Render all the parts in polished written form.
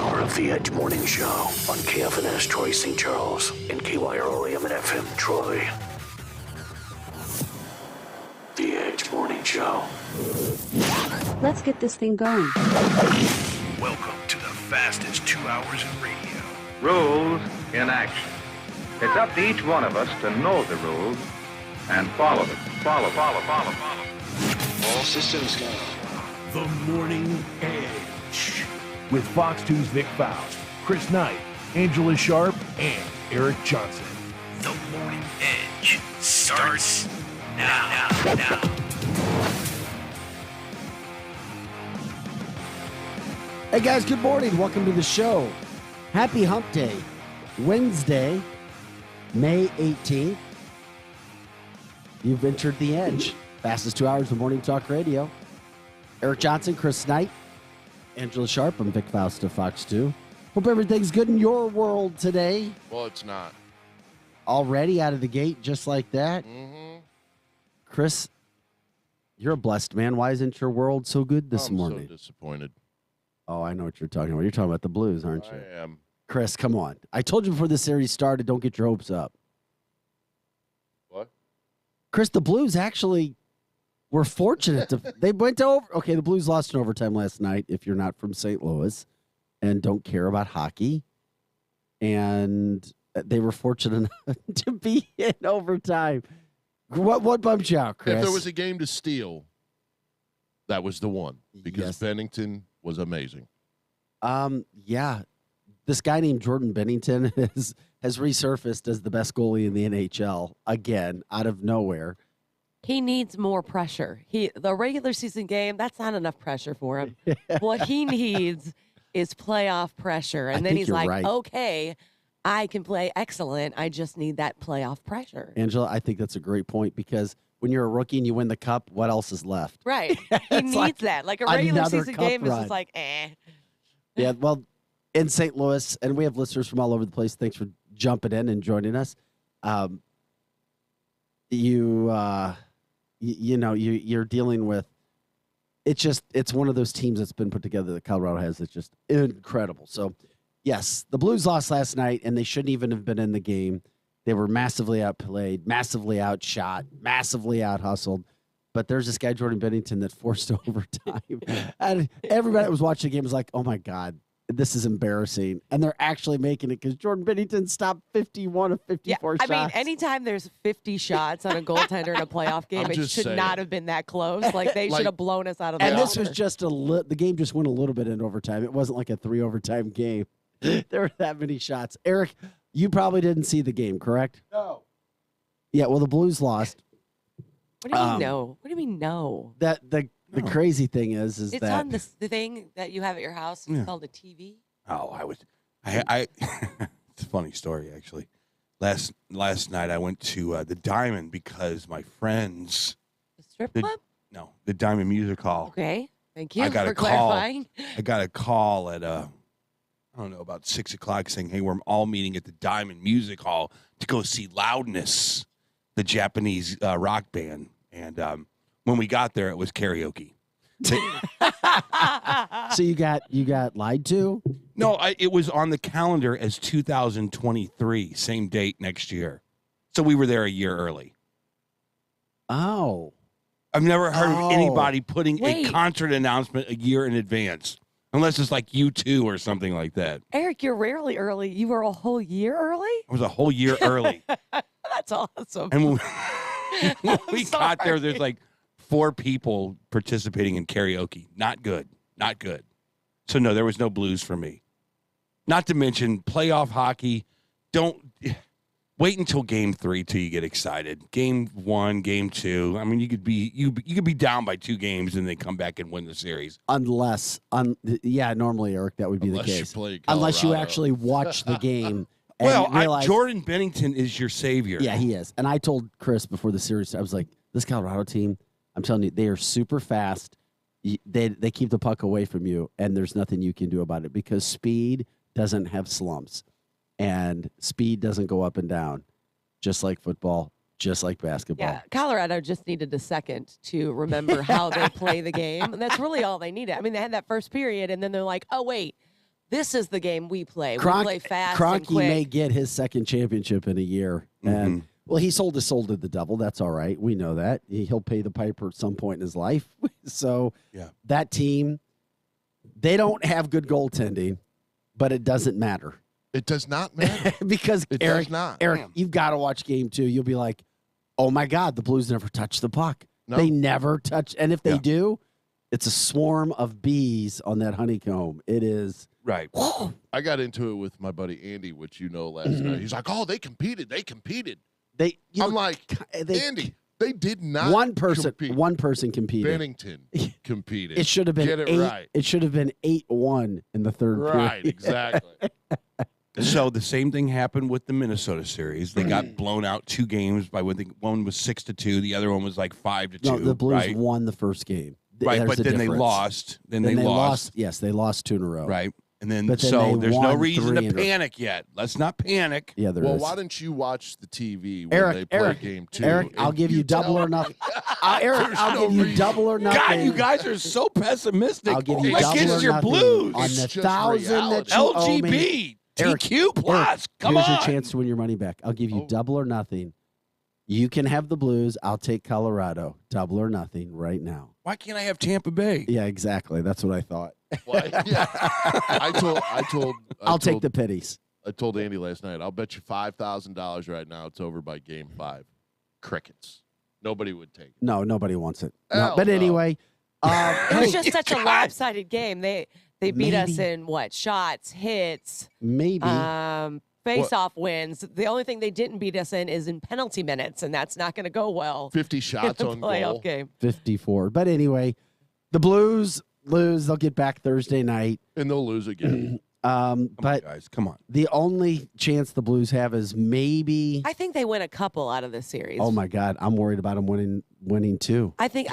hour of the Edge Morning Show on KFNS Troy St. Charles and KYRO AM and FM Troy. The Edge Morning Show. Let's get this thing going. Welcome to the fastest 2 hours in radio. Rules in action. It's up to each one of us to know the rules and follow them. Follow. All systems go. The Morning Edge. With Fox 2's Vic Faust, Chris Knight, Angela Sharp, and Eric Johnson. The Morning Edge starts now. Hey guys, good morning. Welcome to the show. Happy Hump Day. Wednesday, May 18th. You've entered the Edge. Fastest 2 hours of morning talk radio. Eric Johnson, Chris Knight, Angela Sharp. I'm Vic Faust of Fox 2. Hope everything's good in your world today. Well, it's not. Already out of the gate just like that. Mm-hmm. Chris, you're a blessed man. Why isn't your world so good this morning? I'm so disappointed. Oh, I know what you're talking about. You're talking about the Blues, aren't you? I am. Chris, come on. I told you before the series started, don't get your hopes up. What? Chris, the Blues actually were fortunate. They went to over. Okay, the Blues lost in overtime last night, if you're not from St. Louis and don't care about hockey. And they were fortunate enough to be in overtime. What bummed you out, Chris? If there was a game to steal, that was the one. Because Yes. Bennington was amazing. Yeah. This guy named Jordan Bennington has resurfaced as the best goalie in the NHL again, out of nowhere. He needs more pressure. The regular season game, that's not enough pressure for him. What he needs is playoff pressure. And then think he's you're like, right. okay, I can play excellent. I just need that playoff pressure. Angela, I think that's a great point because when you're a rookie and you win the cup, what else is left? Right. He It's needs like that. Like a regular another season cup game is run. just like, eh. Yeah, well, in St. Louis, and we have listeners from all over the place. Thanks for jumping in and joining us. You're dealing with it's one of those teams that's been put together that Colorado has that's just incredible. So, yes, the Blues lost last night, and they shouldn't even have been in the game. They were massively outplayed, massively outshot, massively out-hustled. But there's this guy, Jordan Bennington, that forced overtime. And everybody that was watching the game was like, oh, my God, this is embarrassing. And they're actually making it because Jordan Bennington stopped 51 of 54 shots. I mean, anytime there's 50 shots on a goaltender in a playoff game, I'm it just should saying. not have been that close. Like, they should have blown us out of the And this water. was just the game just went a little bit in overtime. It wasn't like a 3 overtime game. There were that many shots. Eric, you probably didn't see the game, correct? No. Yeah, well, the Blues lost. What do you mean, no? What do you mean, no? That the crazy thing is It's that on the thing that you have at your house. It's called a TV. Oh, I it's a funny story actually. Last night I went to the Diamond because my friends, The strip club? the Diamond Music Hall. Okay. Thank you I got for a call. clarifying. I got a call at I don't know, about 6 o'clock saying, hey, we're all meeting at the Diamond Music Hall to go see Loudness, the Japanese rock band. And when we got there, it was karaoke. so you got lied to? No, it was on the calendar as 2023, same date next year. So we were there a year early. Oh. I've never heard of anybody putting Wait. a concert announcement a year in advance, unless it's like U2 or something like that. Eric, you're rarely early. You were a whole year early? It was a whole year early. That's awesome. And when we I'm got there, sorry. there's like 4 people participating in karaoke. Not good. Not good. So, no, there was no Blues for me. Not to mention playoff hockey. Don't wait until game 3 till you get excited. Game 1, game 2. I mean, you could be down by 2 games and then come back and win the series. Normally, Eric, that would be Unless the you case. play Unless you Colorado. actually watch the game. And Well, realize, Jordan Bennington is your savior. Yeah, he is. And I told Chris before the series, I was like, this Colorado team, I'm telling you, they are super fast. They keep the puck away from you, and there's nothing you can do about it because speed doesn't have slumps, and speed doesn't go up and down, just like football, just like basketball. Yeah, Colorado just needed a second to remember how they play the game. And that's really all they needed. I mean, they had that first period, and then they're like, oh, wait, this is the game we play. We play fast and Kroenke quick. may get his second championship in a year. And, well, he sold his soul to the devil. That's all right. We know that. He'll pay the piper at some point in his life. So that team, they don't have good goaltending, but it doesn't matter. It does not matter. Because, it Eric, does not. Eric, you've got to watch game 2. You'll be like, oh, my God, the Blues never touch the puck. No. They never touch. And if they do, it's a swarm of bees on that honeycomb. It is. Right. I got into it with my buddy Andy, which last night. He's like, "Oh, they competed. I'm like, Andy, they did not. One person competed. Bennington competed. It should have been Get it 8, right. It should have been 8-1 in the third period. Right, exactly. So the same thing happened with the Minnesota series. They got blown out 2 games by one was 6-2, the other one was like 5-2. No, the Blues right? won the first game. Right, There's but a then they difference. lost. Then they lost. lost. Yes, they lost 2 in a row. Right. And then, But then so they there's no won reason 3 to in a row. panic yet. Let's not panic. Yeah, there Well, is. why don't you watch the TV when they play game 2? Eric, I'll and give you double tell or me- nothing. Eric, I'll no give you reason. double or nothing. God, you guys are so pessimistic. I'll give you Like double against or your nothing Blues. on It's the just 1,000 that reality. you owe me. LGB, Eric, TQ plus. Come Here's on. your chance to win your money back. I'll give you Oh. double or nothing. You can have the Blues. I'll take Colorado. Double or nothing right now. Why can't I have Tampa Bay? Yeah, exactly. That's what I thought. Why? Yeah. I'll take the pitties. I told Andy last night, I'll bet you $5,000 right now it's over by game 5. Crickets. Nobody would take it. No, nobody wants it. No, Hell but no. anyway, It was just such a God. lopsided game. They beat us Maybe. in what? Shots, hits, maybe. face-off wins. The only thing they didn't beat us in is in penalty minutes, and that's not going to go well 50 in shots the on playoff goal. game. 54. But anyway, the Blues lose. They'll get back Thursday night. And they'll lose again. Come on, But guys, come on. the only chance the Blues have is maybe. I think they win a couple out of this series. Oh my God, I'm worried about them winning 2. I'm going to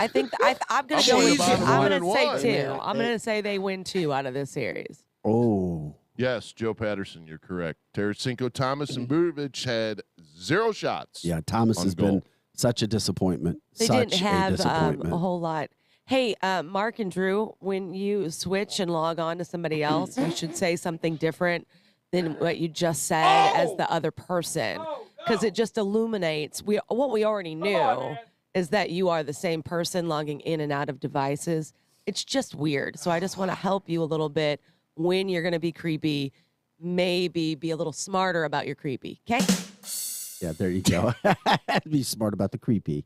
I'm go worried with about two. them I'm winning going to say one. 2. Yeah. I'm going to say they win 2 out of this series. Oh, Yes, Joe Patterson, you're correct. Tarasenko, Thomas, and Budovic had 0 shots. yeah. Thomas On has goal. been such a disappointment. They such didn't a have disappointment. a whole lot. Hey, Mark and Drew, when you switch and log on to somebody else, you should say something different than what you just said as the other person, because it just illuminates what we already knew is that you are the same person logging in and out of devices. It's just weird. So I just want to help you a little bit when you're going to be creepy. Maybe be a little smarter about your creepy. Okay. Yeah, there you go. Be smart about the creepy.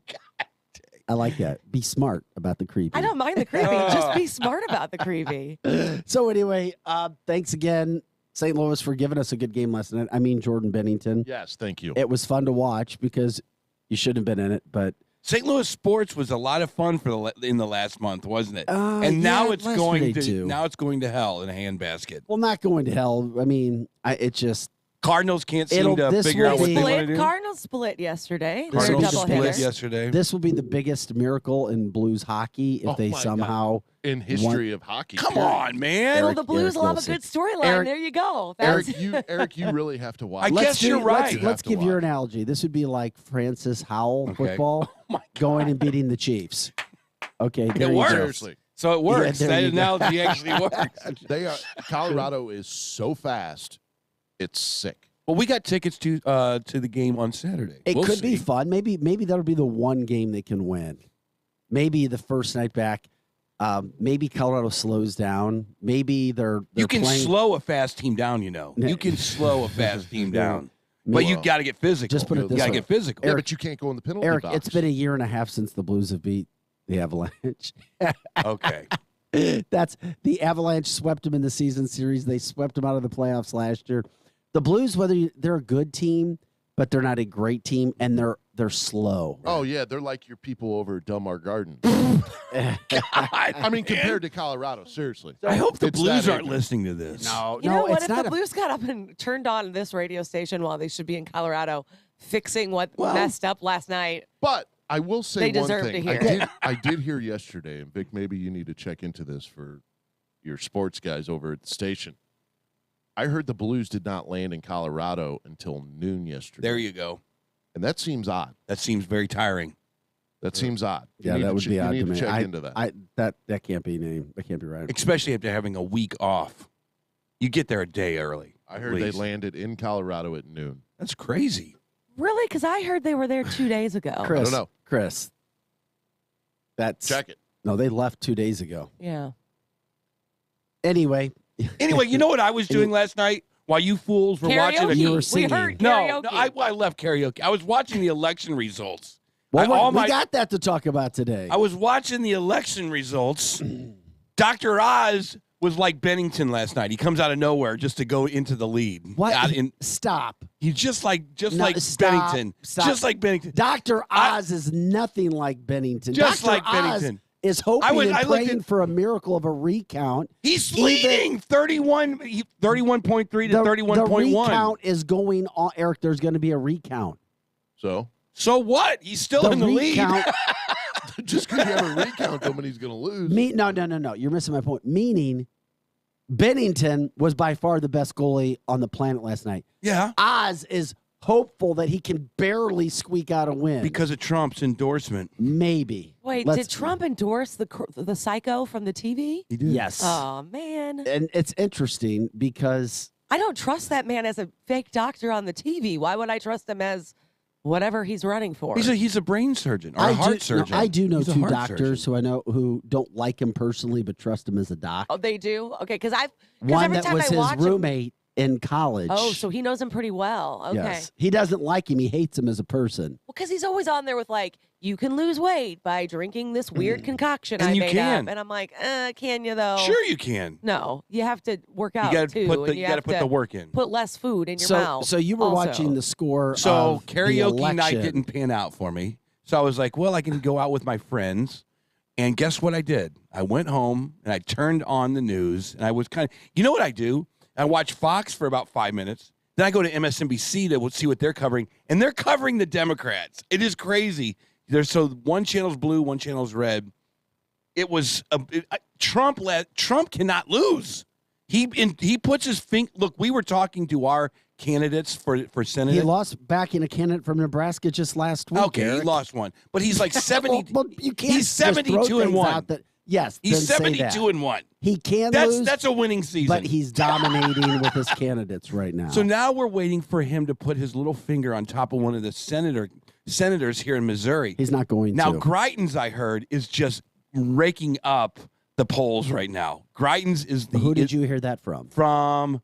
I like that. Be smart about the creepy. I don't mind the creepy. Just be smart about the creepy. So anyway, thanks again, St. Louis, for giving us a good game last night. I mean, Jordan Bennington. Yes, thank you. It was fun to watch because you shouldn't have been in it, but St. Louis sports was a lot of fun in the last month, wasn't it? yeah, And now it's yesterday too. going to hell in a handbasket. well, not going to hell. I mean, it just Cardinals can't seem to this figure will out what be- they want to do. Cardinals split yesterday. They're a Cardinals Cardinals doubleheader. split yesterday. this will be the biggest miracle in Blues hockey if Oh they my God. somehow. In history of hockey. Come period. on, man. Well, the Blues will have a Wilson. good storyline. Eric- There you go. Eric, That's, you really have to watch. I guess you're right. You Let's have to give your watch. analogy. This would be like Francis Howell Okay. football going and beating the Chiefs. Okay, there It you works. go. Seriously. So it works. there That you go. analogy actually works. They are Colorado is so fast. It's sick. Well, we got tickets to the game on Saturday. It We'll could be see. fun. Maybe that'll be the one game they can win. Maybe the first night back. Maybe Colorado slows down. Maybe they're You can playing, slow a fast team down, you know. Yeah. You can slow a fast team down. Maybe- But you got to get physical. Just put it You this got to way. get physical. Yeah, but you can't go in the penalty Eric, box. it's been a year and a half since the Blues have beat the Avalanche. Okay. That's the Avalanche swept them in the season series. They swept them out of the playoffs last year. The Blues, they're a good team, but they're not a great team, and they're slow. Oh yeah, they're like your people over at Delmar Gardens. God, I mean, compared to Colorado, seriously. I hope the It's Blues that aren't ignorant. listening to this. No, you know what? it's If not the Blues got up and turned on this radio station while they should be in Colorado fixing what messed up last night, But I will say They one deserve thing. to hear I did hear yesterday, and Vic, maybe you need to check into this for your sports guys over at the station. I heard the Blues did not land in Colorado until noon yesterday. There you go. And that seems odd. That seems very tiring. That seems odd. You Yeah, need that to would be you odd need to me. check into that. That can't be named. That can't be right. Especially after having a week off. You get there a day early. I at heard they least. landed in Colorado at noon. That's crazy. Really? Because I heard they were there 2 days ago. Chris, know. Chris. That's Check it. No, they left 2 days ago. Yeah. Anyway, Anyway, you know what I was doing last night while you fools were watching? Karaoke. You were We singing. heard No, karaoke. no, I left karaoke. I was watching the election results. well, I we got that to talk about today. I was watching the election results. Dr. Oz was like Bennington last night. He comes out of nowhere just to go into the lead. What? Out Stop. he's just like No, stop, Bennington. stop. Just like Bennington. Dr. Oz is nothing like Bennington. Just Dr. like Oz Bennington. is hoping I and looked praying at- for a miracle of a recount. He's Even- leading 31.3 to The 31.1. recount is going on, Eric. There's going to be a recount. So So what? He's still in the lead. recount. just because you have a recount don't mean he's going to lose. No. You're missing my point. Meaning, Bennington was by far the best goalie on the planet last night. Yeah. Oz is hopeful that he can barely squeak out a win. Because of Trump's endorsement. Maybe. Wait, Let's- did Trump endorse the psycho from the TV? He did. Yes. Oh, man. And it's interesting because I don't trust that man as a fake doctor on the TV. Why would I trust him as whatever he's running for? He's a brain surgeon or a heart surgeon. I do know He's a two heart doctors surgeon. who I know who don't like him personally but trust him as a doc. Oh, they do? Okay, because One every that time was I his watch him. roommate in college. Oh, so he knows him pretty well. Okay. Yes. He doesn't like him. He hates him as a person. Well, because he's always on there with like, you can lose weight by drinking this weird concoction And I you made can. up. And I'm like, can you though? Sure you can. No, you have to work out You got too. to put and the you got to have put the work in. Put less food in your So, mouth. so you were also. watching the score. So of the karaoke night election. didn't pan out for me. So I was like, well, I can go out with my friends. And guess what I did? I went home and I turned on the news and I was kind of, you know what I do? I watch Fox for about 5 minutes. Then I go to MSNBC to see what they're covering. And they're covering the Democrats. It is crazy. So one channel's blue, one channel's red. It was Trump cannot lose. He puts his finger. Look, we were talking to our candidates for Senate. He lost backing a candidate from Nebraska just last week. Okay, Eric. he lost one, but he's like 70. Well, you can't he's just throw 72 and things 1. out that- yes, He's then say 72 that. and 1. He can That's lose. that's a winning season. but he's dominating with his candidates right now. So now we're waiting for him to put his little finger on top of one of the senators here in Missouri. he's not going Now to. Greitens, I heard, is just raking up the polls right now. Greitens is the Who did you hear that from? from?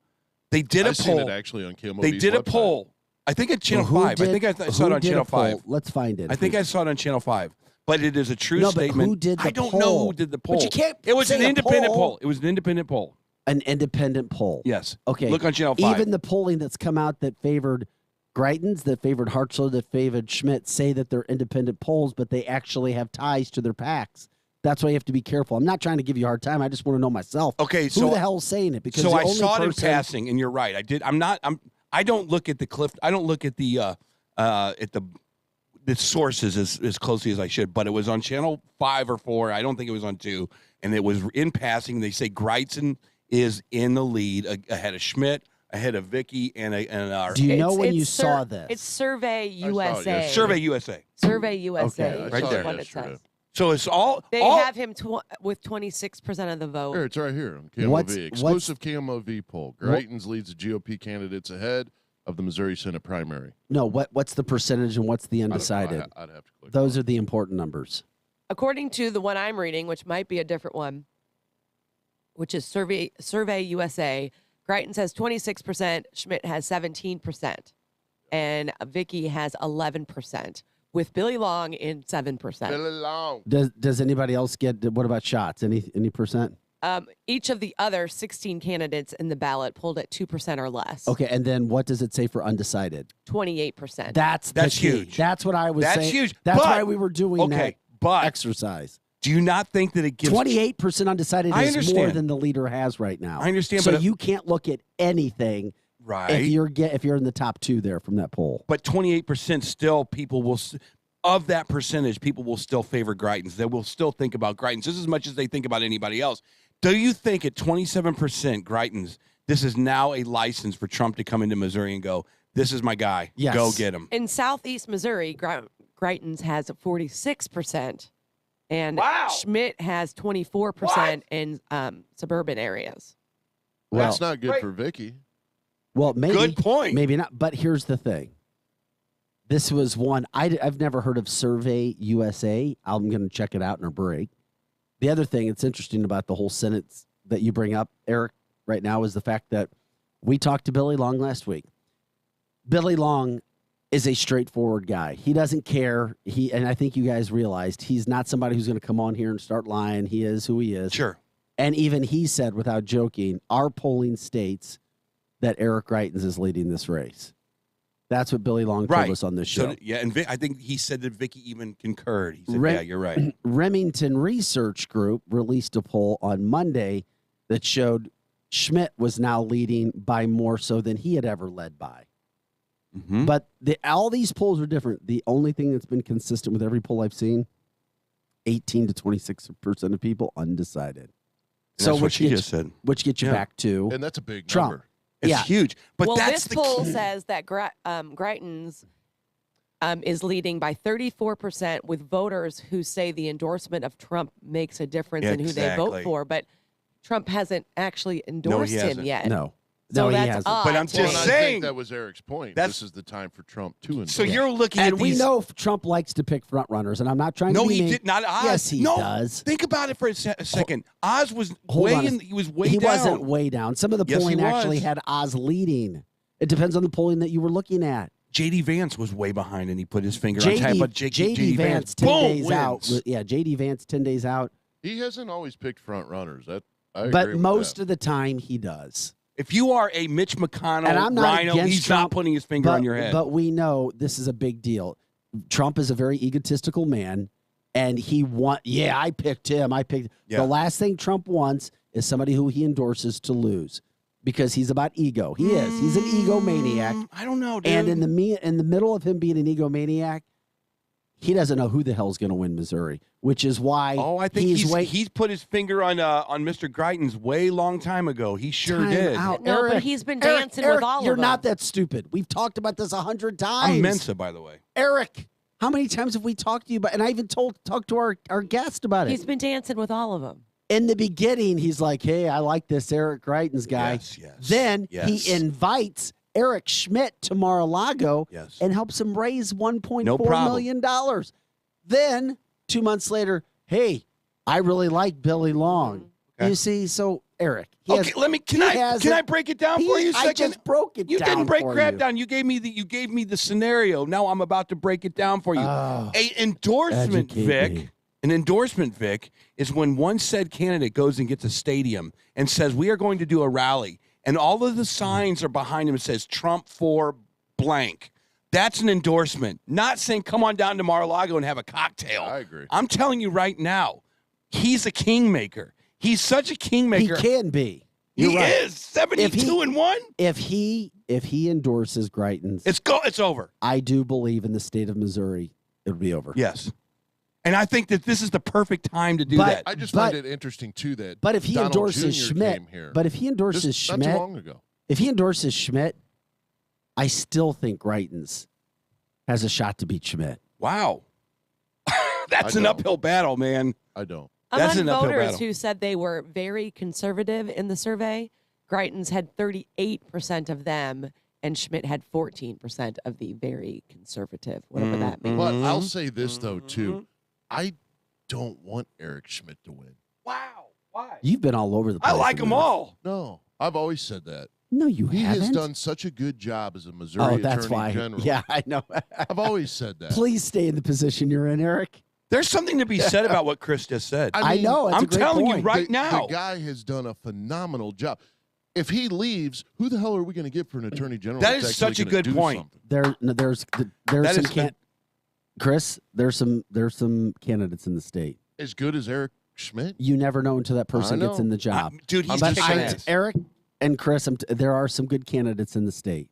They did a I've seen poll. it actually on KMOV's They did a website. poll. I think at Channel Who 5. I did- think I saw who it on did a Channel poll? 5. Let's find it. I think I saw it on Channel 5. But it is a true No, but who statement. did the I don't know poll? who did the But poll. you can't It was say an a independent poll. poll. It was an independent poll. An independent poll. Yes. Okay. Look on Channel 5. Even the polling that's come out that favored Greitens, that favored Hartzler, that favored Schmidt say that they're independent polls, but they actually have ties to their PACs. That's why you have to be careful. I'm not trying to give you a hard time. I just want to know myself. Okay, Who so the hell's saying it? Because so the I only saw it in person- passing, and you're right. I did. I don't look at the cliff. I don't look at the sources as closely as I should. But it was on Channel 5 or 4. I don't think it was on 2. And it was in passing. They say Greitzen is in the lead ahead of Schmidt, ahead of Vicky, and our Do you know It's- when you it's saw this? It's Survey saw it USA. yesterday. Survey USA. Survey USA. Okay, is right the there. one it Yesterday. says. So it's all. They all, have him with 26% of the vote. Here, it's right here on KMOV. What's- Exclusive KMOV poll. Greitens leads the GOP candidates ahead of the Missouri Senate primary. No, what's the percentage and what's the I don't know. undecided? I'd have to click. Those on are the important numbers. According to the one I'm reading, which might be a different one, which is Survey USA, Greitens has 26%, Schmidt has 17%, and Vicky has 11%, with Billy Long in 7%. Billy Long. Does anybody else get? What about shots? Any percent? Each of the other 16 candidates in the ballot pulled at 2% or less. Okay, and then what does it say for undecided? 28%. That's That's the key. huge. That's what I was That's saying. huge. That's But- why we were doing okay, that but exercise. do you not think that it gives 28% undecided I is more understand. than the leader has right now. I understand, So but- you can't look at anything right? if you're in the top 2 there from that poll. But 28% still people will of that percentage, people will still favor Greitens. They will still think about Greitens just as much as they think about anybody else. Do you think at 27% Greitens, this is now a license for Trump to come into Missouri and go, this is my guy. Yes. Go get him. In Southeast Missouri, Greitens has 46%, and Wow. Schmidt has 24% in suburban areas. That's not good for Vicky. Well, maybe. Good point. Maybe not. But here's the thing. This was one I've never heard of Survey USA. I'm going to check it out in a break. The other thing that's interesting about the whole sentence that you bring up, Eric, right now is the fact that we talked to Billy Long last week. Billy Long is a straightforward guy. He doesn't care. And I think you guys realized he's not somebody who's going to come on here and start lying. He is who he is. Sure. And even he said, without joking, our polling states that Eric Greitens is leading this race. That's what Billy Long told us on this show. So, yeah, and I think he said that Vicky even concurred. He said, yeah, you're right. Remington Research Group released a poll on Monday that showed Schmidt was now leading by more so than he had ever led by. Mm-hmm. But all these polls are different. The only thing that's been consistent with every poll I've seen, 18 to 26% of people undecided. And so what she just said. Which gets you back to And that's a big Trump. number. It's huge. But that's this poll says that Greitens is leading by 34% with voters who say the endorsement of Trump makes a difference in who they vote for. But Trump hasn't actually endorsed him yet. No. So no, he that's hasn't. odd. But I'm to just me. I saying. think that was Eric's point. That's- This is the time for Trump to endorse. So you're looking And at we these. know Trump likes to pick front runners, and I'm not trying to No, be he mean. did not. Oz. Yes, he no, does. Think about it for a second. Oz was Hold way on a in. s- He was way He down. wasn't way down. Some of the Yes, he polling actually was. had Oz leading. It depends on the polling that you were looking at. JD Vance was way behind, and he put his finger on JD, time. But JD Vance 10 boom, days wins. out. Yeah, JD Vance 10 days out. He hasn't always picked front runners. I agree But with most that. of the time he does. If you are a Mitch McConnell And I'm not rhino, against he's Trump, not putting his finger on your head. But we know this is a big deal. Trump is a very egotistical man, and I picked him. Yeah. The last thing Trump wants is somebody who he endorses to lose because he's about ego. He is. He's an egomaniac. I don't know, dude. And in the middle of him being an egomaniac, he doesn't know who the hell's going to win Missouri, which is why I think he's put his finger on Mr. Greitens way long time ago. He sure Time did. out. No, but Eric, he's been Eric, dancing Eric, with all of them. You're not that stupid. We've talked about this 100 times. I'm Mensa, by the way. Eric, how many times have we talked to you about? And I even talked to our guest about it. He's been dancing with all of them. In the beginning, he's like, "Hey, I like this Eric Greitens guy." Yes. Then yes. he invites Eric Schmidt to Mar-a-Lago Yes. and helps him raise $1.4 No problem. million. Then 2 months later, hey, I really like Billy Long. Okay. You see, so Eric, Okay, can I break it down for you a second? I just broke it You down. didn't break for crap you. down. You gave me the scenario. Now I'm about to break it down for you. Oh, An endorsement, Vic, is when one said candidate goes and gets a stadium and says, we are going to do a rally, and all of the signs are behind him. It says Trump for blank. That's an endorsement. Not saying come on down to Mar-a-Lago and have a cocktail. I agree. I'm telling you right now, he's a kingmaker. He's such a He kingmaker. can be. You're He right. is 72-1. If he endorses Greitens, It's over. I do believe in the state of Missouri, it'll be over. Yes. And I think that this is the perfect time to do But- that. I just But- find it interesting too that. But if he Donald endorses Jr. Schmidt, came here but if he endorses just not too Schmidt, long ago. if he endorses Schmidt, I still think Greitens has a shot to beat Schmidt. Wow. That's I an know. uphill battle, man. I don't. That's Among an uphill voters battle. who said they were very conservative in the survey, Greitens had 38% of them, and Schmidt had 14% of the very conservative, whatever that means. But I'll Mhm. say this though too, I don't want Eric Schmidt to win. Wow. Why? You've been all over the place. I like with them this. all. No, I've always said that. No, you He haven't. has done such a good job as a Missouri Oh, that's Attorney why. General. Yeah, I know. I've always said that. Please stay in the position you're in, Eric. There's something to be said about what Chris just said. I mean, know. It's I'm a great telling you point. right the, now. The guy has done a phenomenal job. If he leaves, who the hell are we going to get for an attorney general? That that's is such a actually gonna good do point. something? There's That some is Chris, there's some candidates in the state. As good as Eric Schmidt? You never know until that person I gets know. in the job. Dude, he's I'm But just kicking saying. ass. Eric and Chris, there are some good candidates in the state.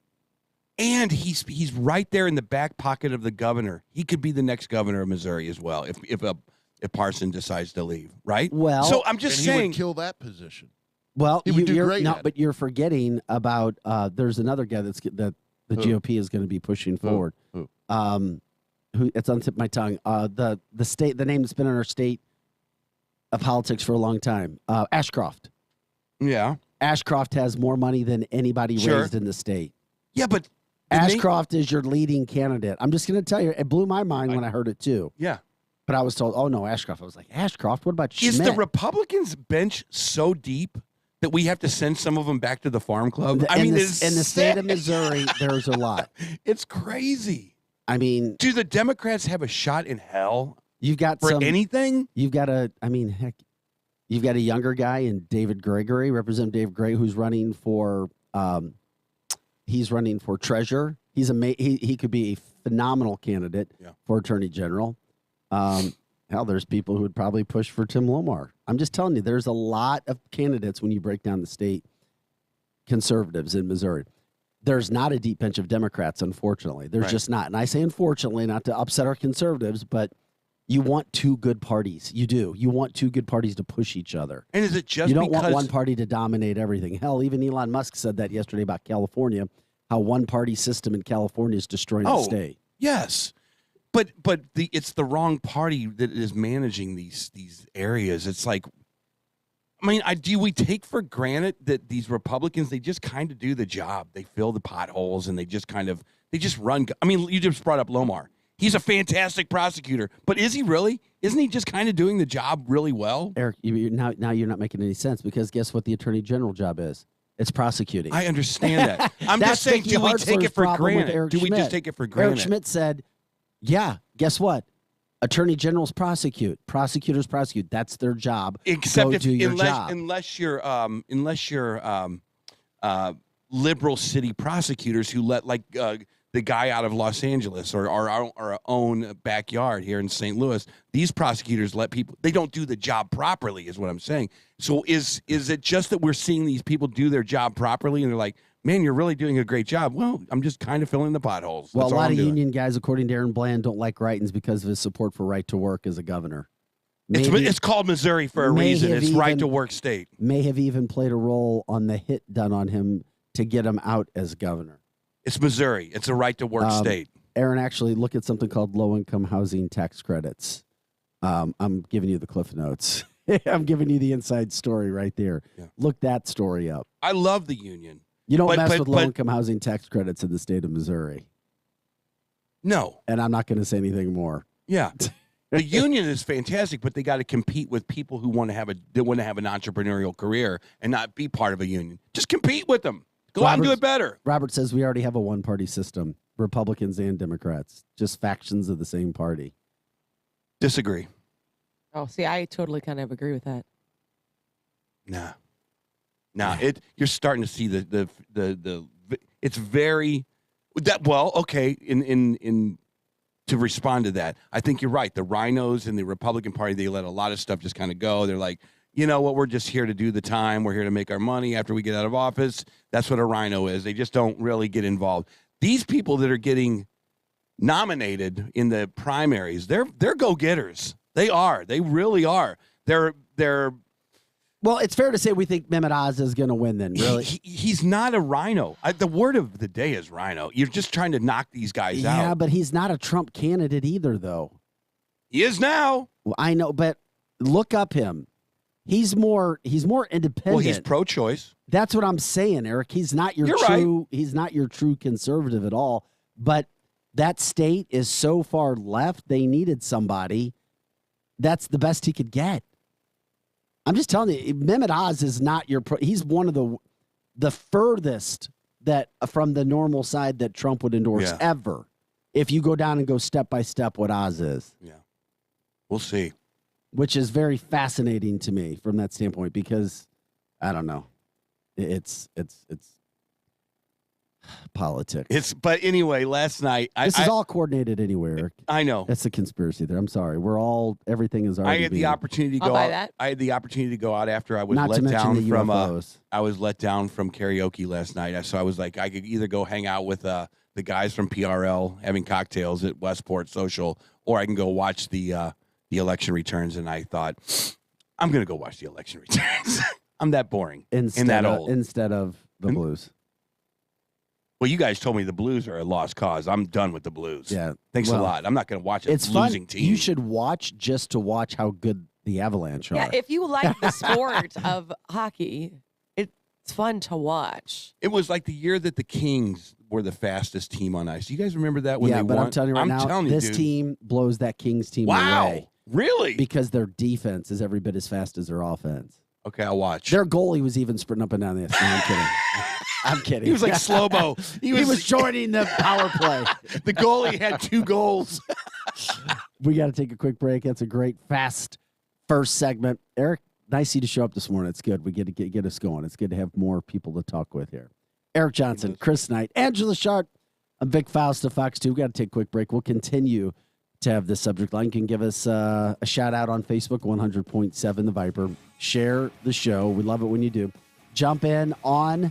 And he's right there in the back pocket of the governor. He could be the next governor of Missouri as well if Parson decides to leave, right? Well, so I'm just And he saying. would kill that position. Well, He would do you're, great no, at it. but you're forgetting about there's another guy that the Who? GOP is going to be pushing forward. Who? Who it's on the tip of my tongue. The name that's been in our state of politics for a long time. Ashcroft. Yeah. Ashcroft has more money than anybody Sure. raised in the state. Yeah, but the name- Ashcroft is your leading candidate. I'm just going to tell you, it blew my mind when I heard it too. yeah. But I was told, oh no, Ashcroft. I was like, Ashcroft? What about Schmidt? Is the Republicans bench so deep that we have to send some of them back to the farm club? I mean, in it's the state of Missouri, there's a lot. It's crazy. I mean, Do the Democrats have a shot in hell you've got for some anything? You've got heck, you've got a younger guy in David Gregory, Representative Dave Gregory, who's running for treasurer. He could be a phenomenal candidate for attorney general. Hell, there's people who would probably push for Tim Lomar. I'm just telling you, there's a lot of candidates when you break down the state conservatives in Missouri. There's not a deep bench of Democrats, unfortunately. There's just not. And I say unfortunately, not to upset our conservatives, but you want two good parties. You do. You want two good parties to push each other. And is it just you don't because want one party to dominate everything? Hell, even Elon Musk said that yesterday about California, how one party system in California is destroying the state. Yes. But it's the wrong party that is managing these areas. It's like, I mean, do we take for granted that these Republicans, they just kind of do the job. They fill the potholes and they just run. I mean, you just brought up Lomar. He's a fantastic prosecutor, but is he really? Isn't he just kind of doing the job really well? Eric, now you're not making any sense because guess what the attorney general job is? It's prosecuting. I understand that. I'm just saying, do we take it for granted? Do we just take it for granted? Eric Schmidt said, yeah, guess what? Attorney generals prosecute. Prosecutors prosecute. That's their job. Except unless you're liberal city prosecutors who let the guy out of Los Angeles or our own backyard here in St. Louis, these prosecutors let people, they don't do the job properly is what I'm saying. So is it just that we're seeing these people do their job properly and they're like, man, you're really doing a great job. Well, I'm just kind of filling the potholes. Well, That's a all lot I'm of doing. union guys, according to Aaron Bland, don't like Greitens because of his support for right to work as a governor. It's called Missouri for a reason. It's right to work state. May have even played a role on the hit done on him to get him out as governor. It's Missouri. It's a right to work state. Aaron, actually look at something called low-income housing tax credits. I'm giving you the Cliff Notes. I'm giving you the inside story right there. Yeah. Look that story up. I love the union. You don't mess with low-income housing tax credits in the state of Missouri. No. And I'm not going to say anything more. Yeah. The union is fantastic, but they got to compete with people who want to have an entrepreneurial career and not be part of a union. Just compete with them. Go out and do it better. Robert says we already have a one-party system, Republicans and Democrats, just factions of the same party. Disagree. Oh, see, I totally kind of agree with that. Nah. You're starting to see the it's very that well, okay, in to respond to that. I think you're right. The rhinos in the Republican Party, they let a lot of stuff just kind of go. They're like, you know what, we're just here to do the time. We're here to make our money after we get out of office. That's what a rhino is. They just don't really get involved. These people that are getting nominated in the primaries, they're go-getters. They are. They really are. They're Well, it's fair to say we think Mehmet Oz is going to win then, really. He's not a rhino. The word of the day is rhino. You're just trying to knock these guys out. Yeah, but he's not a Trump candidate either, though. He is now. Well, I know, but look up him. He's more independent. Well, he's pro-choice. That's what I'm saying, Eric. He's not your He's not your true conservative at all. But that state is so far left. They needed somebody. That's the best he could get. I'm just telling you, Mehmet Oz is not your. He's one of the furthest that from the normal side that Trump would endorse ever. If you go down and go step by step, what Oz is. Yeah, we'll see. Which is very fascinating to me from that standpoint because I don't know, it's politics. But anyway, last night this is all coordinated anywhere. Eric. I know it's a conspiracy there. I'm sorry. Everything is already. I had the opportunity to go out. I had the opportunity to go out after I was let down from. I was let down from karaoke last night. So I was like, I could either go hang out with the guys from PRL having cocktails at Westport Social, or I can go watch the election returns. And I thought, I'm going to go watch the election returns. I'm that boring and that old. Instead of the Blues. Well, you guys told me the Blues are a lost cause. I'm done with the Blues. Yeah. Thanks a lot. I'm not going to watch it's losing fun. team. You should watch just to watch how good the Avalanche are. Yeah, if you like the sport of hockey, it's It's fun to watch. It was like the year that the Kings were the fastest team on ice. You guys remember that when yeah, they but won? I'm telling you right now, this dude. team blows that Kings team Wow. away. Really? Because their defense is every bit as fast as their offense. Okay, I'll watch. Their goalie was even sprinting up and down the ice. No, I'm kidding. I'm kidding. He was like slow-mo. He was joining the power play. The goalie had 2 goals. We got to take a quick break. That's a great, fast first segment. Eric, nice of you to show up this morning. It's good. We get to get us going. It's good to have more people to talk with here. Eric Johnson, Chris Knight, Angela Sharp. I'm Vic Faust of Fox 2. We got to take a quick break. We'll continue to have this subject line. You can give us a shout out on Facebook, 100.7 The Viper. Share the show. We love it when you do. Jump in on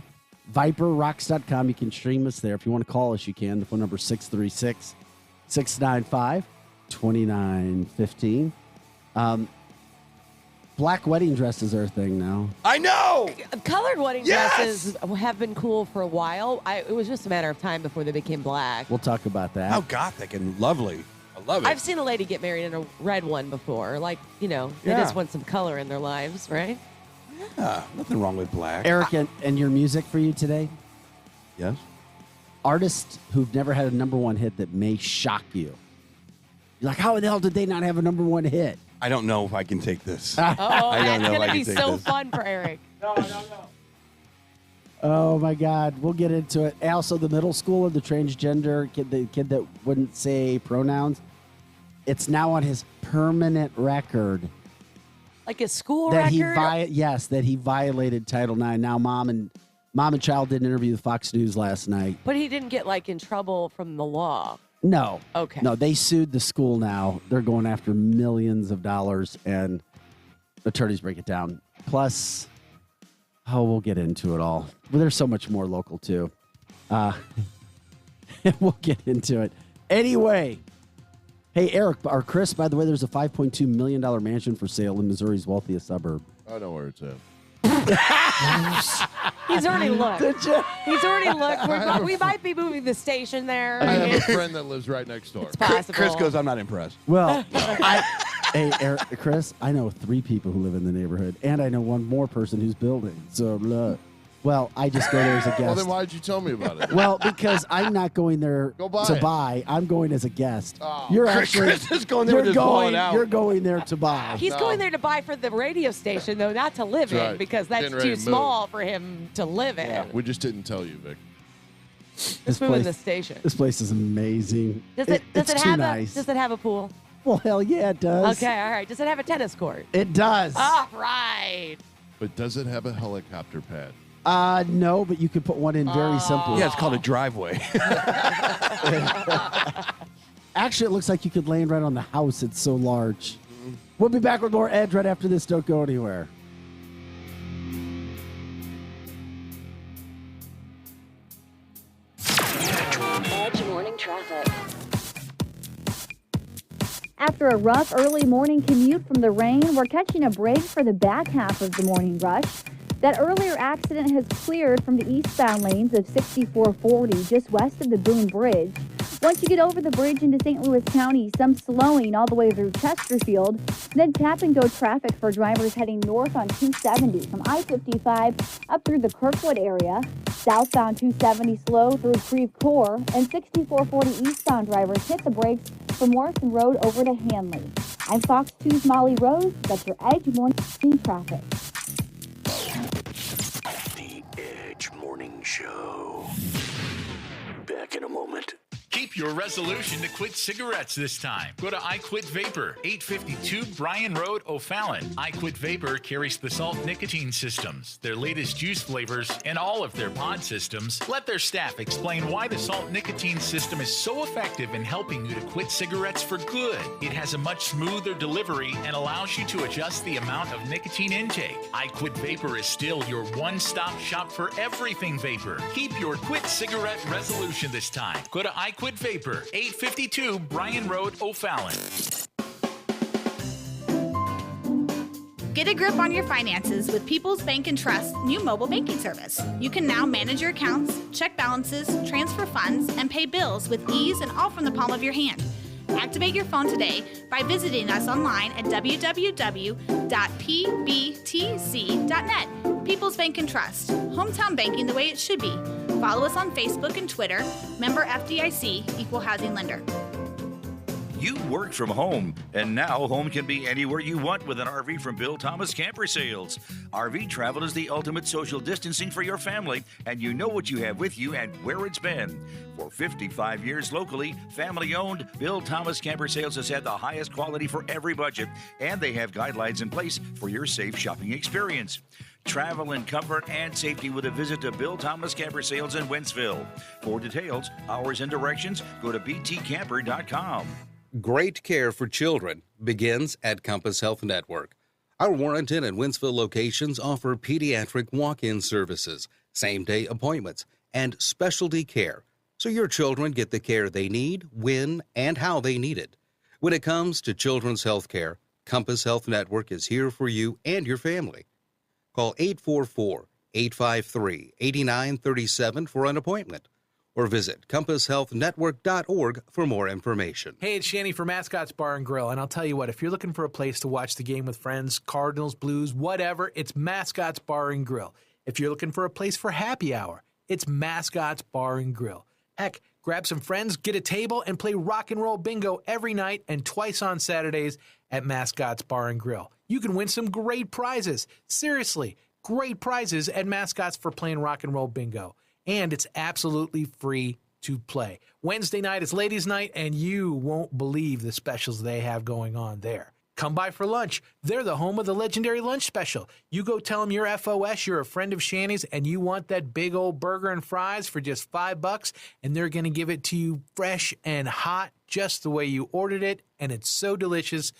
ViperRocks.com. You can stream us there. If you want to call us, you can. The phone number is 636-695-2915. Black wedding dresses are a thing now. I know. Colored wedding dresses have been cool for a while. It was just a matter of time before they became black. We'll talk about that. How gothic and lovely. I love it. I've seen a lady get married in a red one before. Like, they just want some color in their lives, right? Yeah, nothing wrong with black. Eric, and your music for you today? Yes? Artists who've never had a number one hit that may shock you. You're like, how the hell did they not have a number one hit? I don't know if I can take this. Oh, I don't that's know if going I to can be take so this. fun for Eric. Oh, my God. We'll get into it. Also, the middle schooler, the transgender kid, the kid that wouldn't say pronouns, it's now on his permanent record Like a school that record? that he violated Title IX. Now, mom and child did an interview with Fox News last night. But he didn't get, in trouble from the law. No. Okay. No, they sued the school now. They're going after millions of dollars, and attorneys break it down. Plus, we'll get into it all. But there's so much more local, too. We'll get into it. Anyway, hey, Eric, or Chris, by the way, there's a $5.2 million mansion for sale in Missouri's wealthiest suburb. I know where it's at. He's already looked. Did you? He's already looked. We might be moving the station there. I have a friend that lives right next door. It's possible. Chris goes, I'm not impressed. Well, hey, Eric, Chris, I know 3 people who live in the neighborhood, and I know one more person who's building. So, well, I just go there as a guest. Well, then why did you tell me about it? Well, because I'm not going there Go buy to it. buy. I'm going as a guest. Oh. You're Chris actually is going there with his wallet out. You're going there to buy. He's going there to buy for the radio station, though, not to live That's in, right. because that's Getting ready too to small for him to live in. We just didn't tell you, Vic. Just moving the station. This place is amazing. Does it's it too have nice. does it have a pool? Well, hell yeah, it does. Okay, all right. Does it have a tennis court? It does. All right. But does it have a helicopter pad? No, but you could put one in very simply. Yeah, it's called a driveway. Actually, it looks like you could land right on the house. It's so large. We'll be back with more Edge right after this. Don't go anywhere. Edge morning traffic. After a rough early morning commute from the rain, we're catching a break for the back half of the morning rush. That earlier accident has cleared from the eastbound lanes of 6440 just west of the Boone Bridge. Once you get over the bridge into St. Louis County, some slowing all the way through Chesterfield, then tap-and-go traffic for drivers heading north on 270 from I-55 up through the Kirkwood area, southbound 270 slow through Creve Coeur, and 6440 eastbound drivers hit the brakes from Morrison Road over to Hanley. I'm Fox 2's Molly Rose. That's your Edge morning traffic. The Edge Morning Show. Back in a moment. Keep your resolution to quit cigarettes this time. Go to I Quit Vapor, 852 Bryan Road, O'Fallon. I Quit Vapor carries the salt nicotine systems, their latest juice flavors, and all of their pod systems. Let their staff explain why the salt nicotine system is so effective in helping you to quit cigarettes for good. It has a much smoother delivery and allows you to adjust the amount of nicotine intake. I Quit Vapor is still your one-stop shop for everything vapor. Keep your quit cigarette resolution this time. Go to I Quit Vapor, 852 Bryan Road, O'Fallon. Get a grip on your finances with People's Bank and Trust's new mobile banking service. You can now manage your accounts, check balances, transfer funds, and pay bills with ease and all from the palm of your hand. Activate your phone today by visiting us online at www.pbtc.net. People's Bank and Trust. Hometown banking the way it should be. Follow us on Facebook and Twitter. Member FDIC, Equal Housing Lender. You work from home, and now home can be anywhere you want with an RV from Bill Thomas Camper Sales. RV travel is the ultimate social distancing for your family, and you know what you have with you and where it's been. For 55 years locally, family-owned, Bill Thomas Camper Sales has had the highest quality for every budget, and they have guidelines in place for your safe shopping experience. Travel in comfort and safety with a visit to Bill Thomas Camper Sales in Wentzville. For details, hours, and directions, go to btcamper.com. Great care for children begins at Compass Health Network. Our Warrenton and Wentzville locations offer pediatric walk-in services, same-day appointments, and specialty care, so your children get the care they need, when, and how they need it. When it comes to children's health care, Compass Health Network is here for you and your family. Call 844-853-8937 for an appointment, or visit compasshealthnetwork.org for more information. Hey, it's Shanny for Mascots Bar and Grill, and I'll tell you what, if you're looking for a place to watch the game with friends, Cardinals, Blues, whatever, it's Mascots Bar and Grill. If you're looking for a place for happy hour, it's Mascots Bar and Grill. Heck, grab some friends, get a table, and play rock and roll bingo every night and twice on Saturdays at Mascots Bar and Grill. You can win some great prizes. Seriously, great prizes at Mascots for playing rock and roll bingo. And it's absolutely free to play. Wednesday night is ladies' night, and you won't believe the specials they have going on there. Come by for lunch. They're the home of the legendary lunch special. You go tell them you're FOS, you're a friend of Shanny's, and you want that big old burger and fries for just $5, and they're going to give it to you fresh and hot, just the way you ordered it, and it's so delicious,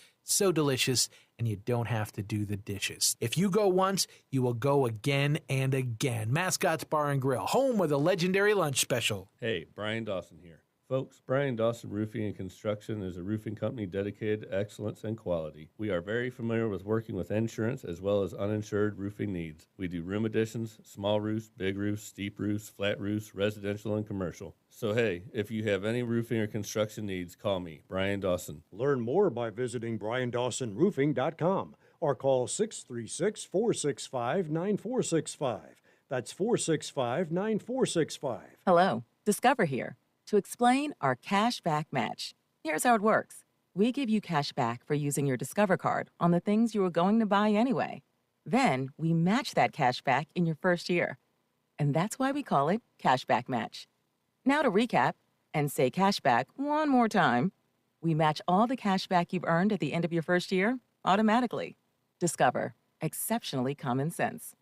and you don't have to do the dishes. If you go once, you will go again and again. Mascots Bar and Grill, home of the legendary lunch special. Hey, Brian Dawson here. Folks, Brian Dawson Roofing and Construction is a roofing company dedicated to excellence and quality. We are very familiar with working with insurance as well as uninsured roofing needs. We do room additions, small roofs, big roofs, steep roofs, flat roofs, residential and commercial. So hey, if you have any roofing or construction needs, call me, Brian Dawson. Learn more by visiting BrianDawsonRoofing.com or call 636-465-9465. That's 465-9465. Hello, Discover here to explain our cash back match. Here's how it works. We give you cash back for using your Discover card on the things you were going to buy anyway. Then we match that cash back in your first year. And that's why we call it Cashback Match. Now to recap and say cashback one more time. We match all the cash back you've earned at the end of your first year automatically. Discover. Exceptionally common sense.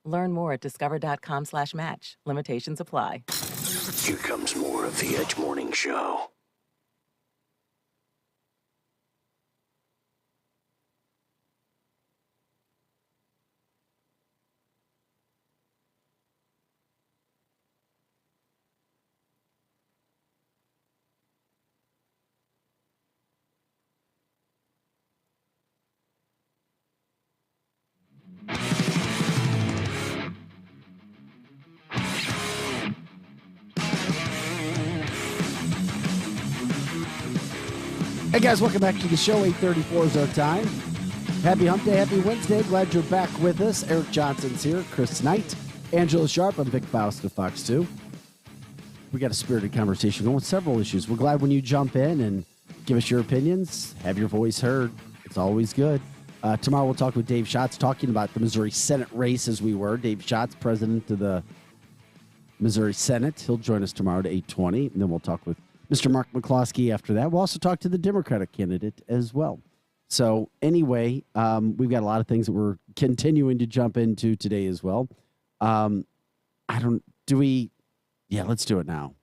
Learn more at discover.com/match. Limitations apply. Here comes more of the Edge Morning Show. Hey guys, welcome back to the show. 8:34 is our time. Happy Hump Day, happy Wednesday. Glad you're back with us. Eric Johnson's here, Chris Knight, Angela Sharp. I'm Vic Faust of Fox 2. We got a spirited conversation going with several issues. We're glad when you jump in and give us your opinions, have your voice heard. It's always good. Tomorrow we'll talk with Dave Schatz talking about the Missouri Senate race as we were. Dave Schatz, president of the Missouri Senate. He'll join us tomorrow at 8:20, and then we'll talk with Mr. Mark McCloskey after that. We'll also talk to the Democratic candidate as well. So anyway, we've got a lot of things that we're continuing to jump into today as well. Let's do it now.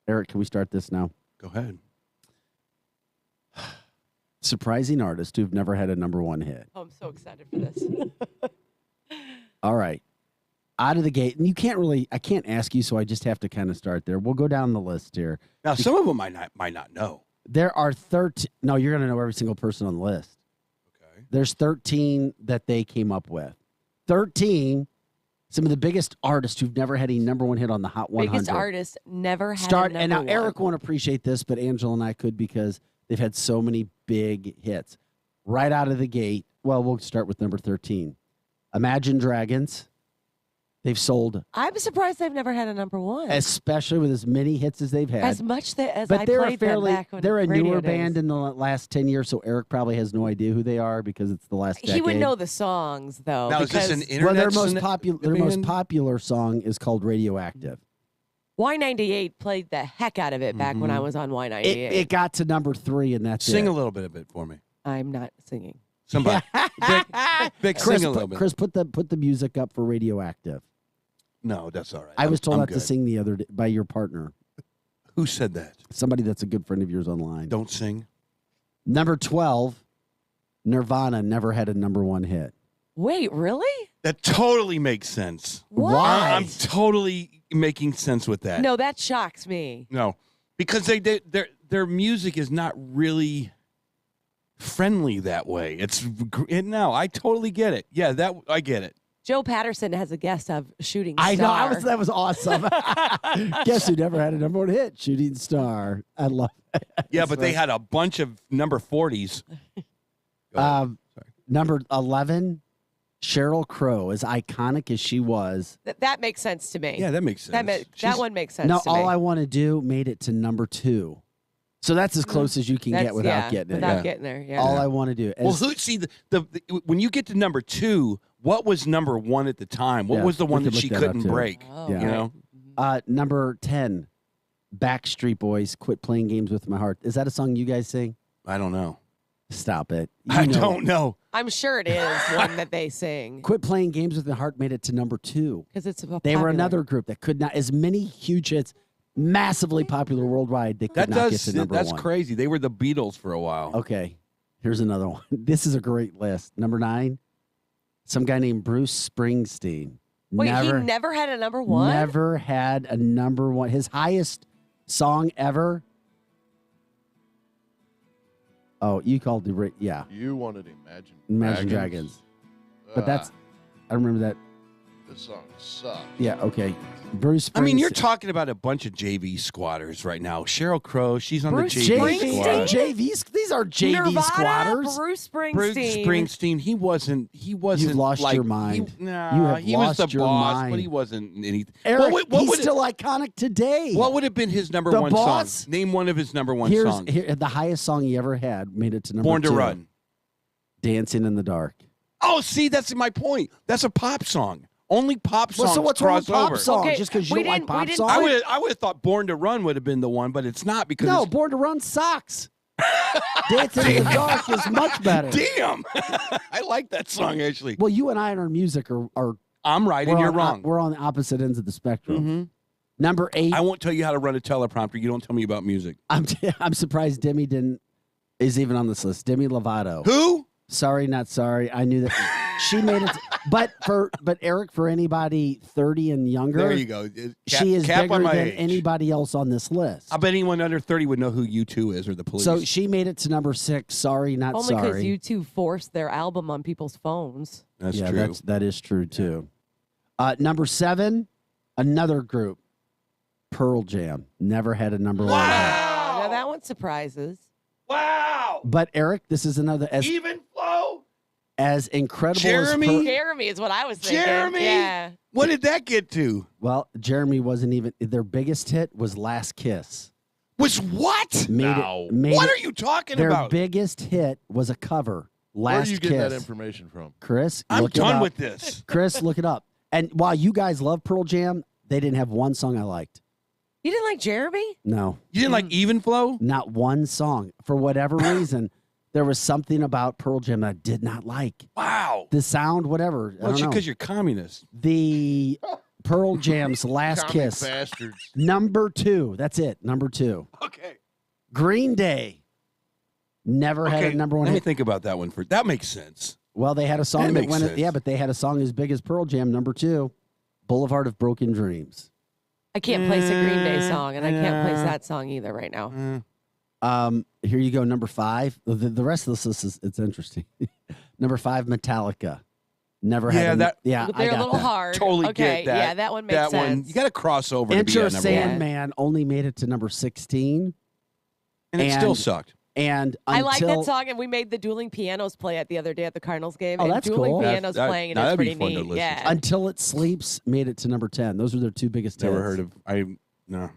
Eric, can we start this now? Go ahead. Surprising artist who've never had a number one hit. Oh, I'm so excited for this. All right. Out of the gate, and I can't ask you, so I just have to kind of start there. We'll go down the list here. Now, some of them might not know. There are 13. No, you're going to know every single person on the list. Okay. There's 13 that they came up with. 13, some of the biggest artists who've never had a number one hit on the Hot 100. Biggest artist never had a number And now one. Eric won't appreciate this, but Angela and I could because They've had so many big hits right out of the gate. Well, we'll start with number 13. Imagine Dragons. They've sold, I'm surprised they've never had a number one. especially with as many hits as they've had. As much as But I they're played them back when they're a radio newer days. band in the last 10 years, so Eric probably has no idea who they are because it's the last decade. He would know the songs though. Now, is this an because Well, internet their most band? popular song is called Radioactive. Y98 played the heck out of it back when I was on Y98. It got to number 3, and that's Sing it. a little bit of it for me. I'm not singing. Somebody. Vic, Chris, sing a little bit. Chris, put the music up for Radioactive. No, that's all right. I was told I'm not to good. sing the other day by your partner. Who said that? Somebody that's a good friend of yours online. Don't sing. Number 12, Nirvana never had a number 1 hit. Wait, really? That totally makes sense. Why? I'm totally making sense with that. No, that shocks me. No, because their music is not really friendly that way. No, I totally get it. Yeah, I get it. Joe Patterson has a guest of Shooting Star. I know. That was awesome. Guess who never had a number 1 hit? Shooting Star. I love it. Yeah, but they had a bunch of number 40s. Number 11, Sheryl Crow, as iconic as she was. That makes sense to me. Yeah, that makes sense. That one makes sense No, to me. All I Want to Do made it to number 2. So that's as close as you can get without getting it. Without getting there, yeah. All I Want to Do. Well, when you get to number 2, what was number 1 at the time? What was the one that she couldn't break? Oh, You know? Number 10, Backstreet Boys, Quit Playing Games with My Heart. Is that a song you guys sing? I don't know. Stop it. I don't know. I'm sure it is one that they sing. Quit Playing Games with My Heart made it to number 2. Because it's They were popular. another group that could not, as many huge hits, massively popular worldwide, they could not get to number 1. That's crazy. They were the Beatles for a while. Okay, here's another one. This is a great list. Number 9, some guy named Bruce Springsteen. Wait, he never had a number 1? Never had a number 1. His highest song ever. Oh, you called the yeah. You wanted Imagine Dragons. But that's, I remember that. This song sucks. Yeah, okay. Bruce Springsteen. I mean, you're talking about a bunch of JV squatters right now. Sheryl Crow, she's on Bruce the JV squad. JVs, these are JV Nirvana, squatters. Bruce Springsteen. Bruce Springsteen, he wasn't. You've lost like, your mind. He You have he was lost the your boss, mind. but he wasn't anything. Eric, what he's would still iconic today. What would have been his number The 1 Boss? song? Name one of his number 1 songs. The highest song he ever had made it to number Born 2. to Run. Dancing in the Dark. Oh, see, that's my point. That's a pop song. Only pop songs Well, so what's wrong cross with pop over. songs? Okay, Just because you we don't like didn't- pop we didn't- songs? I would have thought Born to Run would have been the one, but it's not because No, it's, Born to Run sucks. Dancing in the Dark is much better. damn. I like that song actually. Well, you and I in our music are I'm right and we're you're on- wrong. We're on the opposite ends of the spectrum. Mhm. Number 8. I won't tell you how to run a teleprompter. You don't tell me about music. I'm surprised Demi is even on this list. Demi Lovato. Who? Sorry, not sorry. I knew that she made it. But Eric, for anybody 30 and younger, There you go. she is Cap bigger on my than age. anybody else on this list. I bet anyone under 30 would know who U2 is or the Police. So she made it to number 6. Sorry, not Only because sorry. you two forced their album on people's phones. That's yeah, true. that is true too. Number 7, another group, Pearl Jam. Never had a number 1. Now that one surprises. Wow. But Eric, this is another Even flow. as incredible Jeremy? as Jeremy is what I was thinking. Jeremy? Yeah. What did that get to? Well, Jeremy wasn't even their biggest hit was Last Kiss. Was what? Made No. it, made What it- are you talking their about? biggest hit was a cover. Where are Last you getting Kiss. that information from? Chris, I'm look it done up. with this. Chris, look it up. And while you guys love Pearl Jam, they didn't have one song I liked. You didn't like Jeremy? No. You didn't like Even Flow? Not one song. For whatever reason, there was something about Pearl Jam that I did not like. Wow. The sound, whatever. I Well, don't know. because you're communist. The Pearl Jam's Last Commie Kiss. bastards. Number 2. That's it. Number 2. Okay. Green Day. Never had a number 1 Let me hit. think about that one. That makes sense. Well, they had a song That that makes went. sense. Yeah, but they had a song as big as Pearl Jam. Number 2, Boulevard of Broken Dreams. I can't place a Green Day song, and I can't place that song either right now. Here you go. Number 5. The rest of this list is it's interesting. Number 5, Metallica. Never Yeah, had. that- Yeah, I They're got a little that. hard. Totally okay, get that. yeah, that one makes That sense. one, you got to cross over to be Enter a number 1. Sandman only made it to number 16, And it still sucked. And I like that until- song, and we made the dueling pianos play it the other day at the Cardinals game. Oh, and that's dueling cool. pianos playing, and it's pretty neat. Yeah. Until It Sleeps made it to number 10. Those were their two biggest hits. Never heard of. No.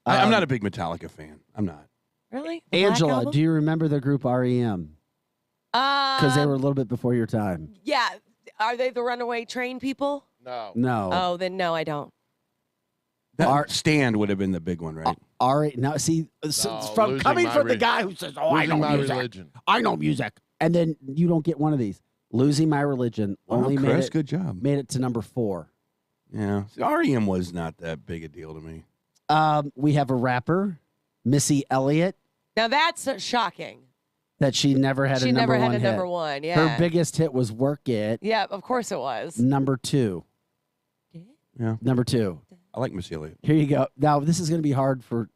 I'm not a big Metallica fan. I'm not. Really? The Black Angela, Album? do you remember the group REM? Because they were a little bit before your time. Yeah. Are they the Runaway Train people? No. Oh, then no, I don't. That Stand would have been the big one, right? Now, see, from Losing coming My from the guy who says, "Oh, I know Losing My music. Religion. I know music," and then you don't get one of these. Losing My Religion only made Chris, it. good job. Made it to number 4. Yeah. See, REM was not that big a deal to me. We have a rapper, Missy Elliott, Now that's shocking. that she never had She a number never had one a hit. number one, yeah. Her biggest hit was "Work It," Yeah, of course it was. number 2. Yeah. Number 2. I like Missy Elliott. Here you go. Now this is going to be hard for.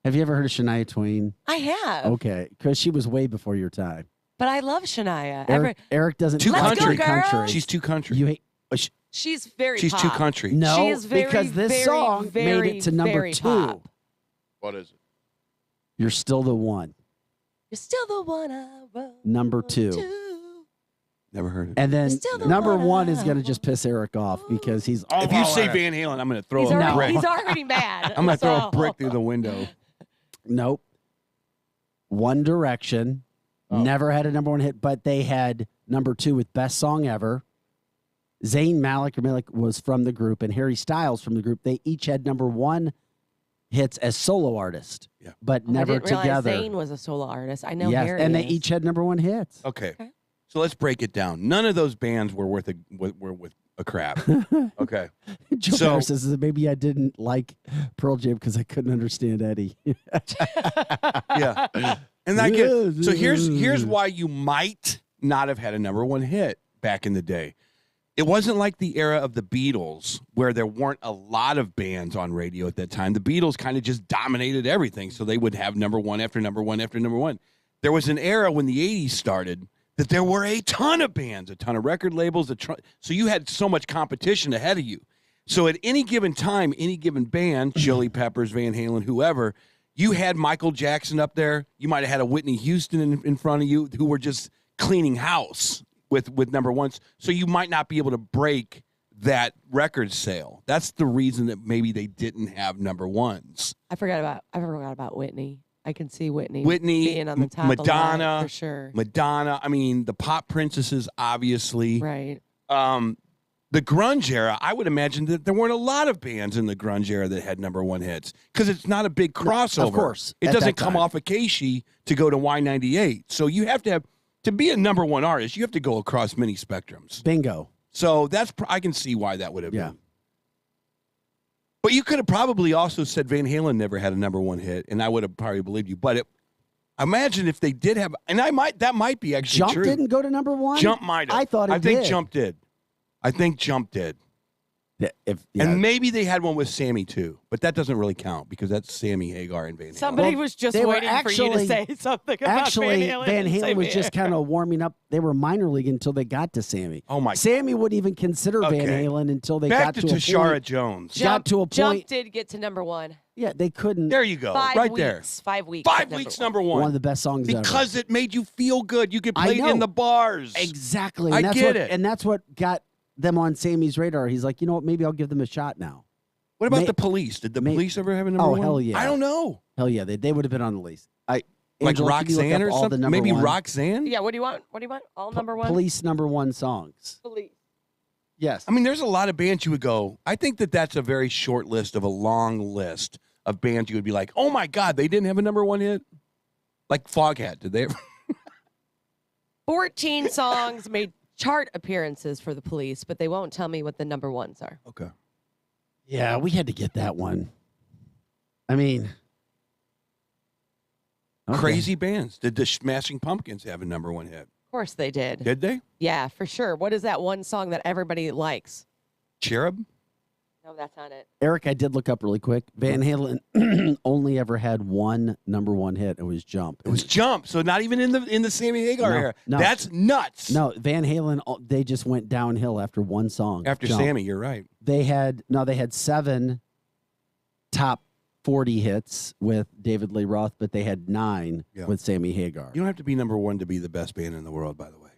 Have you ever heard of Shania Twain? I have. Okay, because she was way before your time. But I love Shania. Eric doesn't. Too Let's country. go, girl. country. She's too country. You hate. She's very She's pop. too country. No, She is very, because this very, song very, made it to number very 2. pop. What is it? You're still the one. You're still the one I wrote Number 2. to. Never heard it. And then still the number one 1 I is going to just piss Eric off because he's. If you say Van Halen, I'm going to throw He's a already, brick. he's already mad. I'm going to throw so- a brick through the window. Nope. One Direction never had a number 1 hit, but they had number 2 with Best Song Ever. Zayn Malik was from the group, and Harry Styles from the group. They each had number 1 hits as solo artists, but Oh, never I didn't realize together. Zayn was a solo artist. I know Yes, Harry and they is. each had number 1 hits. Okay. So let's break it down. None of those bands were worth a crap. Okay. Joe So- Bear says that maybe I didn't like Pearl Jam because I couldn't understand Eddie. Yeah. And I get so here's why you might not have had a number 1 hit back in the day. It wasn't like the era of the Beatles where there weren't a lot of bands on radio at that time. The Beatles kind of just dominated everything, so they would have number 1 after number 1 after number 1. There was an era when the 80s started that there were a ton of bands, a ton of record labels, so you had so much competition ahead of you. So at any given time, any given band, Chili Peppers, Van Halen, whoever, you had Michael Jackson up there. You might have had a Whitney Houston in front of you who were just cleaning house with number 1s. So you might not be able to break that record sale. That's the reason that maybe they didn't have number 1s. I forgot about Whitney. I can see Whitney being on the top Madonna, of the line for sure. Madonna. I mean, the pop princesses, obviously. Right. The grunge era, I would imagine that there weren't a lot of bands in the grunge era that had number 1 hits because it's not a big crossover. Of course, It at doesn't that come time. off of Casey to go to Y98. So you have to be a number 1 artist, you have to go across many spectrums. Bingo. So I can see why that would have Yeah. been. But you could have probably also said Van Halen never had a number 1 hit, and I would have probably believed you. But imagine if they did have, and that might be actually Jump true. didn't go to number 1? Jump might have. I thought it I think did. Jump did. I think Jump did. Yeah, And maybe they had one with Sammy too, but that doesn't really count because that's Sammy Hagar and Van Halen. Somebody was just they were waiting for you to say something about Actually, Van Halen. Van and Halen say was me. just kind of warming up. They were minor league until they got to Sammy. Oh my! Sammy wouldn't even consider Van Okay. Halen until they Back got to to Tashara a point. Jones. Got to a Jump point. did get to number 1. Yeah, they couldn't. There you go. 5 right weeks. there. 5 weeks. 5 at weeks, number number 1. One of the best songs ever. Because it made you feel good. You could I play it in know. the bars. Exactly. I And that's get what, it. And that's what got them on Sammy's radar. He's like, you know what? Maybe I'll give them a shot now. What about the Police? Did the Police ever have a number 1? hell yeah. I don't know. Hell yeah. They would have been on the list. Like Angela, can you look Roxanne up or all the something? number Maybe 1 Roxanne? Yeah, what do you want? What do you want? All number 1? Police number 1 songs. Police. Yes. I mean, there's a lot of bands you would go, I think that's a very short list of a long list of bands you would be like, oh my God, they didn't have a number 1 hit? Like Foghat, did they ever? 14 songs made chart appearances for the Police, but they won't tell me what the number 1s are. Okay. Yeah, we had to get that one. I mean, okay. Crazy bands. Did the Smashing Pumpkins have a number 1 hit? Of course they did. Did they? Yeah, for sure. What is that one song that everybody likes? Cherub? No, that's not it. Eric, I did look up really quick. Van Halen only ever had one number 1 hit. It was Jump. It was Jump. So not even in the Sammy Hagar No, era. no. That's nuts. No, Van Halen, they just went downhill after one song. After Jump. Sammy, you're right. They had 7 top 40 hits with David Lee Roth, but they had 9 Yeah. with Sammy Hagar. You don't have to be number one to be the best band in the world, by the way.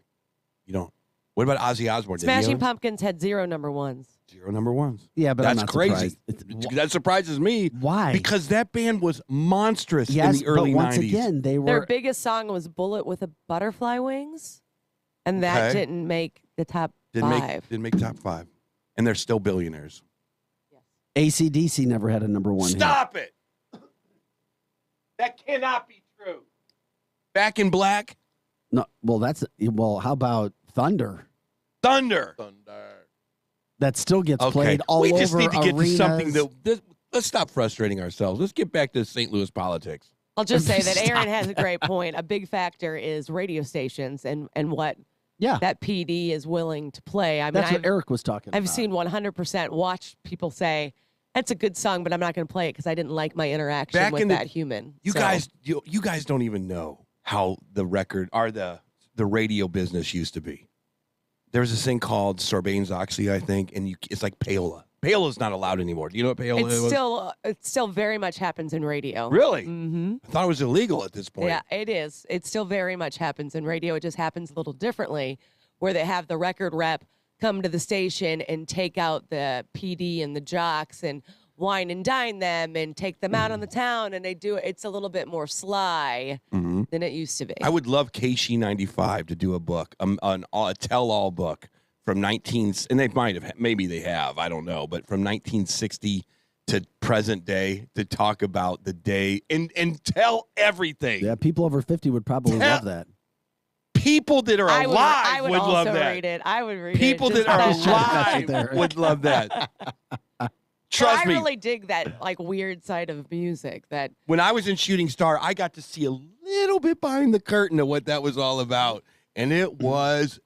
You don't. What about Ozzy Osbourne? Did he Smashing have Pumpkins had 0 number ones. 0 number ones? Yeah, but I'm that's not crazy. surprised. That surprises me. Why? Because that band was monstrous Yes, in the early but once 90s. again, they Their were. biggest song was Bullet with a Butterfly Wings, and that Okay. didn't make the top Didn't 5. make top 5. And they're still billionaires. AC/DC never had a number 1 hit. Stop it. That cannot be true. Back in Black? No, well, how about Thunder? Thunder. That still gets Okay. played all we over just need to get to something arenas. let's stop frustrating ourselves. Let's get back to St. Louis politics. I'll just say that Stop Aaron has a great point. A big factor is radio stations and what that PD is willing to play. I mean, That's what Eric was talking I've about. seen 100% watch people say, that's a good song, but I'm not going to play it because I didn't like my interaction Back with in the- that human. You So- guys don't even know how the record or the radio business used to be. There was this thing called Sarbanes-Oxley, I think, and it's like payola. Payola's not allowed anymore. Do you know what payola is? It still very much happens in radio. Really? Mm-hmm. I thought it was illegal at this point. Yeah, it is. It still very much happens in radio. It just happens a little differently, where they have the record rep come to the station and take out the PD and the jocks and wine and dine them and take them out on the town, and they do it. It's a little bit more sly than it used to be. I would love KC95 to do a book, a tell-all book from and they might have, maybe they have, I don't know, but from 1960 to present day to talk about the day and tell everything. Yeah, people over 50 would probably love that. People that are alive I would would also love that. read it. I would read People it. that are Just alive there. would love that. Trust I me. really dig that like weird side of music. That When I was in Shooting Star, I got to see a little bit behind the curtain of what that was all about, and it was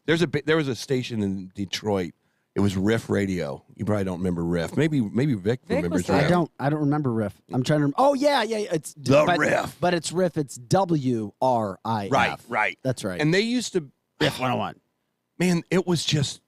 there was a station in Detroit. It was Riff Radio. You probably don't remember Riff. Maybe Vic remembers Riff. I don't remember Riff. I'm trying to. Oh yeah. It's Riff. but it's Riff. It's WRIF. Right. That's right. And they used to Riff 101. Man, it was just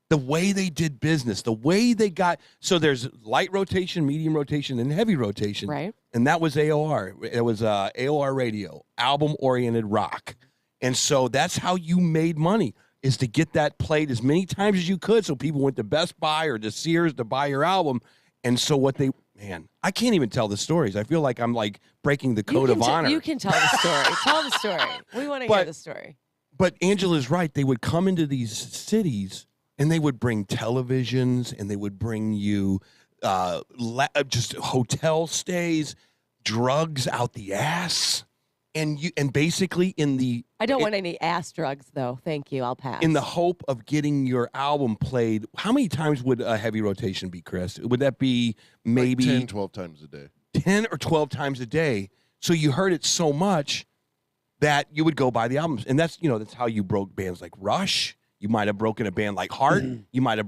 the way they did business, the way they got. So there's light rotation, medium rotation, and heavy rotation. Right. And that was AOR. It was AOR radio, album-oriented rock. And so that's how you made money, is to get that played as many times as you could so people went to Best Buy or to Sears to buy your album. And so I can't even tell the stories. I feel like I'm like breaking the code of honor. You can tell the story. Tell the story. We want to hear the story. But Angela's right. They would come into these cities and they would bring televisions and they would bring you just hotel stays, drugs out the ass. And basically in the I don't want any ass drugs, though. Thank you. I'll pass. in the hope of getting your album played. How many times would a heavy rotation be, Chris? Would that be maybe like 10, 12 times a day? 10 or 12 times a day. So you heard it so much that you would go buy the albums. And that's how you broke bands like Rush. You might have broken a band like Heart. You might have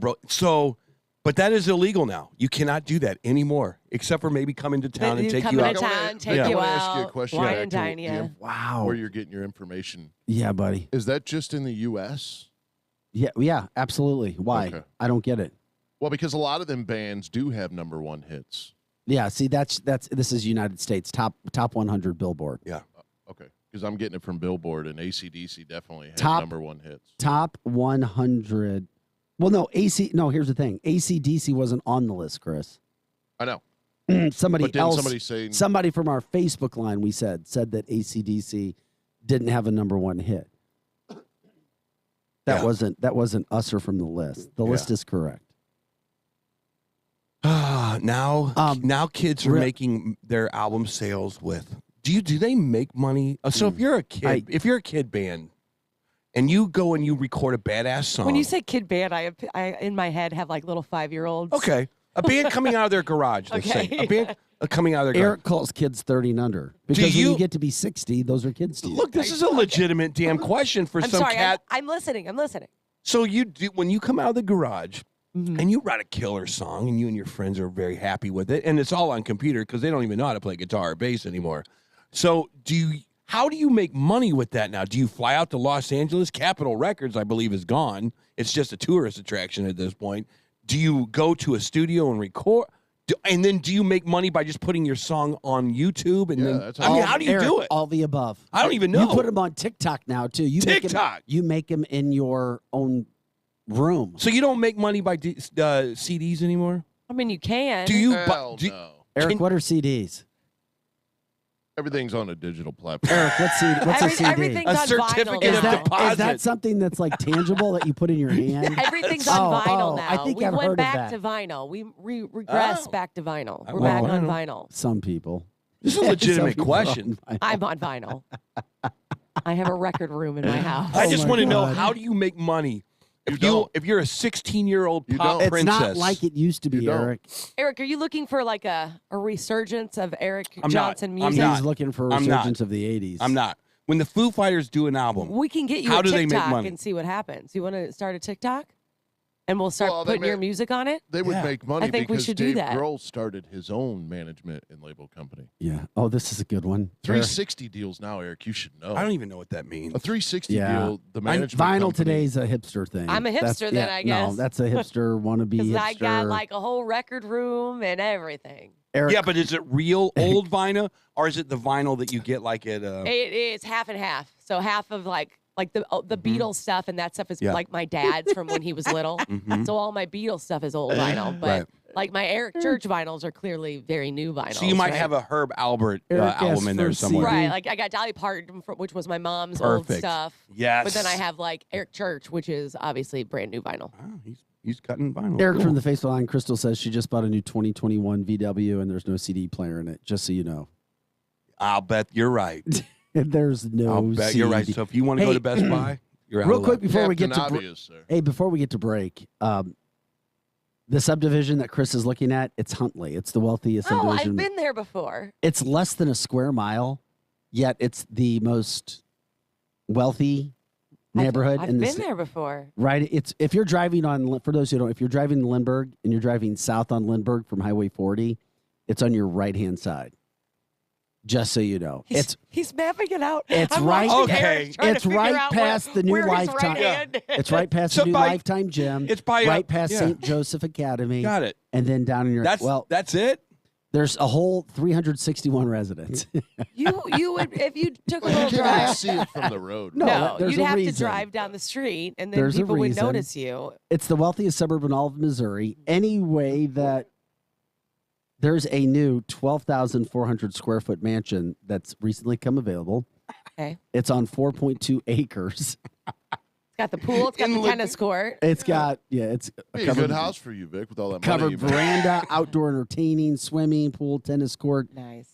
but that is illegal now. You cannot do that anymore, except for maybe come into town and take you out. I want to ask you a question. Wine and dine you. Wow. Where you're getting your information. Yeah, buddy. Is that just in the U.S.? Yeah, absolutely. Why? Okay. I don't get it. Well, because a lot of them bands do have number one hits. Yeah, see, this is United States top 100 Billboard. Yeah. Okay, because I'm getting it from Billboard, and AC/DC definitely has Top- number one hits. Top 100. Well, no, here's the thing. AC/DC wasn't on the list, Chris. I know. Somebody But didn't else, somebody say- somebody from our Facebook line, we said that AC/DC didn't have a number one hit. That wasn't us or from the list. The list is correct. Now kids are making their album sales with. Do they make money? So if you're a kid, if you're a kid band, and you go and you record a badass song. When you say kid band, I in my head have like little 5-year-olds. Okay. A band coming out of their garage, let's say. A band coming out of their garage. Eric calls kids 30 and under. Because when you get to be 60, those are kids to you. Look, this is a legitimate damn question for I'm some sorry, cat. I'm listening. So you do, when you come out of the garage and you write a killer song and you and your friends are very happy with it, and it's all on computer because they don't even know how to play guitar or bass anymore. So how do you make money with that now? Do you fly out to Los Angeles? Capitol Records, I believe, is gone. It's just a tourist attraction at this point. Do you go to a studio and record? And then do you make money by just putting your song on YouTube? And then that's how do you do it? All the above. I don't even know. You put them on TikTok now too. TikTok. You make them in your own room. So you don't make money by CDs anymore? I mean, you can. Do you? Hell do, no. Eric, what are CDs? Everything's on a digital platform. Eric, what's a CD? Everything's A on certificate vinyl of now. deposit. Is that something that's like tangible that you put in your hand? Everything's on vinyl now. I think we I've went heard back of that. to vinyl. We regressed back to vinyl. We're Well, back on vinyl. Some people. This is a legitimate question. I'm on vinyl. I have a record room in my house. I just want to know, God. how do you make money? don't. If you're a 16-year-old pop It's princess. not like it used to be, You don't. Eric. Eric, are you looking for like a resurgence of Eric I'm not. Johnson I'm music? not. He's looking for a I'm not. resurgence of the 80s. I'm not. When the Foo Fighters do an album, We can get you how a do they TikTok make money? and see what happens. You want to start a TikTok? And we'll start Well, they putting your may- music on it? They would Yeah. make money I think we because should do Dave that. Grohl started his own management and label company. Yeah. Oh, this is a good one. 360 deals now, Eric. You should know. I don't even know what that means. A 360 Yeah. deal, the management Vinyl company, today's a hipster thing. I'm a That's- hipster then, I guess. No, that's a hipster wannabe Because hipster. I got like a whole record room and everything. Eric, Yeah, but is it real old vinyl, or is it the vinyl that you get like at? It is half and half. So half of like the Beatles stuff and that stuff is Yeah. like my dad's from when he was little. Mhm. So all my Beatles stuff is old vinyl, but Right. like my Eric Church vinyls are clearly very new vinyls. So you might right? have a Herb Albert Eric album asked in for there a somewhere. Right, like I got Dolly Parton, which was my mom's old Perfect. stuff. Yes. But then I have like Eric Church, which is obviously brand new vinyl. Oh, he's cutting vinyl. Eric Cool. from the Facebook line, Crystal says she just bought a new 2021 VW and there's no CD player in it, just so you know. I'll bet you're right. There's no I'll bet CD. you're right. So if you want to go Hey, to Best Buy, you're out real of quick luck. before we get to Captain Obvious, sir. hey, before we get to break, the subdivision that Chris is looking at, it's Huntley. It's the wealthiest Oh, subdivision. I've been there before. It's less than a square mile, yet it's the most wealthy neighborhood I've in the been ci- there before. Right, it's if you're driving on, for those who don't, if you're driving to Lindbergh and you're driving south on Lindbergh from Highway 40, it's on your right hand side. Just so you know, He's mapping it out. it's I'm right. watching Eric trying to It's figure right out past the new where his Lifetime. right hand is. It's right past So the new by- Lifetime gym. It's by right past yeah. St. Joseph Academy. Got it. And then down in your That's it. There's a whole 361 residents. You would if you took a Well, little you can't drive. see it from the road. No, there's you'd a have reason. to drive down the street, and then There's a people would reason. notice you. It's the wealthiest suburb in all of Missouri. Anyway, that there's a new 12,400 square foot mansion that's recently come available. Okay. It's on 4.2 acres. It's got the pool. It's got the tennis court. It's got it's Be a good house for you, Vic, with all that money. covered you make. veranda, outdoor entertaining, swimming pool, tennis court. Nice.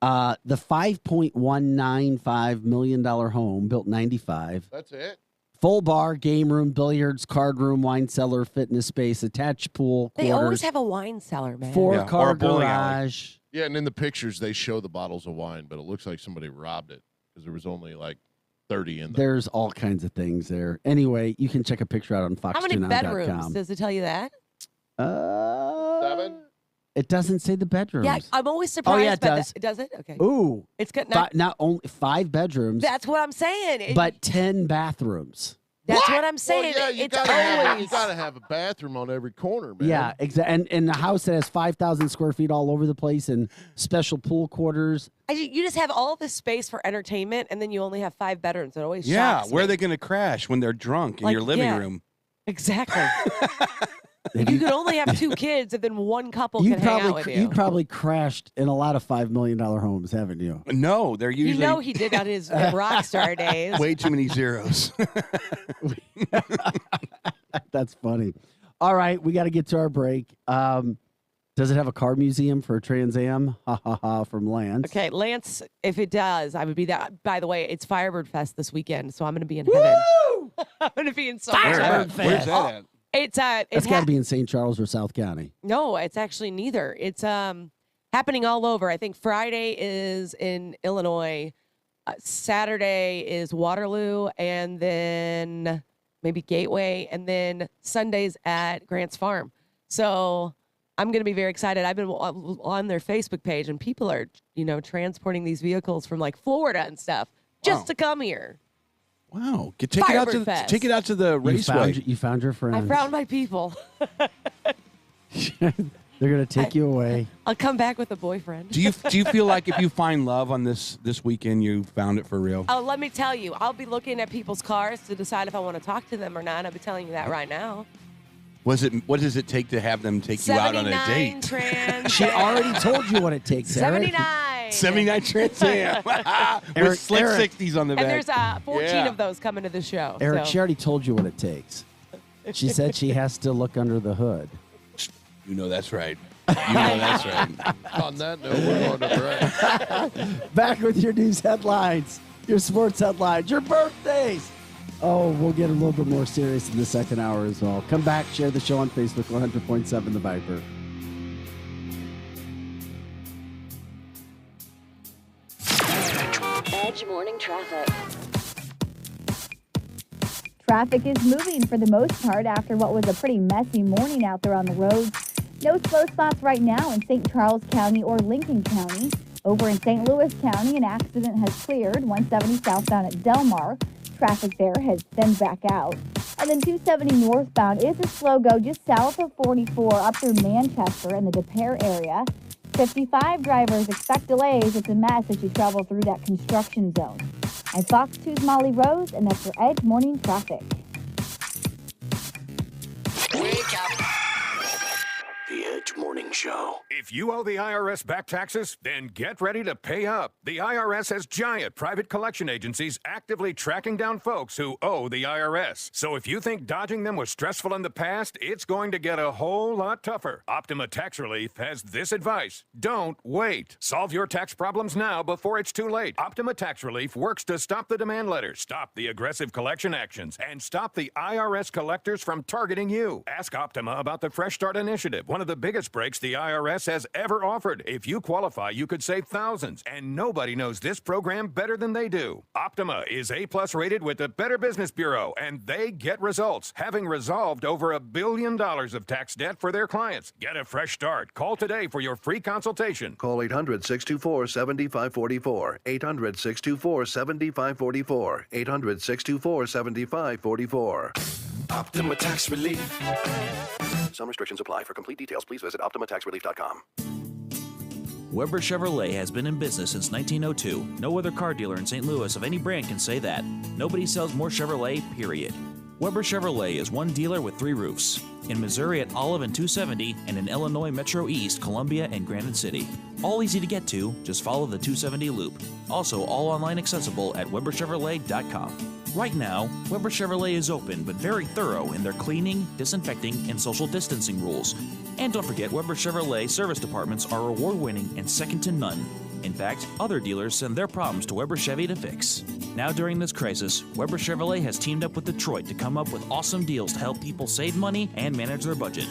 The $5.195 million home built 95. That's it. Full bar, game room, billiards, card room, wine cellar, fitness space, attached pool, They always quarters, have a wine cellar, man. four-car or a bowling alley. garage. Yeah, and in the pictures they show the bottles of wine, but it looks like somebody robbed it because there was only like 30 in there. There's all kinds of things there. Anyway, you can check a picture out on How many bedrooms? fox29.com. Does it tell you that? 7? It doesn't say the bedrooms. Yeah, I'm always surprised. Oh, yeah, it by does. That. Does it? Okay. Ooh. It's got Not only 5 bedrooms, That's what I'm saying. but 10 bathrooms. That's what I'm saying. Well, yeah, you It's gotta always. have a bathroom on every corner, man. Yeah, exactly. And a house that has 5,000 square feet all over the place and special pool quarters. You just have all this space for entertainment, and then you only have 5 bedrooms. It always Yeah, shocks where are me. they going to crash when they're drunk in Like, your living yeah. room? Exactly. You could only have 2 kids, and then one couple can hang out with you. You probably crashed in a lot of $5 million homes, haven't you? No, they're You usually know he did on his rock star days. way too many zeros. That's funny. All right, we got to get to our break. Does it have a car museum for Trans Am? Ha ha ha! From Lance. Okay, Lance, if it does, I would be that. By the way, it's Firebird Fest this weekend, so I'm going to be in heaven. I'm going to be in so much Firebird heaven. Fest. Where's that at? It's It's got to be in St. Charles or South County. No, it's actually neither. It's happening all over. I think Friday is in Illinois, Saturday is Waterloo, and then maybe Gateway, and then Sunday's at Grant's Farm. So I'm going to be very excited. I've been on their Facebook page, and people are, transporting these vehicles from like Florida and stuff just to come here. Wow, take it out to Fest. take it out to the raceway. You found your friends. I found my people. They're gonna take you away. I'll come back with a boyfriend. Do you feel like if you find love on this weekend, you found it for real? Oh, let me tell you, I'll be looking at people's cars to decide if I want to talk to them or not. I'll be telling you that right now. What does it take to have them take you out on a date? Trans She already told you what it takes, Eric. 79. Trans Am. Eric, With slick Eric. 60s on the And back. there's 14 Yeah. of those coming to the show. Eric, so. she already told you what it takes. She said she has to look under the hood. You know that's right. You know that's right. On that note, we're going to break. Back with your news headlines, your sports headlines, your birthdays. Oh, we'll get a little bit more serious in the second hour as well. Come back, share the show on Facebook, 100.7 The Viper. Edge Morning Traffic. Traffic is moving for the most part after what was a pretty messy morning out there on the roads. No slow spots right now in St. Charles County or Lincoln County. Over in St. Louis County, an accident has cleared 170 southbound at Del Mar. Traffic there has thinned back out. And then 270 northbound is a slow go just south of 44 up through Manchester in the Des Peres area. 55 drivers expect delays. It's a mess as you travel through that construction zone. I'm Fox 2's Molly Rose, and that's your Edge Morning Traffic. Wake up. The Edge Morning Show. If you owe the IRS back taxes, then get ready to pay up. The IRS has giant private collection agencies actively tracking down folks who owe the IRS. So if you think dodging them was stressful in the past, it's going to get a whole lot tougher. Optima Tax Relief has this advice. Don't wait. Solve your tax problems now before it's too late. Optima Tax Relief works to stop the demand letters, stop the aggressive collection actions, and stop the IRS collectors from targeting you. Ask Optima about the Fresh Start Initiative, one of the biggest breaks the IRS has ever offered. If you qualify, you could save thousands, and nobody knows this program better than they do. Optima is A+ rated with the Better Business Bureau, and they get results, having resolved over $1 billion of tax debt for their clients. Get a fresh start. Call today for your free consultation. Call 800-624-7544. 800-624-7544. 800-624-7544. Optima Tax Relief. Some restrictions apply. For complete details, please visit OptimaTaxRelief.com. Weber Chevrolet has been in business since 1902. No other car dealer in St. Louis of any brand can say that. Nobody sells more Chevrolet, period. Weber Chevrolet is one dealer with 3 roofs. In Missouri at Olive and 270, and in Illinois Metro East, Columbia, and Granite City. All easy to get to, just follow the 270 loop. Also, all online accessible at WeberChevrolet.com. Right now, Weber Chevrolet is open but very thorough in their cleaning, disinfecting, and social distancing rules. And don't forget, Weber Chevrolet service departments are award-winning and second to none. In fact, other dealers send their problems to Weber Chevy to fix. Now during this crisis, Weber Chevrolet has teamed up with Detroit to come up with awesome deals to help people save money and manage their budget.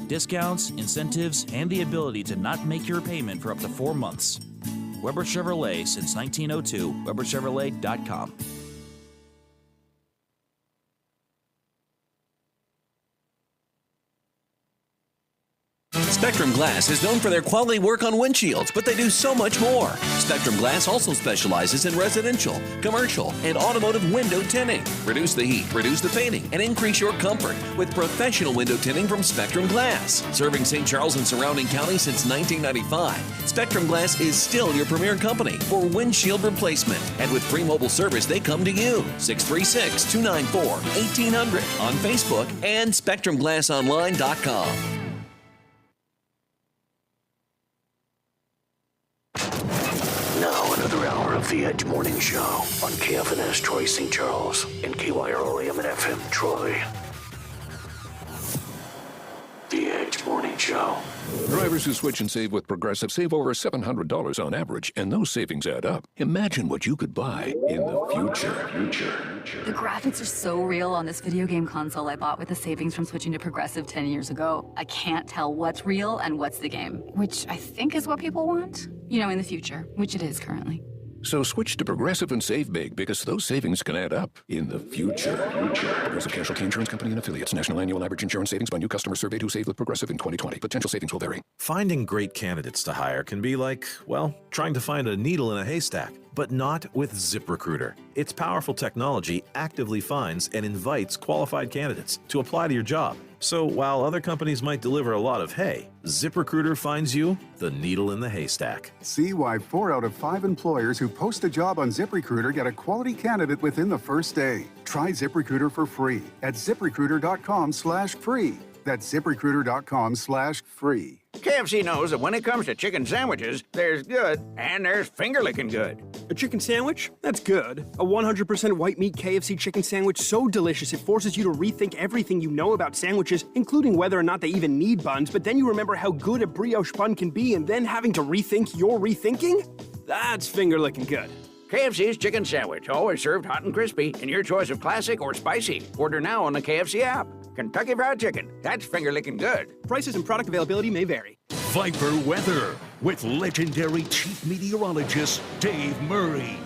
Discounts, incentives, and the ability to not make your payment for up to 4 months. Weber Chevrolet since 1902, WeberChevrolet.com. Spectrum Glass is known for their quality work on windshields, but they do so much more. Spectrum Glass also specializes in residential, commercial, and automotive window tinting. Reduce the heat, reduce the painting, and increase your comfort with professional window tinting from Spectrum Glass. Serving St. Charles and surrounding counties since 1995, Spectrum Glass is still your premier company for windshield replacement. And with free mobile service, they come to you. 636-294-1800 on Facebook and SpectrumGlassOnline.com. Now another hour of the Edge Morning Show on KFNS Troy St. Charles and KYROAM and FM Troy. The Edge Morning Show. Drivers who switch and save with Progressive save over $700 on average, and those savings add up. Imagine what you could buy in the future. The graphics are so real on this video game console I bought with the savings from switching to Progressive 10 years ago. I can't tell what's real and what's the game, which I think is what people want. You know, in the future, which it is currently. So switch to Progressive and save big, because those savings can add up in the future. Progressive Casualty Insurance Company and Affiliates. National annual average insurance savings by new customers surveyed who saved with Progressive in 2020. Potential savings will vary. Finding great candidates to hire can be like, well, trying to find a needle in a haystack. but not with ZipRecruiter. Its powerful technology actively finds and invites qualified candidates to apply to your job. So while other companies might deliver a lot of hay, ZipRecruiter finds you the needle in the haystack. See why 4 out of 5 employers who post a job on ZipRecruiter get a quality candidate within the first day. Try ZipRecruiter for free at ZipRecruiter.com/free. That's ZipRecruiter.com/free. KFC knows that when it comes to chicken sandwiches, there's good and there's finger-licking good. A chicken sandwich? That's good. A 100% white meat KFC chicken sandwich so delicious it forces you to rethink everything you know about sandwiches, including whether or not they even need buns, but then you remember how good a brioche bun can be and then having to rethink your rethinking? That's finger-licking good. KFC's chicken sandwich, always served hot and crispy in your choice of classic or spicy. Order now on the KFC app. Kentucky Fried Chicken, that's finger-licking good. Prices and product availability may vary. Viper Weather with legendary chief meteorologist Dave Murray.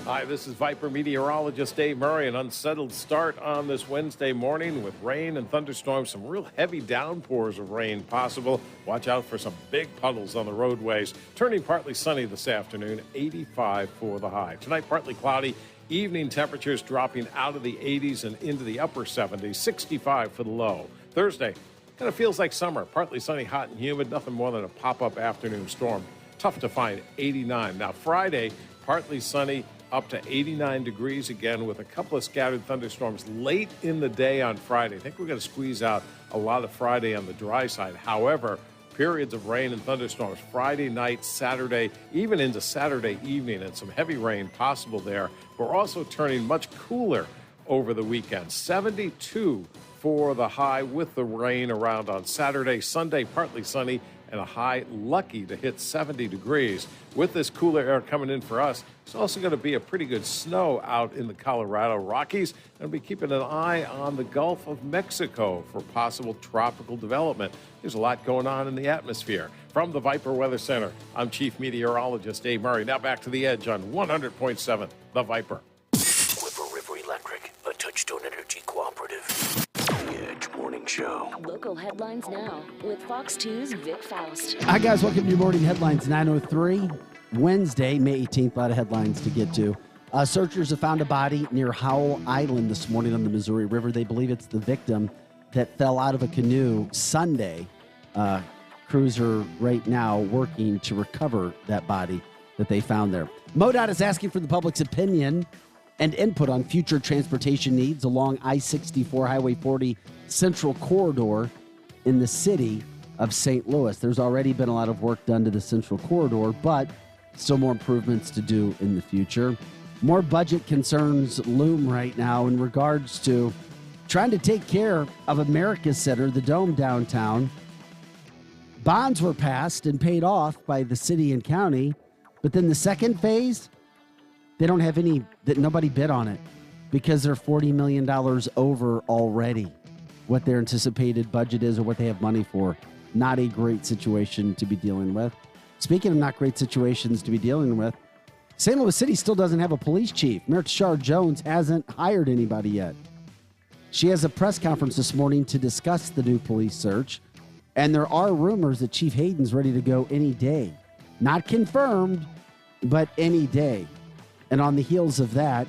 Hi, this is Viper meteorologist Dave Murray. An unsettled start on this Wednesday morning with rain and thunderstorms, some real heavy downpours of rain possible. Watch out for some big puddles on the roadways. Turning partly sunny this afternoon, 85 for the high. Tonight, partly cloudy. Evening temperatures dropping out of the 80s and into the upper 70s, 65 for the low. Thursday, kind of feels like summer. Partly sunny, hot and humid, nothing more than a pop-up afternoon storm. Tough to find, 89. Now, Friday, partly sunny, up to 89 degrees again with a couple of scattered thunderstorms late in the day on Friday. I think we're going to squeeze out a lot of Friday on the dry side. However, periods of rain and thunderstorms Friday night, Saturday, even into Saturday evening, and some heavy rain possible there. We're also turning much cooler over the weekend. 72 for the high with the rain around on Saturday. Sunday, partly sunny and a high lucky to hit 70 degrees. With this cooler air coming in for us, it's also going to be a pretty good snow out in the Colorado Rockies. And we'll be keeping an eye on the Gulf of Mexico for possible tropical development. There's a lot going on in the atmosphere. From the Viper Weather Center, I'm Chief Meteorologist Dave Murray. Now back to the Edge on 100.7, The Viper. Whipper River Electric, a Touchstone Energy cooperative. The Edge Morning Show. Local headlines now with Fox 2's Vic Faust. Hi, guys. Welcome to your morning headlines, 9:03, Wednesday, May 18th. A lot of headlines to get to. Searchers have found a body near Howell Island this morning on the Missouri River. They believe it's the victim that fell out of a canoe Sunday. Crews are right now working to recover that body that they found there. MoDOT is asking for the public's opinion and input on future transportation needs along I-64 Highway 40 Central Corridor in the city of St. Louis. There's already been a lot of work done to the Central Corridor, but still more improvements to do in the future. More budget concerns loom right now in regards to trying to take care of America's Center, the Dome downtown. Bonds were passed and paid off by the city and county, but then the second phase, they don't have any, that nobody bid on it because they're $40 million over already what their anticipated budget is or what they have money for. Not a great situation to be dealing with. Speaking of not great situations to be dealing with, St. Louis City still doesn't have a police chief. Mayor Tashara Jones hasn't hired anybody yet. She has a press conference this morning to discuss the new police search, and there are rumors that Chief Hayden's ready to go any day. Not confirmed, but any day. And on the heels of that,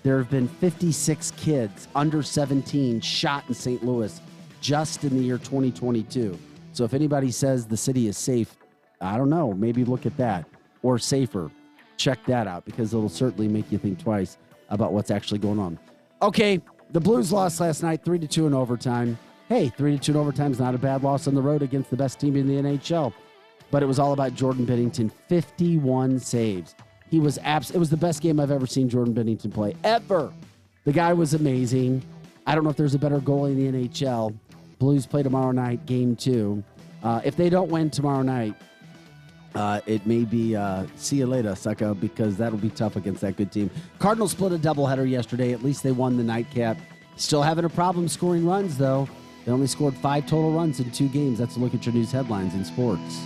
there have been 56 kids under 17 shot in St. Louis just in the year 2022. So if anybody says the city is safe, I don't know, maybe look at that. Or safer. Check that out because it'll certainly make you think twice about what's actually going on. Okay, the Blues lost last night 3-2 in overtime. Hey, 3-2 in overtime is not a bad loss on the road against the best team in the NHL. But it was all about Jordan Binnington, 51 saves. He was it was the best game I've ever seen Jordan Binnington play, ever. The guy was amazing. I don't know if there's a better goalie in the NHL. Blues play tomorrow night, game 2. If they don't win tomorrow night, it may be see you later, sucker, because that'll be tough against that good team. Cardinals split a doubleheader yesterday. At least they won the nightcap. Still having a problem scoring runs, though. They only scored 5 total runs in 2 games. That's a look at your news headlines in sports.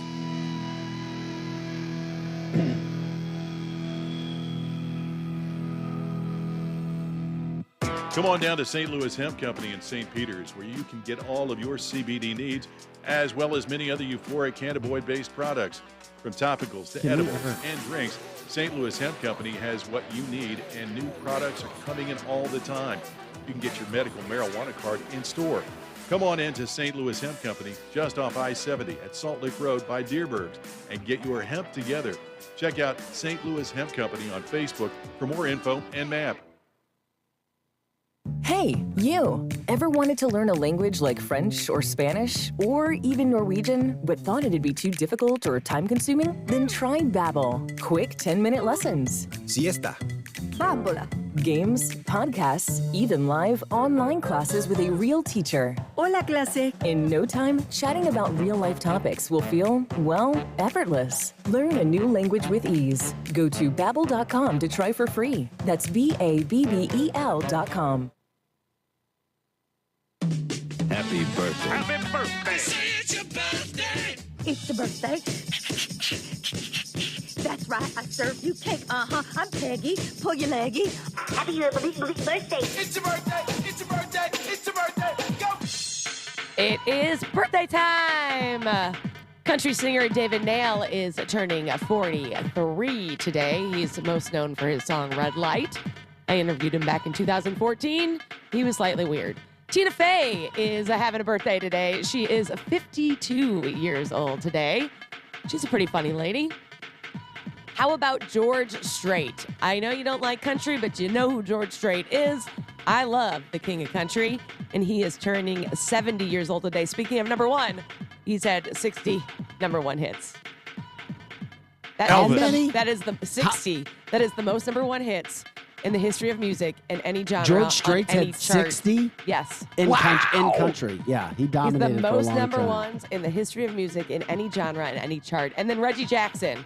Come on down to St. Louis Hemp Company in St. Peters, where you can get all of your CBD needs, as well as many other euphoric cannabinoid-based products. From topicals to edibles and drinks, St. Louis Hemp Company has what you need, and new products are coming in all the time. You can get your medical marijuana card in store. Come on in to St. Louis Hemp Company, just off I-70 at Salt Lake Road by Deerbergs, and get your hemp together. Check out St. Louis Hemp Company on Facebook for more info and map. Hey, you! Ever wanted to learn a language like French or Spanish or even Norwegian, but thought it'd be too difficult or time-consuming? Then try Babbel. Quick 10-minute lessons. Siesta. Bambola. Games, podcasts, even live online classes with a real teacher. Hola, clase. In no time, chatting about real-life topics will feel, well, effortless. Learn a new language with ease. Go to Babbel.com to try for free. That's BABBEL.com. Happy birthday. Happy birthday. It's your birthday. It's your birthday. That's right, I served you cake. I'm Peggy. Pull your leggy. Happy birthday. It's your birthday. It's your birthday. It's your birthday. Go. It is birthday time. Country singer David Nail is turning 43 today. He's most known for his song Red Light. I interviewed him back in 2014. He was slightly weird. Tina Fey is having a birthday today. She is 52 years old today. She's a pretty funny lady. How about George Strait? I know you don't like country, but you know who George Strait is. I love the king of country, and he is turning 70 years old today. Speaking of number one, he's had 60 number one hits. That is the 60. That is the most number one hits in the history of music in any genre. George Strait's had 60? Yes. In country. Yeah, he dominated He's the for a most long number time. ones in the history of music in any genre and any chart. And then Reggie Jackson,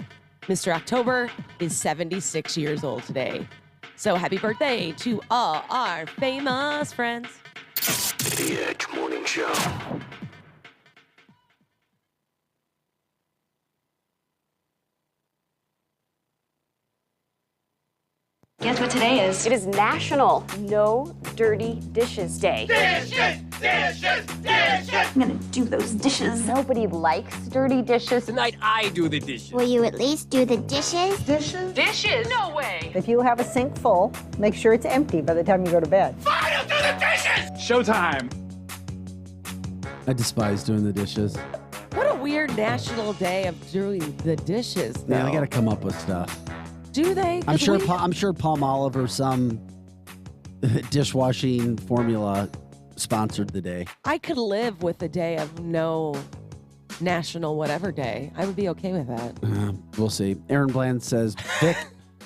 Mr. October, is 76 years old today. So happy birthday to all our famous friends. The Edge Morning Show. Guess what today is? It is National No Dirty Dishes Day. Dishes, dishes, dishes. I'm gonna do those dishes. Nobody likes dirty dishes. Tonight I do the dishes. Will you at least do the dishes? Dishes? Dishes? No way. If you have a sink full, make sure it's empty by the time you go to bed. Fine, I'll do the dishes. Showtime. I despise doing the dishes. What a weird national day of doing the dishes, though. Yeah, I got to come up with stuff. Do they? I'm sure Palmolive or some dishwashing formula sponsored the day. I could live with a day of no national whatever day. I would be okay with that. We'll see. Aaron Bland says, Vic,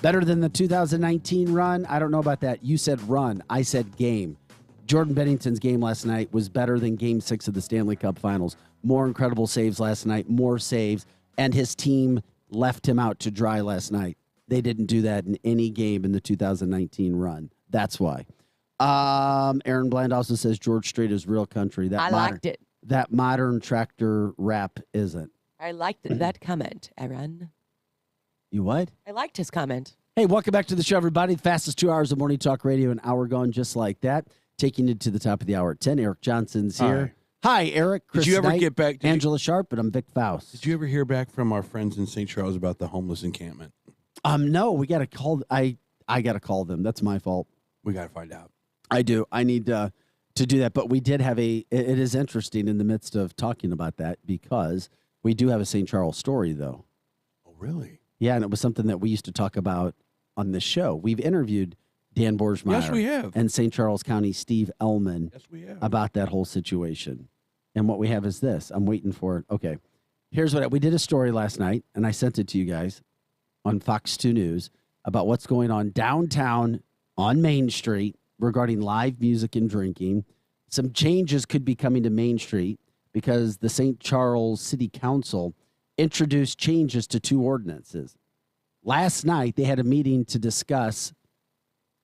better than the 2019 run? I don't know about that. You said run. I said game. Jordan Bennington's game last night was better than Game 6 of the Stanley Cup Finals. More incredible saves last night, more saves, and his team left him out to dry last night. They didn't do that in any game in the 2019 run. That's why. Aaron Bland also says George Strait is real country. Liked it. That modern tractor rap isn't. I liked that comment, Aaron. You what? I liked his comment. Hey, welcome back to the show, everybody. The fastest 2 hours of morning talk radio, an hour gone just like that. Taking you to the top of the hour at 10. Eric Johnson's here. Hi, Eric. Chris Did you ever Knight, get back? Angela Sharp, and I'm Vic Faust. Did you ever hear back from our friends in St. Charles about the homeless encampment? No, we got to call. I got to call them. That's my fault. We got to find out. I do. I need to do that. But we did have it is interesting in the midst of talking about that because we do have a St. Charles story, though. Oh, really? Yeah, and it was something that we used to talk about on this show. We've interviewed Dan Borgmeyer. Yes, we have. And St. Charles County Steve Ellman. Yes, we have. About that whole situation. And what we have is this. I'm waiting for it. Okay. Here's what we did a story last night, and I sent it to you guys on Fox 2 News about what's going on downtown on Main Street regarding live music and drinking. Some changes could be coming to Main Street because the St. Charles City Council introduced changes to 2 ordinances. Last night, they had a meeting to discuss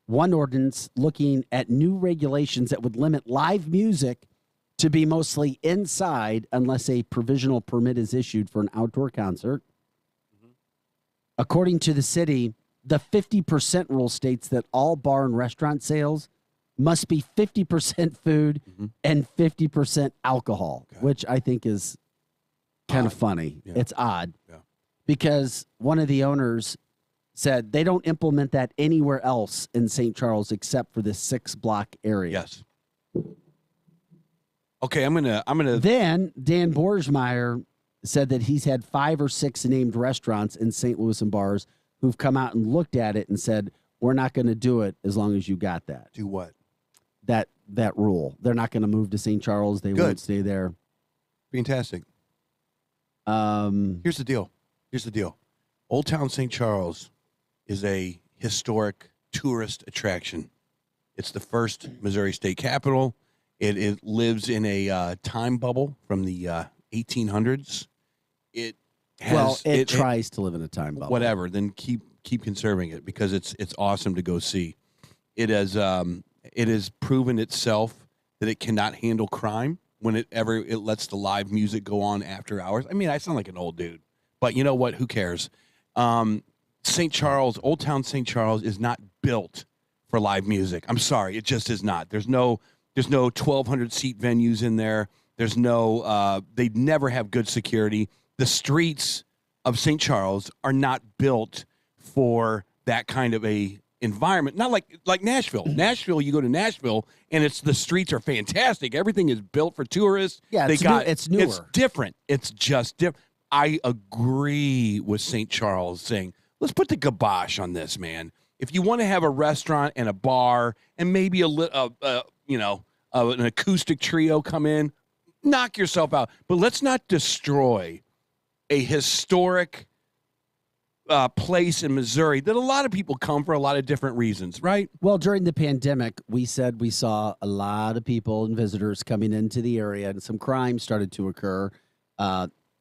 one ordinance looking at new regulations that would limit live music to be mostly inside unless a provisional permit is issued for an outdoor concert. According to the city, the 50% rule states that all bar and restaurant sales must be 50% food and 50% alcohol, which I think is kind of funny. Yeah. It's odd Yeah. because one of the owners said they don't implement that anywhere else in St. Charles except for this 6-block area. Yes. Okay, I'm gonna. Then Dan Borsmeyer said that he's had 5 or 6 named restaurants in St. Louis and bars who've come out and looked at it and said, we're not going to do it as long as you got that. Do what? That rule. They're not going to move to St. Charles. They won't stay there. Fantastic. Here's the deal. Old Town St. Charles is a historic tourist attraction. It's the first Missouri state capital. It lives in a time bubble from the 1800s. It tries to live in a time bubble. Whatever. Then keep conserving it because it's awesome to go see. It has proven itself that it cannot handle crime when it lets the live music go on after hours. I mean, I sound like an old dude, but you know what? Who cares? St. Charles, Old Town St. Charles is not built for live music. I'm sorry, it just is not. There's no 1,200 seat venues in there. There's no. They never have good security. The streets of St. Charles are not built for that kind of a environment. Not like Nashville. Nashville, you go to Nashville and the streets are fantastic. Everything is built for tourists. Yeah, it's newer. It's different. It's just different. I agree with St. Charles saying, let's put the kibosh on this, man. If you want to have a restaurant and a bar and maybe an acoustic trio come in, knock yourself out. But let's not destroy a historic place in Missouri that a lot of people come for a lot of different reasons, right? Well, during the pandemic, we said we saw a lot of people and visitors coming into the area, and some crime started to occur.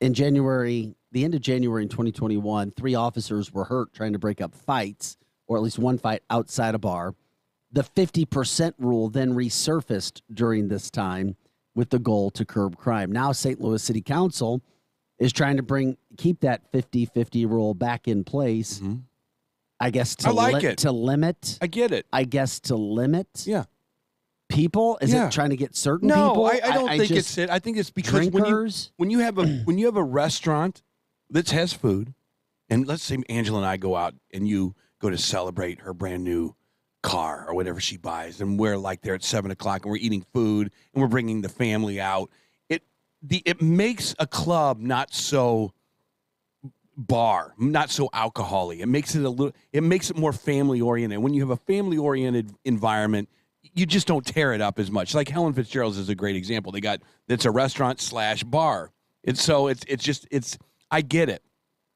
In January, the end of January in 2021, 3 officers were hurt trying to break up fights, or at least one fight outside a bar. The 50% rule then resurfaced during this time with the goal to curb crime. Now, St. Louis City Council is trying to keep that 50-50 rule back in place. I guess to limit. I get it. I guess to limit. Yeah. People? Is it trying to get certain people? No, I don't think it's it. I think it's because when you have a restaurant that has food, and let's say Angela and I go out and you go to celebrate her brand new car or whatever she buys, and we're like there at 7:00 and we're eating food and we're bringing the family out. It makes a club not so bar, not so alcohol-y. It makes it more family oriented. When you have a family oriented environment, you just don't tear it up as much. Like Helen Fitzgerald's is a great example. It's a restaurant / bar. I get it.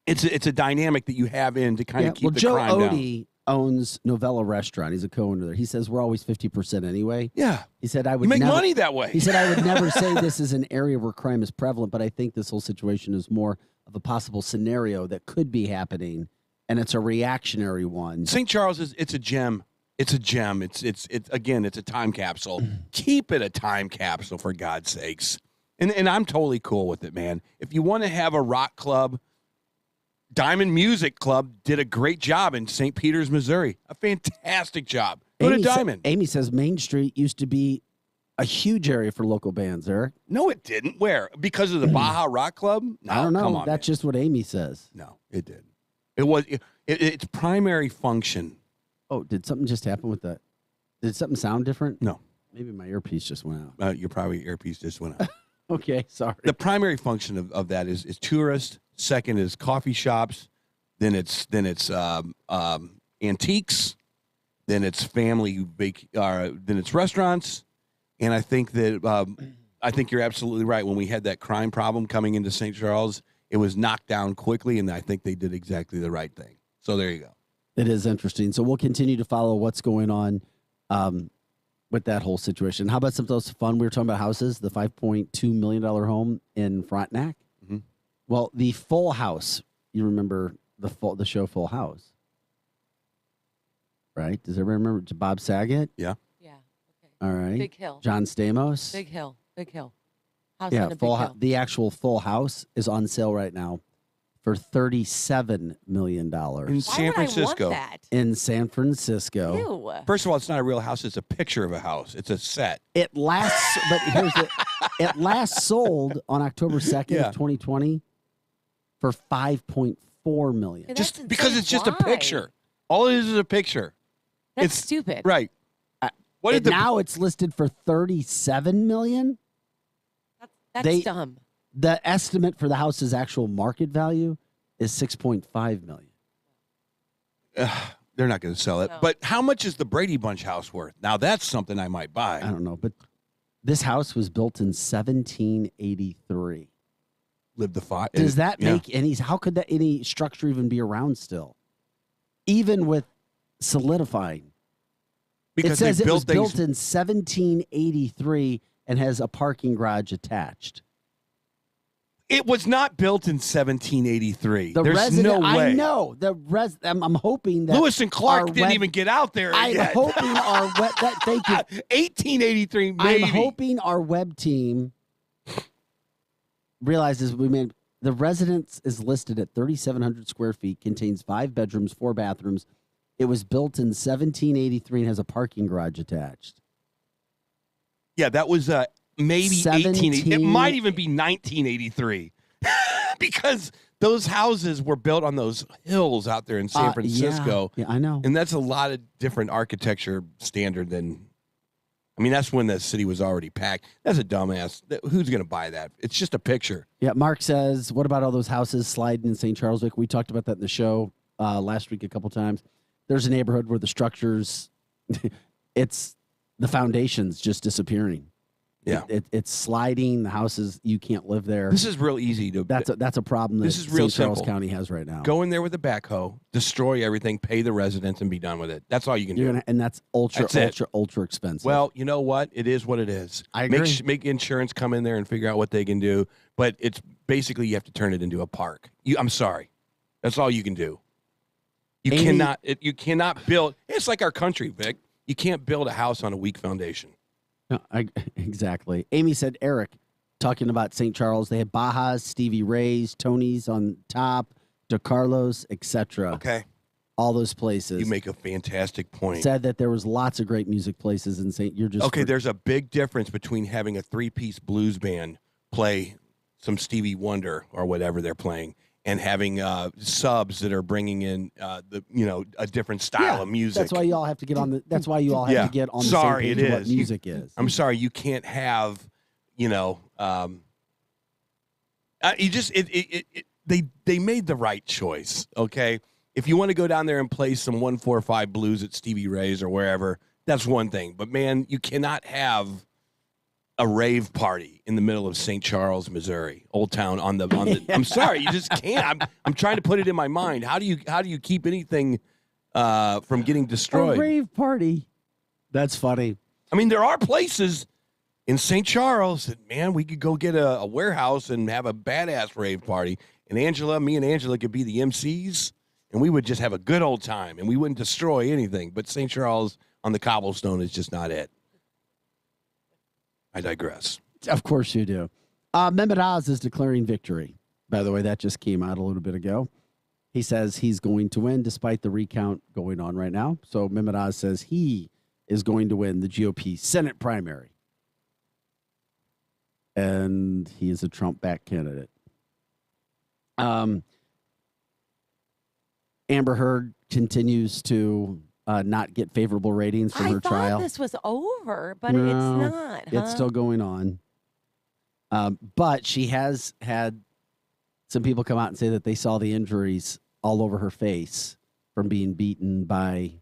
It's a dynamic that you have in to kind of keep the crime down. Joe Odie owns Novella Restaurant. He's a co-owner there. He says we're always 50% anyway. Yeah. He said I would make money that way. He said I would never say this is an area where crime is prevalent, but I think this whole situation is more of a possible scenario that could be happening, and it's a reactionary one. St. Charles it's a gem. It's a gem. It's a time capsule. Keep it a time capsule for God's sakes. And I'm totally cool with it, man. If you want to have a rock club, Diamond Music Club did a great job in St. Peters, Missouri. A fantastic job. Go to Diamond. Amy says Main Street used to be a huge area for local bands, Eric. No, it didn't. Where? Because of the Baja Rock Club? No, I don't know. Come on, That's just what Amy says. No, it did. It was its primary function. Oh, did something just happen with that? Did something sound different? No. Maybe my earpiece just went out. Your earpiece just went out. Okay, sorry. The primary function of that is tourist. Second is coffee shops. Then it's antiques. Then it's family. Then it's restaurants. And I think you're absolutely right. When we had that crime problem coming into St. Charles, it was knocked down quickly, and I think they did exactly the right thing. So there you go. It is interesting. So we'll continue to follow what's going on with that whole situation. How about something else fun? We were talking about houses, the $5.2 million home in Frontenac. Mm-hmm. Well, the Full House, you remember the show Full House, right? Does everybody remember Bob Saget? Yeah. Yeah. Okay. All right. Big Hill. John Stamos. Big Hill. House yeah, on a big hill. The actual Full House is on sale right now for $37 million. In San Francisco. In San Francisco. Ew. First of all, it's not a real house. It's a picture of a house. It's a set. It last, but here's the, it last sold on October 2nd of 2020 for $5.4 million. Just because it's just a picture. All it is a picture. That's stupid. Right. What did now it's listed for $37 million. That's dumb. The estimate for the house's actual market value is $6.5 million. They're not going to sell it. No. But how much is the Brady Bunch house worth? Now that's something I might buy. I don't know, but this house was built in 1783. Live the fight. Does that make any? How could that any structure even be around still? Even with solidifying, Because it says they it was built built in 1783 and has a parking garage attached. It was not built in 1783. The There's resident, no way. I know I'm hoping that Lewis and Clark didn't even get out there. I'm yet. hoping our web. Thank you. 1883. Maybe. I'm hoping our web team realizes we made the residence is listed at 3,700 square feet, contains 5 bedrooms, 4 bathrooms. It was built in 1783 and has a parking garage attached. Yeah, that was maybe 1880. It might even be 1983 because those houses were built on those hills out there in San Francisco. Yeah, I know. And that's a lot of different architecture standard than. I mean, that's when the city was already packed. That's a dumbass. Who's going to buy that? It's just a picture. Yeah, Mark says, what about all those houses sliding in St. Charles? We talked about that in the show last week a couple times. There's a neighborhood where the structures, it's the foundation's just disappearing. Yeah. It's sliding. The houses, you can't live there. This is real easy to. That's a problem that This is real St. Charles simple. County has right now. Go in there with a backhoe, destroy everything, pay the residents, and be done with it. That's all you can do. And that's ultra expensive. Well, you know what? It is what it is. I agree. Make insurance come in there and figure out what they can do. But it's basically you have to turn it into a park. I'm sorry. That's all you can do. You cannot build. It's like our country, Vic. You can't build a house on a weak foundation. No, exactly. Amy said, Eric, talking about St. Charles, they had Baja's, Stevie Ray's, Tony's on top, DeCarlo's, etc. Okay. All those places. You make a fantastic point. Said that there was lots of great music places in St. You're just okay. There's a big difference between having a 3-piece blues band play some Stevie Wonder or whatever they're playing, and having subs that are bringing in a different style of music. That's why you all have to get on the. That's why you all have to get on the same page of what music is. I'm sorry, you can't have, they made the right choice. Okay, if you want to go down there and play some 145 blues at Stevie Ray's or wherever, that's one thing. But man, you cannot have a rave party in the middle of St. Charles, Missouri, Old Town on the. I'm sorry, you just can't. I'm trying to put it in my mind. How do you keep anything from getting destroyed? A rave party. That's funny. I mean, there are places in St. Charles that, man, we could go get a warehouse and have a badass rave party. And me and Angela could be the MCs, and we would just have a good old time, and we wouldn't destroy anything. But St. Charles on the cobblestone is just not it. I digress. Of course you do. Mehmet Oz is declaring victory. By the way, that just came out a little bit ago. He says he's going to win despite the recount going on right now. So Mehmet Oz says he is going to win the GOP Senate primary. And he is a Trump-backed candidate. Amber Heard continues to not get favorable ratings from her trial. I thought this was over, but it's not. It's still going on. But she has had some people come out and say that they saw the injuries all over her face from being beaten by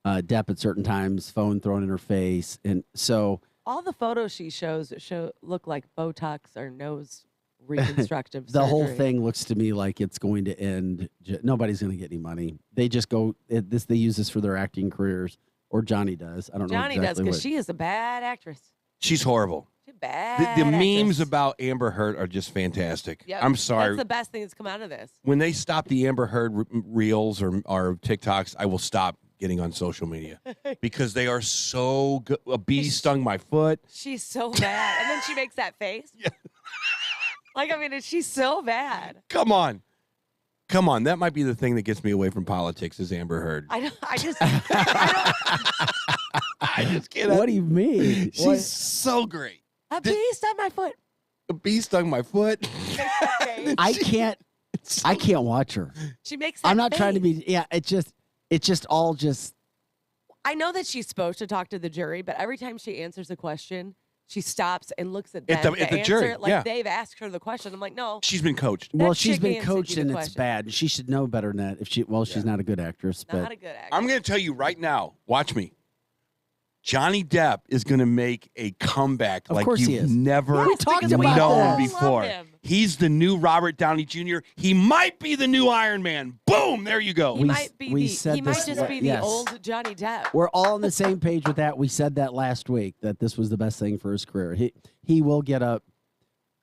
Depp at certain times, phone thrown in her face. And so all the photos she shows look like Botox or nose reconstructive the surgery. whole thing looks to me like it's going to end. Nobody's going to get any money. They just go they use this for their acting careers, or Johnny does. I don't know. Johnny does because she is a bad actress. She's horrible. She's bad. The memes about Amber Heard are just fantastic. Yep. I'm sorry. That's the best thing that's come out of this. When they stop the Amber Heard reels or TikToks, I will stop getting on social media because they are so good. A bee stung my foot. She's so bad. And then she makes that face. Yeah. Like, I mean, she's so bad. Come on. That might be the thing that gets me away from politics is Amber Heard. I just can't. What do you mean? She's so great. A bee stung my foot. A bee stung my foot. I can't watch her. She makes that I'm not trying to face. be. Yeah, it's just all just. I know that she's supposed to talk to the jury, but every time she answers a question, she stops and looks at them At the to answer jury, it like yeah. they've asked her the question. I'm like, no. She's been coached. Well, That she's chick been answered you coached the and it's question. bad. She should know better than that. If she, she's not a good actress, Not but a good actor. I'm going to tell you right now. Watch me. Johnny Depp is going to make a comeback Of like course he you've is. never We talked because we about known that. before. Love him. He's the new Robert Downey Jr. He might be the new Iron Man. Boom! There you go. He might be we the, said he might this- just be the yes. old Johnny Depp. we're all on the same page with that. We said that last week that this was the best thing for his career. He will get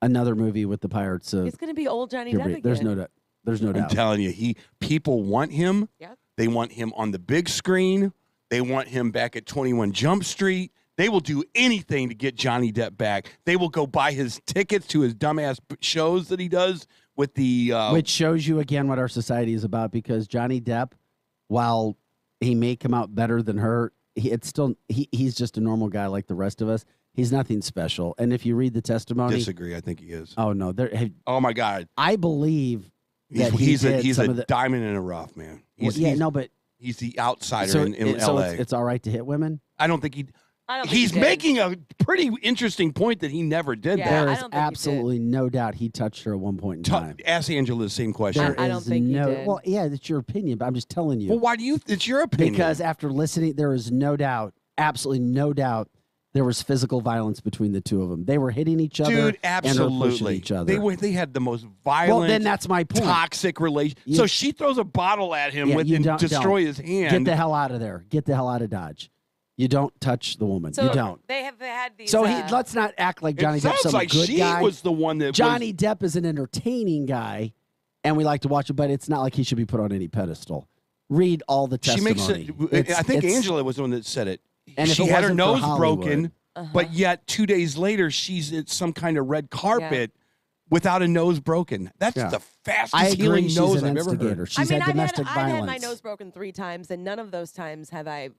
another movie with the Pirates of He's going to be old Johnny Depp Caribbean. again. There's no doubt. There's no I'm doubt. telling you, people want him. Yep. They want him on the big screen. They want him back at 21 Jump Street. They will do anything to get Johnny Depp back. They will go buy his tickets to his dumbass shows that he does with the Which shows you again what our society is about, because Johnny Depp, while he may come out better than her, he's just a normal guy like the rest of us. He's nothing special. And if you read the testimony, disagree. I think he is. oh no, Oh my God, I believe that he's did a some of the, diamond in a rough, man. Well, but he's the outsider so, in so LA. it's all right to hit women. I don't think he. I don't think He's he did. making a pretty interesting point that he never did Yeah, that. There I is don't think he did. absolutely no doubt he touched her at one point in time. Ask Angela the same question. There I don't is think he no. did. Well, yeah, that's your opinion, but I'm just telling you. Well, why do you? It's your opinion. Because after listening, there is no doubt, absolutely no doubt, there was physical violence between the two of them. They were hitting each other Dude, and were pushing absolutely. each other. They had the most violent. Well, then that's my point. Toxic relation. So she throws a bottle at him Yeah, with you and don't- destroy don't. his hand. Get the hell out of there. Get the hell out of Dodge. You don't touch the woman. So you don't. They have had these. So let's not act like Johnny it Depp's sounds some like good she guy. was the one that Johnny Depp is an entertaining guy, and we like to watch it, but it's not like he should be put on any pedestal. Read all the She testimony. makes it. I think Angela was the one that said it. And if she it had her wasn't for nose Hollywood- broken, but yet 2 days later she's at some kind of red carpet without a nose broken. That's Yeah. the fastest I agree. healing She's nose an I've ever instigator. heard. She's had domestic I've violence. had my nose broken 3 times, and none of those times have I.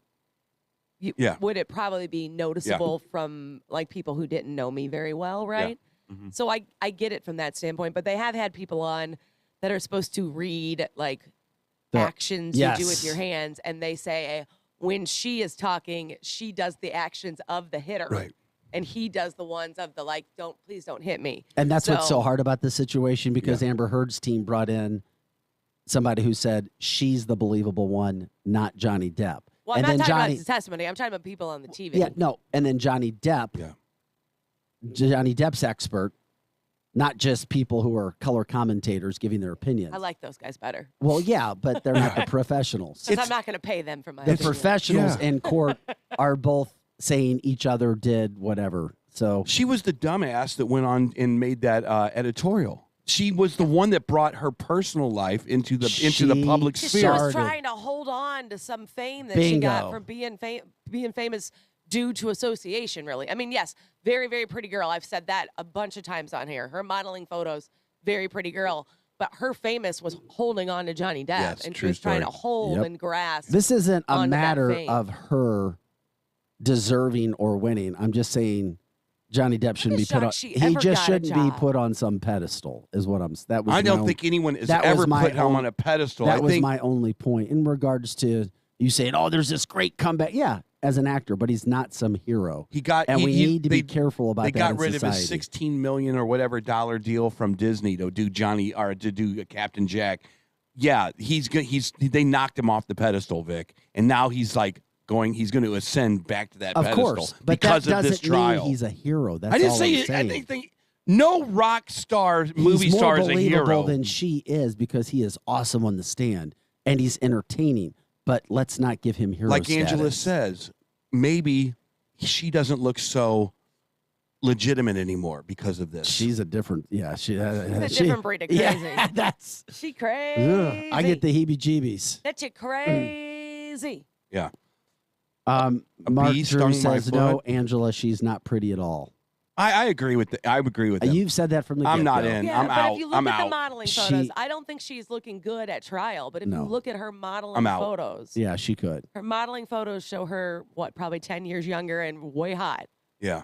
Yeah. Would it probably be noticeable from like people who didn't know me very well, right? Mm-hmm. So I get it from that standpoint, but they have had people on that are supposed to read like actions you do with your hands, and they say when she is talking, she does the actions of the hitter, right? And he does the ones of the like, please don't hit me. And that's what's so hard about this situation, because Amber Heard's team brought in somebody who said she's the believable one, not Johnny Depp. Well, I'm and not then talking about his testimony. I'm talking about people on the TV. Yeah, no. And then Johnny Depp, Johnny Depp's expert, not just people who are color commentators giving their opinions. I like those guys better. Well, yeah, but they're not the professionals. Because I'm not going to pay them for my The opinion. professionals in court are both saying each other did whatever. So She was the dumbass that went on and made that editorial. She was the one that brought her personal life into the public She sphere. was trying to hold on to some fame that she got Bingo. from being famous due to association, really. I mean, yes, very, very pretty girl. I've said that a bunch of times on here. Her modeling photos, very pretty girl. But her famous was holding on to Johnny Depp. Yes, and she true was trying to story. hold Yep. and grasp. this isn't a onto that matter fame. of her deserving or winning. I'm just saying Johnny Depp shouldn't be just put on. shocked she He ever just got a shouldn't be job. put on some pedestal. Is what I'm. That was. I my don't own- think anyone has that ever was my put him own- on a pedestal. That I was think my only point in regards to you saying, "Oh, there's this great comeback." Yeah, as an actor, but he's not some hero. he got, and he- we he- need to be careful about They that. got in rid of society. his $16 million or whatever dollar deal from Disney to do Captain Jack. Yeah, they knocked him off the pedestal, Vic, and now he's like he's going to ascend back to that Of pedestal course, but because that of this doesn't trial. mean he's a hero. That's I didn't all say I'm it. saying. I think no rock star, movie He's star more is a believable hero. than she is because he is awesome on the stand and he's entertaining. But let's not give him hero Like Angela status. says, maybe she doesn't look so legitimate anymore because of this. She's a different, yeah. She's a different breed of crazy. Yeah, that's. She crazy. Ugh, I get the heebie-jeebies. That's you crazy. Yeah. Mark bee Drew stung my says no, foot. Angela. She's not pretty at all. I agree with I agree with them. You've said that from the get-go. I'm not in. Yeah, I'm but out. if you look I'm at out. the modeling photos, I don't think she's looking good at trial. But if you look at her modeling I'm out. photos, Yeah, she could. her modeling photos show her, probably 10 years younger and way hot. Yeah.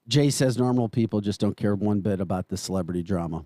Jay says normal people just don't care one bit about the celebrity drama.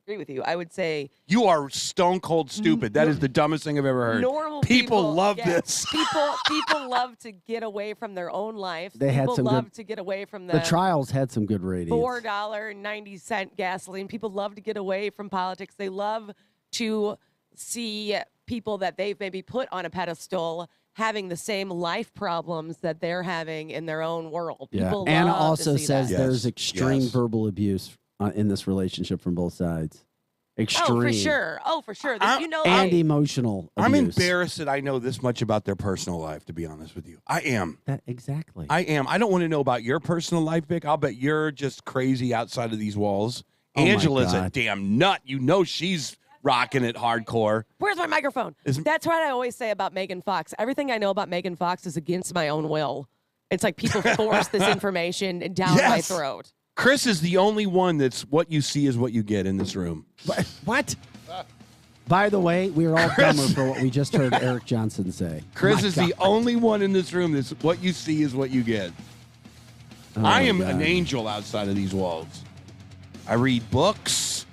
Agree with you. I would say You are stone cold stupid. That is the dumbest thing I've ever heard. normal people love this. People love to get away from their own life. They had people some love good- to get away from The trials had some good ratings. $4.90 gasoline. People love to get away from politics. They love to see people that they've maybe put on a pedestal having the same life problems that they're having in their own world. Yeah. People Anna love also to see says that. there's extreme verbal abuse in this relationship from both sides. Extreme. Oh, for sure. Oh, for sure. And emotional abuse. I'm embarrassed that I know this much about their personal life, to be honest with you. I am. Exactly. I am. I don't want to know about your personal life, Vic. I'll bet you're just crazy outside of these walls. Oh, my Angela's a God. damn nut. You know she's rocking it hardcore. Where's my microphone? That's what I always say about Megan Fox. Everything I know about Megan Fox is against my own will. It's like people force this information down my throat. Chris is the only one that's what you see is what you get in this room. What? By the way, we are all dumber for what we just heard Eric Johnson say. Chris My is God. the only one in this room that's what you see is what you get. Oh, I my am God. an angel outside of these walls. I read books.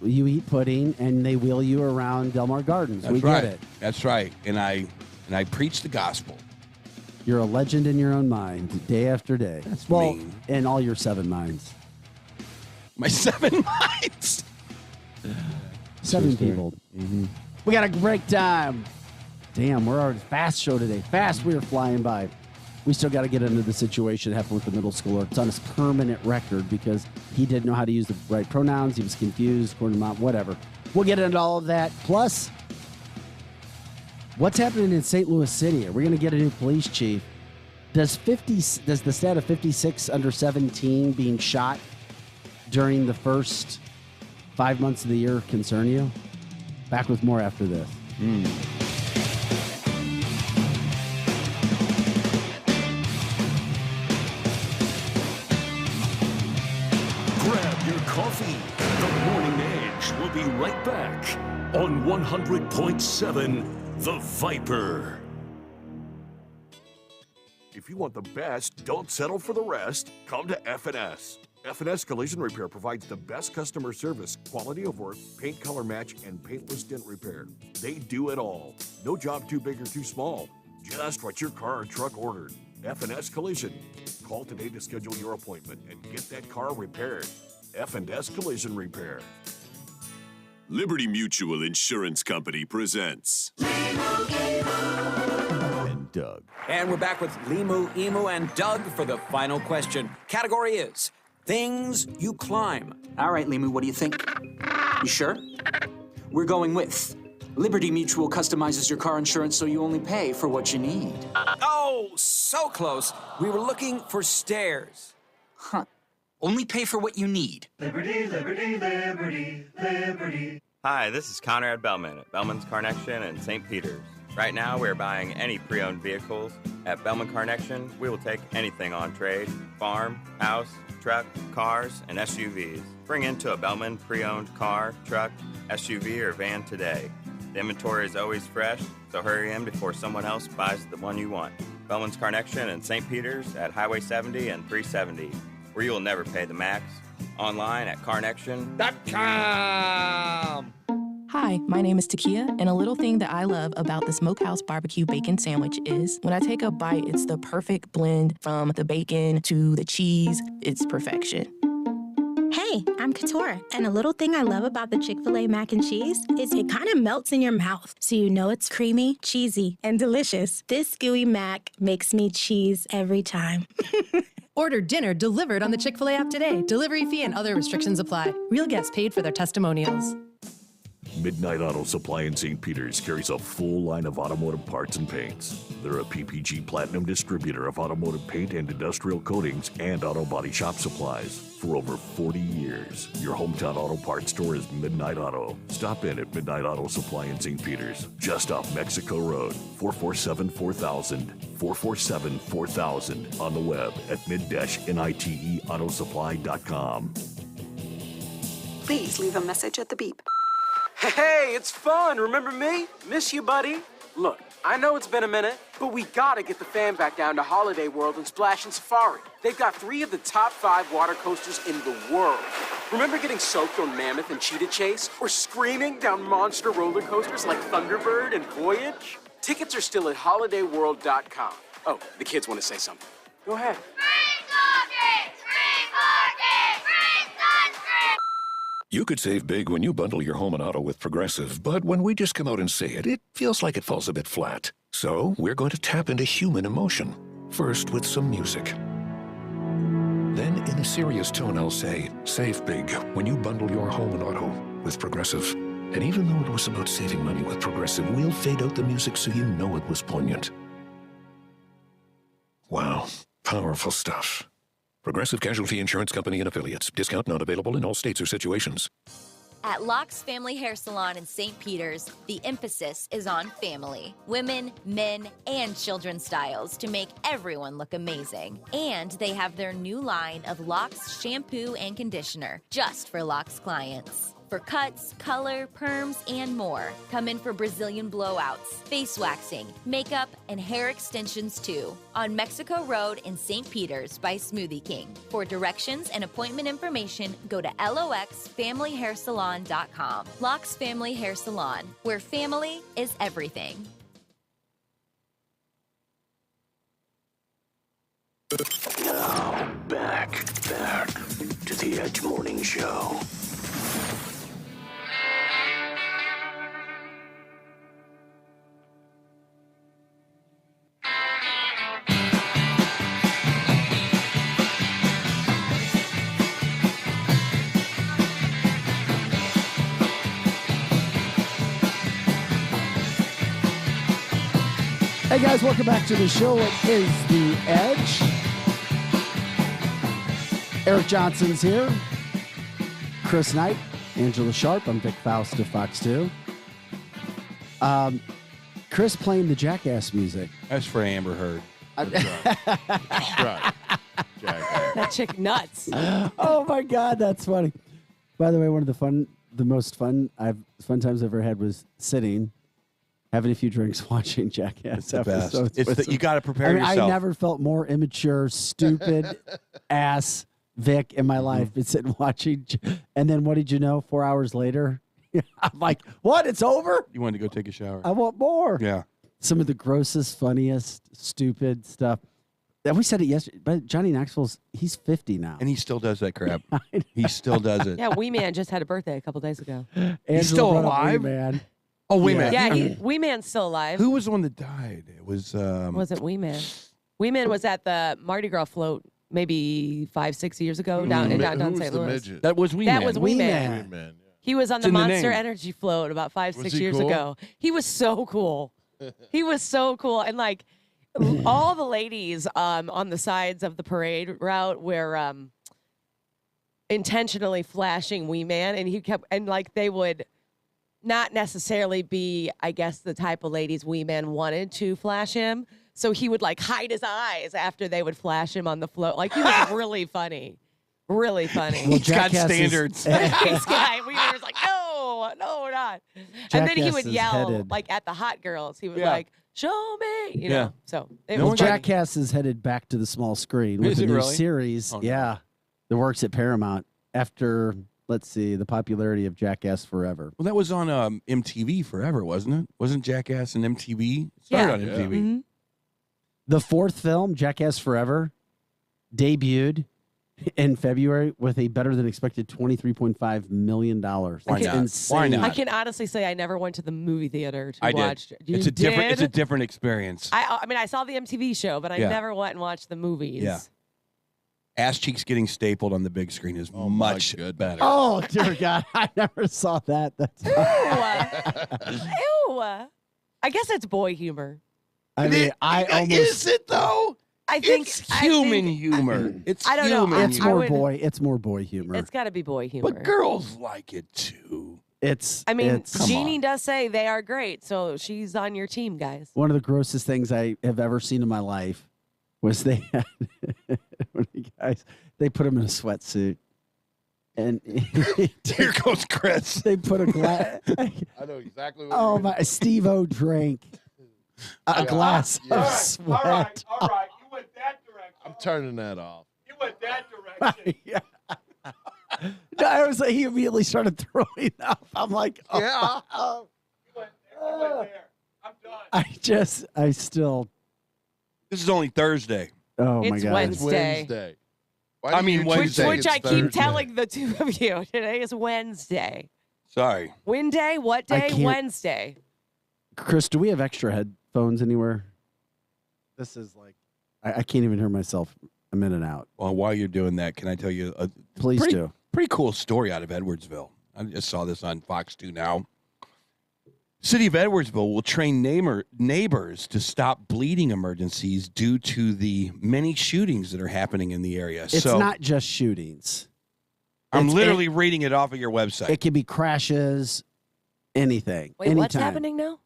You eat pudding, and they wheel you around Delmar Gardens. That's we right. get it. That's right. And I preach the gospel. You're a legend in your own mind, day after day. That's well, mean. in all your 7 minds. My 7 minds. 7 people. Mm-hmm. We got a break time. Damn, we're already fast show today. Fast, we are flying by. We still got to get into the situation that happened with the middle schooler. It's on his permanent record because he didn't know how to use the right pronouns. He was confused, according to mom, whatever. We'll get into all of that. Plus, what's happening in St. Louis City? Are we going to get a new police chief? Does the stat of 56 under 17 being shot during the first 5 months of the year concern you? Back with more after this. Grab your coffee. The Morning Edge will be right back on 100.7 The Viper. If you want the best, don't settle for the rest. Come to F&S. F&S Collision Repair provides the best customer service, quality of work, paint color match, and paintless dent repair. They do it all. No job too big or too small. Just what your car or truck ordered. F&S Collision. Call today to schedule your appointment and get that car repaired. F&S Collision Repair. Liberty Mutual Insurance Company presents And Doug. And we're back with Limu, Emu, and Doug for the final question. Category is things you climb. All right, Limu, what do you think? You sure? We're going with Liberty Mutual customizes your car insurance so you only pay for what you need. Oh, so close. We were looking for stairs. Huh. Only pay for what you need. Liberty, liberty, liberty, liberty. Hi, this is Conrad Bellman at Bellman's Carnection in St. Peters. Right now, we're buying any pre-owned vehicles. At Bellman Carnection, we will take anything on trade: farm, house, truck, cars, and SUVs. Bring into a Bellman pre-owned car, truck, SUV, or van today. The inventory is always fresh, so hurry in before someone else buys the one you want. Bellman's Carnection in St. Peters at Highway 70 and 370, where you will never pay the max. Online at carnection.com. Hi, my name is Takia, and a little thing that I love about the Smokehouse Barbecue Bacon Sandwich is when I take a bite, it's the perfect blend from the bacon to the cheese. It's perfection. Hey, I'm Katora, and a little thing I love about the Chick-fil-A mac and cheese is it kind of melts in your mouth, so you know it's creamy, cheesy, and delicious. This gooey mac makes me cheese every time. Order dinner delivered on the Chick-fil-A app today. Delivery fee and other restrictions apply. Real guests paid for their testimonials. Midnight Auto Supply in St. Peters carries a full line of automotive parts and paints. They're a PPG Platinum distributor of automotive paint and industrial coatings and auto body shop supplies. For over 40 years, your hometown auto parts store is Midnight Auto. Stop in at Midnight Auto Supply in St. Peters, just off Mexico Road, 447-4000, 447-4000, on the web at mid-niteautosupply.com. Please leave a message at the beep. Hey, it's fun. Remember me? Miss you, buddy. Look, I know it's been a minute, but we gotta get the fam back down to Holiday World and Splash and Safari. They've got 3 of the top 5 water coasters in the world. Remember getting soaked on Mammoth and Cheetah Chase? Or screaming down monster roller coasters like Thunderbird and Voyage? Tickets are still at holidayworld.com. Oh, the kids want to say something. Go ahead. You could save big when you bundle your home and auto with Progressive, but when we just come out and say it, it feels like it falls a bit flat. So we're going to tap into human emotion, first with some music. Then in a serious tone, I'll say, save big when you bundle your home and auto with Progressive. And even though it was about saving money with Progressive, we'll fade out the music so you know it was poignant. Wow, powerful stuff. Progressive Casualty Insurance Company and Affiliates. Discount not available in all states or situations. At Locke's Family Hair Salon in St. Peters, the emphasis is on family. Women, men, and children's styles to make everyone look amazing. And they have their new line of Locke's shampoo and conditioner, just for Locke's clients. For cuts, color, perms, and more. Come in for Brazilian blowouts, face waxing, makeup, and hair extensions too. On Mexico Road in St. Peters by Smoothie King. For directions and appointment information, go to loxfamilyhairsalon.com. Locke's Family Hair Salon, where family is everything. Now, back to the Edge Morning Show. Hey guys, welcome back to the show. It is The Edge. Eric Johnson's here. Chris Knight, Angela Sharp. I'm Vic Faust of Fox 2. Chris playing the Jackass music. That's for Amber Heard. That chick nuts. Oh my God, that's funny. By the way, one of the most fun times I've ever had was sitting, having a few drinks, watching Jackass. It's the best. You got to prepare yourself. I never felt more immature, stupid ass Vic in my life. Been sitting watching, and then what did you know? 4 hours later, I'm like, "What? It's over?" You wanted to go take a shower. I want more. Yeah. Some of the grossest, funniest, stupid stuff. And we said it yesterday, but Johnny he's 50 now. And he still does that crap. He still does it. Yeah, Wee Man just had a birthday a couple days ago. He's still alive? Wee Man. Oh, Wee Man. Yeah, Wee Man's still alive. Who was the one that died? It was... wasn't Wee Man. Wee Man was at the Mardi Gras float maybe 5-6 years ago down in downtown St. Louis. That was Wee Man. That was Wee Man. Yeah. He was on It's the in the Monster name. Energy float about 5-6 Was he years cool? ago. He was so cool. He was so cool. And like all the ladies on the sides of the parade route were intentionally flashing Wee Man, and he kept, and like they would not necessarily be, I guess, the type of ladies Wee Man wanted to flash him. So he would like hide his eyes after they would flash him on the float. Like he was really funny. Really funny. Well, He's got Jackass is- standards. Nice guy. We were like, no, we're not. And then he Jackass would is yell headed. like at the hot girls. He would Yeah. like, show me, you Yeah. know. So it Well, was funny. Jackass is headed back to the small screen with Is a it new really? series. Oh, no. Yeah, that works at Paramount after, let's see, the popularity of Jackass Forever. Well, that was on MTV forever, wasn't it? Wasn't Jackass and MTV? It started on MTV. Mhm. The fourth film, Jackass Forever, debuted in February with a better than expected $23.5 million. Why That's not? insane. Why not? I can honestly say I never went to the movie theater to I watch. did. You It's a different. It's a did? different experience. I mean, I saw the MTV show, but I Yeah. never went and watched the movies. Yeah. Ass cheeks getting stapled on the big screen is much better. Oh, dear God. I never saw that. That's Ew. I guess it's boy humor. I mean, I almost. Is it, though? I think It's human humor. It's I don't know. human It's humor. more boy. It's more boy humor. It's got to be boy humor. But girls like it, too. I mean, it's Jeannie does say they are great, so she's on your team, guys. one of the grossest things I have ever seen in my life was they had one of the guys. They put him in a sweatsuit, and here goes Chris. They put a glass. I know exactly what. Oh my! Steve-O drank a glass of sweat. All right. You went that direction. I'm turning that off. You went that direction. Yeah. No, I was like, he immediately started throwing up. I'm like, oh. Yeah. You went there. I'm done. I still. This is only Thursday. Oh my It's God! Wednesday. Why I do mean, you Wednesday. Which I keep Thursday? telling the two of you. Today is Wednesday. Sorry. When day? What I day? can't- Wednesday. Chris, do we have extra headphones anywhere? This is like, I can't even hear myself a minute out. Well, while you're doing that, can I tell you a Please do. pretty cool story out of Edwardsville? I just saw this on Fox 2 now. City of Edwardsville will train neighbors to stop bleeding emergencies due to the many shootings that are happening in the area. It's so not just shootings. I'm It's- literally reading it off of your website. It could be crashes, anything. Wait, anytime. what's happening now?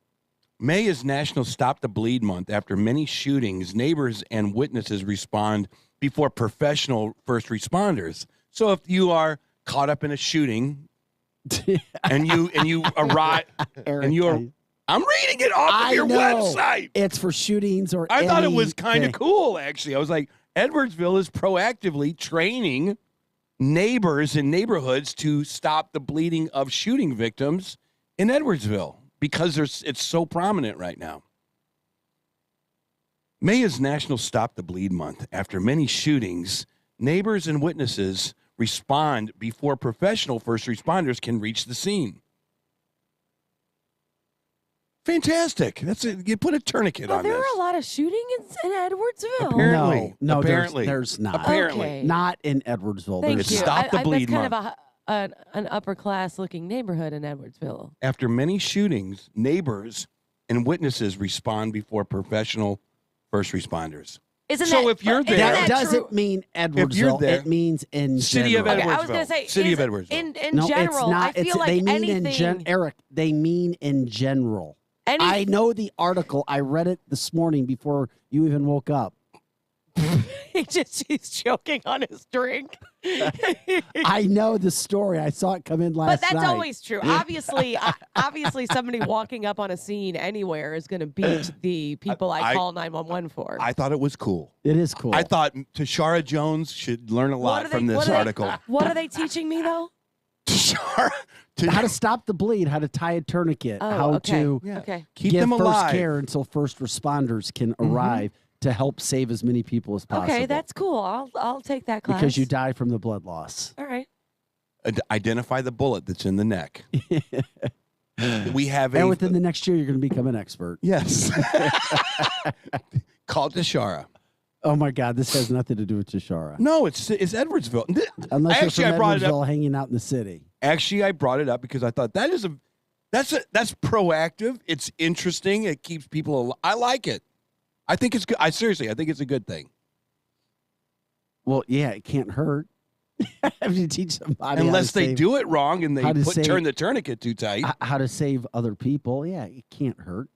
May is National Stop the Bleed Month. After many shootings, neighbors and witnesses respond before professional first responders. So if you are caught up in a shooting and you arrive Eric, and you're I'm reading it off of your website. It's for shootings or I thought it was kind of anything. cool, actually. I was like, Edwardsville is proactively training neighbors in neighborhoods to stop the bleeding of shooting victims in Edwardsville because it's so prominent right now. May is National Stop the Bleed Month. After many shootings, neighbors and witnesses respond before professional first responders can reach the scene. Fantastic. That's it. You put a tourniquet Oh, on there this. are a lot of shootings in Edwardsville. Apparently. No, Apparently. there's not. Apparently. Okay. Not in Edwardsville. Thank There's you. Stop the Bleed That's kind Month. of an upper class looking neighborhood in Edwardsville. After many shootings, neighbors and witnesses respond before professional first responders. Isn't So that, if you're isn't there- that true? doesn't mean If you're Edwardsville. there- It means in City of general. Okay, I was going to Edwardsville. say, City of is- Edwardsville. In No, general, it's not. I feel like they mean anything. Eric, they mean in general. I know the article. I read it this morning before you even woke up. He's choking on his drink. I know the story. I saw it come in last But that's night. always true. Obviously, somebody walking up on a scene anywhere is going to beat the people I call 911 for. I thought it was cool. It is cool. I thought Tashara Jones should learn a lot from this article. What are they teaching me though? how to stop the bleed, how to tie a tourniquet, Oh, how okay. to Okay. Keep give them first alive. care until first responders can arrive to help save as many people as possible. Okay, that's cool. I'll take that class. because you die from the blood loss. All right. Identify the bullet that's in the neck. We have And within the next year, you're going to become an expert. Yes. Call Tashara. Oh my God, this has nothing to do with Tashara. No, it's Edwardsville. Unless you're Actually, from I brought it up. Edwardsville hanging out in the city. Actually, I brought it up because I thought that's proactive. It's interesting. It keeps people alive. I like it. I think it's good. I think it's a good thing. Well, yeah, it can't hurt. Have to teach somebody Unless they do it wrong and they how to turn the tourniquet too tight. how to save other people. Yeah, it can't hurt.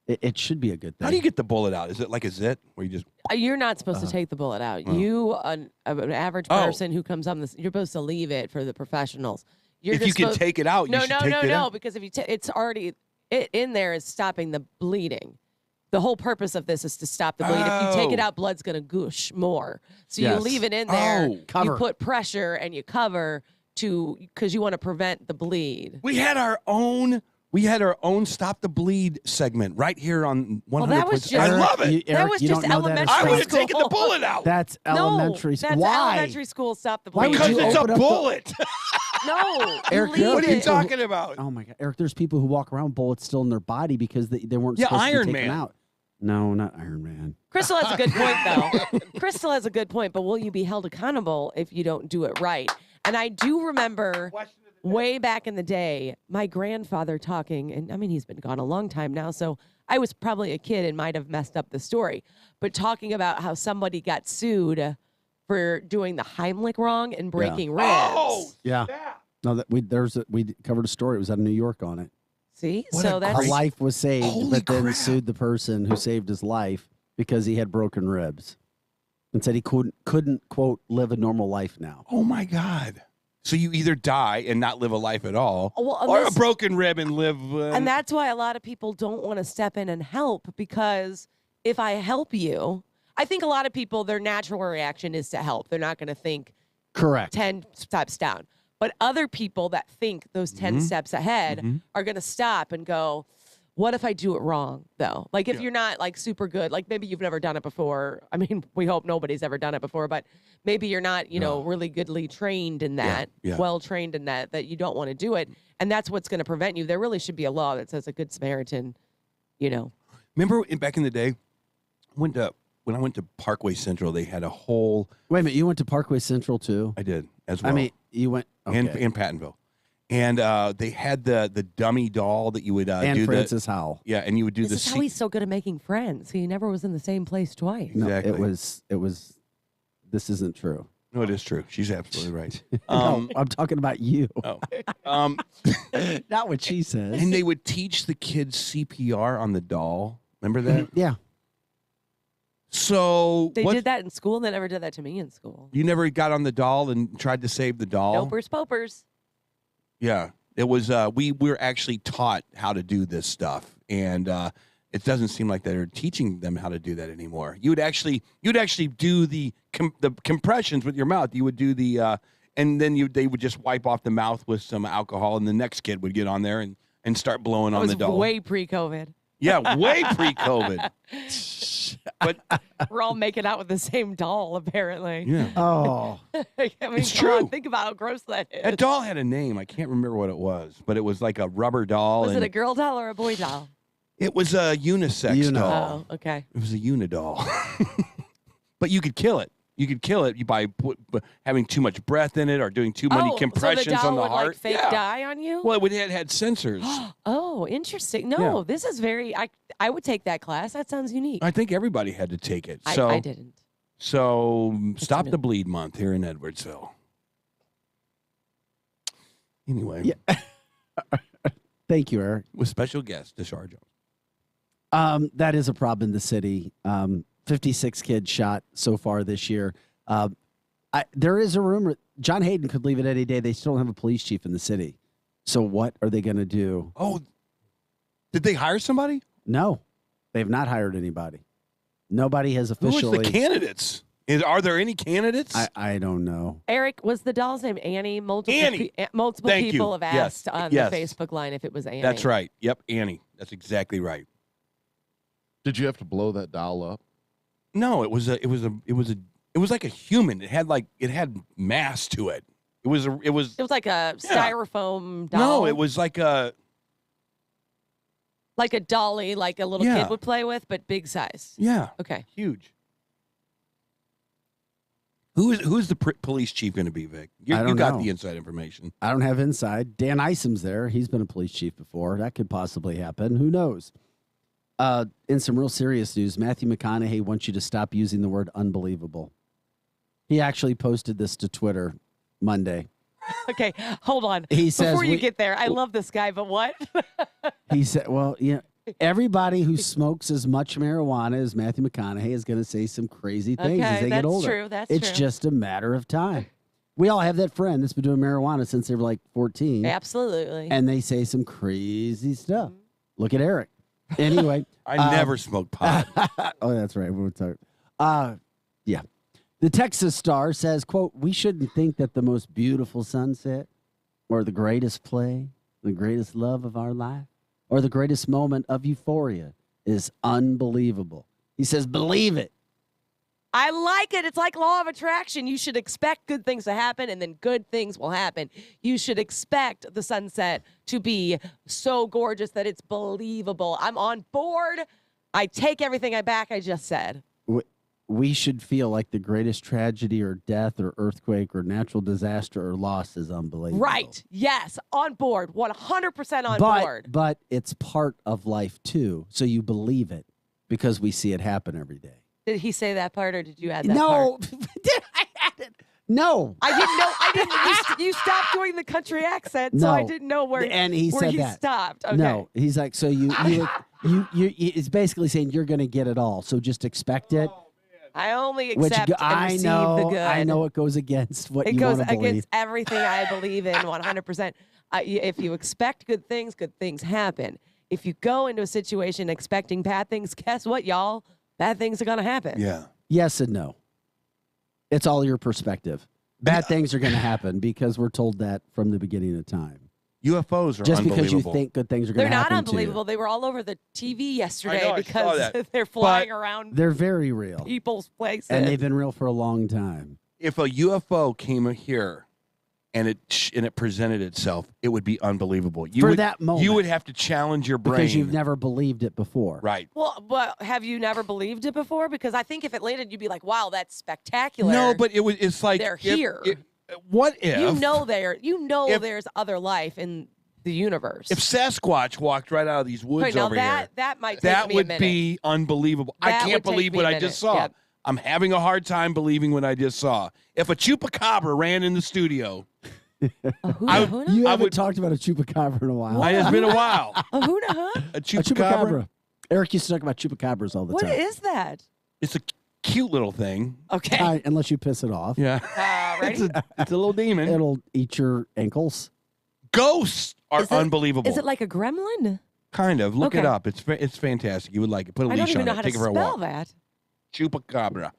It should be a good thing. How do you get the bullet out? Is it like a zit where you just? You're not supposed to take the bullet out. You, an average person who comes on this, you're supposed to leave it for the professionals. You're If just you can supposed- take it out, you no, should no, take no, it no, out. because if you, it's already in there is stopping the bleeding. The whole purpose of this is to stop the bleed. If you take it Oh. out, blood's going to goosh more. So you Yes. leave it in there. Oh. You Cover. put pressure and you cover because you want to prevent the bleed. We had our own Stop the Bleed segment right here on 100. Well, that was just- I love it. That was you just don't know that elementary I would have school. taken the bullet out. That's elementary No, school. that's Why? elementary school. Stop the Why bleed. would Because you it's a open up the- bullet. No, Eric, you there What leave are you it. people who- talking about? Oh my God, Eric! There's people who walk around bullets still in their body because they weren't Yeah, supposed Iron to be taken Man. out. No, not Iron Man. Crystal has a good point, though. Crystal has a good point, but will you be held accountable if you don't do it right? And I do remember way back in the day, my grandfather talking, and I mean, he's been gone a long time now, so I was probably a kid and might have messed up the story, but talking about how somebody got sued for doing the Heimlich wrong and breaking ribs. Oh, Yeah. No, that we covered a story. It was out of New York on it. See, A so that's life was saved, Holy but then crap. sued the person who saved his life because he had broken ribs, and said he couldn't quote live a normal life now. Oh my God. So you either die and not live a life at all, Well, and or a this- broken rib and live. and that's why a lot of people don't want to step in and help, because if I help you, I think a lot of people, their natural reaction is to help. They're not going to think Correct. 10 steps down. But other people that think those 10 steps ahead are going to stop and go, what if I do it wrong, though? Like, if you're not, like, super good, like, maybe you've never done it before. I mean, we hope nobody's ever done it before, but maybe you're not, you know, really goodly trained in that, well trained in that you don't want to do it. And that's what's going to prevent you. There really should be a law that says a good Samaritan, you know. Remember back in the day, when I went to Parkway Central, they had a whole. Wait a minute, you went to Parkway Central too? I did as well. I mean, you went okay. in Pattonville, and they had the dummy doll that you would and do Francis Howell. Yeah, and you would do This is how he's so good at making friends. He never was in the same place twice. No, Exactly. it was. This isn't true. No, it is true. She's absolutely right. No, I'm talking about you. Oh. Not what she says. And they would teach the kids CPR on the doll. Remember that? Yeah. So They did that in school, and they never did that to me in school. You never got on the doll and tried to save the doll? Nopers popers. Yeah. It was we were actually taught how to do this stuff, and it doesn't seem like they're teaching them how to do that anymore. You'd actually do the compressions with your mouth. You would do the and then they would just wipe off the mouth with some alcohol, and the next kid would get on there and start blowing on the That doll. was way pre-COVID. Yeah, way pre-COVID. But we're all making out with the same doll, apparently. Yeah. Oh. I mean, It's come on, true. think about how gross that is. that doll had a name. I can't remember what it was, but it was like a rubber doll. Was and it a girl doll or a boy doll? It was a unisex doll. Oh, okay. It was a unidoll. But you could kill it. You could kill it by having too much breath in it or doing too many compressions so the doll on the would, heart. like, fake die on you? Well, it had sensors. Oh, interesting. No, Yeah. this is very. I would take that class. That sounds unique. I think everybody had to take it. I didn't. So Stop the Bleed Month here in Edwardsville. Anyway. Yeah. Thank you, Eric. With special guest, Deshar Jones. That is a problem in the city. 56 kids shot so far this year. There is a rumor John Hayden could leave it any day. They still don't have a police chief in the city. So what are they going to do? Oh, did they hire somebody? No, they've not hired anybody. Nobody has officially. Who was the candidates? Are there any candidates? I don't know. Eric, was the doll's name Annie? Multiple Annie. Multiple Thank people you. have Yes. asked on Yes. the Facebook line if it was Annie. That's right. Yep, Annie. That's exactly right. Did you have to blow that doll up? No, it was like a human. It had mass to it. It was like a styrofoam doll. No, it was like a dolly, like a little Yeah. kid would play with, but big size. Yeah. Okay. Huge. Who's the police chief going to be, Vic? You I don't got know. the inside information. I don't have inside. Dan Isom's there. He's been a police chief before. That could possibly happen. Who knows? In some real serious news, Matthew McConaughey wants you to stop using the word unbelievable. He actually posted this to Twitter Monday. Okay, hold on. He says Before you we- get there, I love this guy, but what? He said, well, everybody who smokes as much marijuana as Matthew McConaughey is going to say some crazy things as Okay, they get that's older. true, that's it's true. just a matter of time. We all have that friend that's been doing marijuana since they were like 14. Absolutely. And they say some crazy stuff. Look at Eric. Anyway. I never smoked pot. Oh, that's right. We'll talk. Yeah. The Texas Star says, quote, we shouldn't think that the most beautiful sunset or the greatest play, the greatest love of our life, or the greatest moment of euphoria is unbelievable. He says, believe it. I like it. It's like law of attraction. You should expect good things to happen, and then good things will happen. You should expect the sunset to be so gorgeous that it's believable. I'm on board. I take everything back I just said. We should feel like the greatest tragedy or death or earthquake or natural disaster or loss is unbelievable. Right. Yes. On board. 100% on board. But it's part of life too. So you believe it because we see it happen every day. Did he say that part or did you add that No. part? Did I add it? No. I didn't know. I didn't. You stopped doing the country accent, so I didn't know where. And he where said he that. stopped. Okay. No, he's like, so you it's basically saying you're going to get it all. So just expect it. I only accept and receive the good. I know it goes against what It you goes want to believe. against everything I believe in 100%. If you expect good things happen. If you go into a situation expecting bad things, guess what, y'all? Bad things are going to happen. Yeah. Yes and no. It's all your perspective. Bad things are going to happen because we're told that from the beginning of time. UFOs are just unbelievable. because you think good things are going They're to happen. not unbelievable. They were all over the TV yesterday I saw because that. they're flying around They're very real. people's places. And they've been real for a long time. If a UFO came here and it presented itself, it would be unbelievable. That moment. You would have to challenge your brain. Because you've never believed it before. Right. Well, but have you never believed it before? Because I think if it landed, you'd be like, "Wow, that's spectacular." No, but it's like they're here. What if there's other life in the universe? If Sasquatch walked right out of these woods Right, now over here, that might take that me would a minute. be unbelievable. I That can't would take believe me what a I minute. just saw. Yep. I'm having a hard time believing what I just saw. If a chupacabra ran in the studio, You haven't talked about a chupacabra in a while. It's been a while. A huna, huh? A chupacabra. Eric used to talk about chupacabras all the What time. is that? It's a cute little thing. Okay. Unless you piss it off. Yeah. Ready? It's a little demon. It'll eat your ankles. Ghosts are unbelievable. Is it like a gremlin? Kind of. Look it Okay. up. It's fantastic. You would like it. Put a I don't leash even on know it. how Take to it for a spell walk. that. Chupacabra.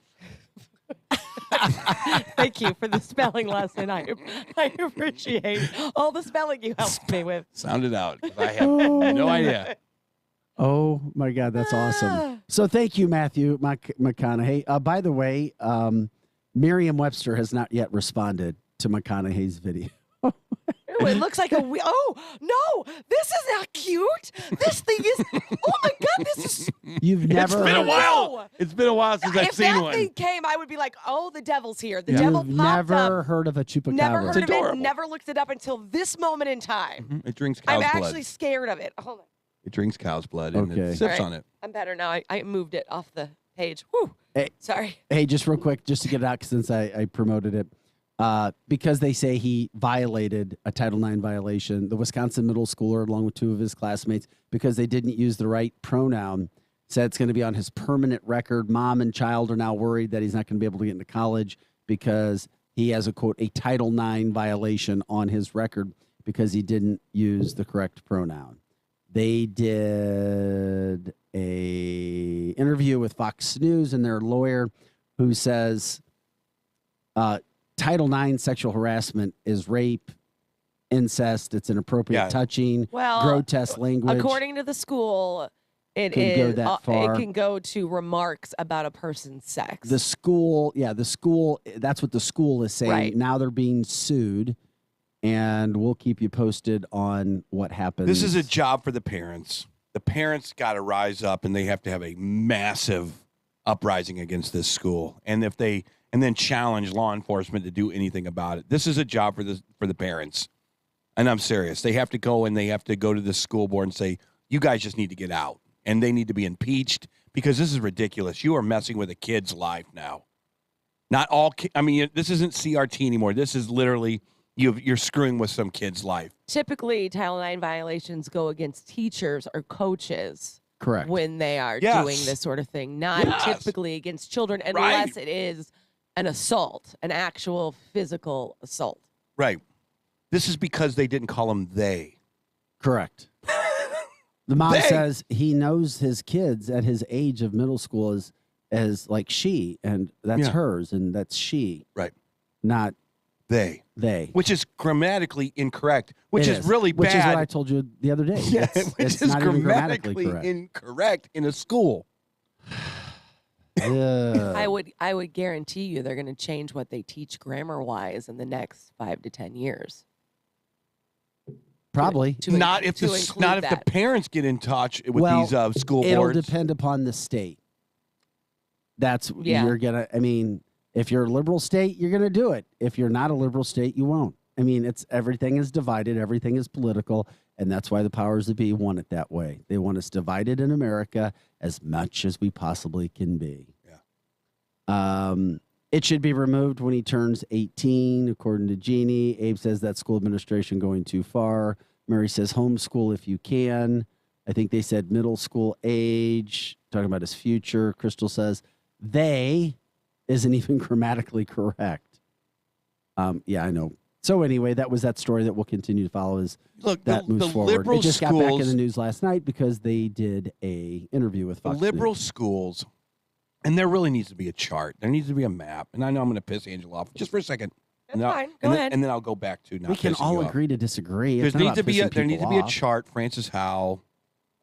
Thank you for the spelling lesson. I appreciate all the spelling you helped me with. Sound it out. 'Cause I have no idea. Oh my God, that's awesome. So thank you, Matthew McConaughey. By the way, Merriam-Webster has not yet responded to McConaughey's video. Ooh, it looks like oh no, this is not cute. This thing is. Oh my God, this is. You've never. It's been a while. It's been a while since I've If seen that one. thing came, I would be like, oh, the devil's here. The devil You've popped never up. heard of a chupacabra. Never heard of adorable. it. Never looked it up until this moment in time. It drinks I'm cow's blood. actually scared of it. Hold on. It drinks cow's blood and Okay. it sips All right. on it. I'm better now. I moved it off the page. Whew. Hey, Sorry. Hey, just real quick, just to get it out since I promoted it. Because they say he violated a Title IX violation, the Wisconsin middle schooler, along with two of his classmates, because they didn't use the right pronoun, said it's going to be on his permanent record. Mom and child are now worried that he's not going to be able to get into college because he has a, quote, a Title IX violation on his record because he didn't use the correct pronoun. They did a interview with Fox News and their lawyer who says Title IX sexual harassment is rape, incest, it's inappropriate touching, Well, grotesque language. According to the school, it Could go that far. It can go to remarks about a person's sex. The school, that's what the school is saying. Right. Now they're being sued, and we'll keep you posted on what happens. This is a job for the parents. The parents got to rise up, and they have to have a massive uprising against this school. And then challenge law enforcement to do anything about it. This is a job for the parents. And I'm serious. They have to go to the school board and say, you guys just need to get out. And they need to be impeached because this is ridiculous. You are messing with a kid's life now. Not all this isn't CRT anymore. This is literally you're screwing with some kid's life. Typically, Title IX violations go against teachers or coaches. Correct. When they are Yes. doing this sort of thing, not typically against children unless it is an assault, an actual physical assault. Right. This is because they didn't call them they. Correct. The mom says he knows his kids at his age of middle school as like she, and that's hers, and that's she. Right. Not they. Which is grammatically incorrect, which It is really bad. Which is what I told you the other day. Yeah, It's which is not even grammatically correct. incorrect in a school. Yeah. I would guarantee you they're going to change what they teach grammar wise in the next 5 to 10 years. Probably. Not if the parents get in touch with these school it'll boards. depend upon the state. Yeah. You're gonna. I mean, if you're a liberal state, you're gonna do it. If you're not a liberal state, you won't. I mean, it's everything is divided. Everything is political, and that's why the powers that be want it that way. They want us divided in America as much as we possibly can be. Yeah. It should be removed when he turns 18, according to Jeannie. Abe says that school administration going too far. Mary says homeschool if you can. I think they said middle school age, talking about his future. Crystal says they isn't even grammatically correct. Yeah, I know. So anyway, that was that story that we'll continue to follow as that moves forward. It just got back in the news last night because they did a interview with Fox liberal News. Schools. And there really needs to be a chart. There needs to be a map. And I know I'm going to piss Angela off just for a second. That's fine. Go ahead. And then I'll go back to not We can pissing all you off. agree to disagree. There needs to be a off. chart. Francis Howell,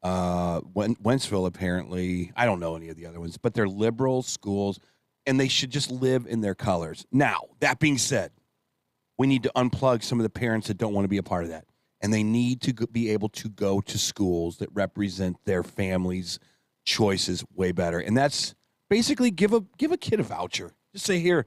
Wentzville, apparently. I don't know any of the other ones, but they're liberal schools, and they should just live in their colors. Now, that being said, we need to unplug some of the parents that don't want to be a part of that, and they need to be able to go to schools that represent their family's choices way better. And that's basically give a kid a voucher. Just say, here's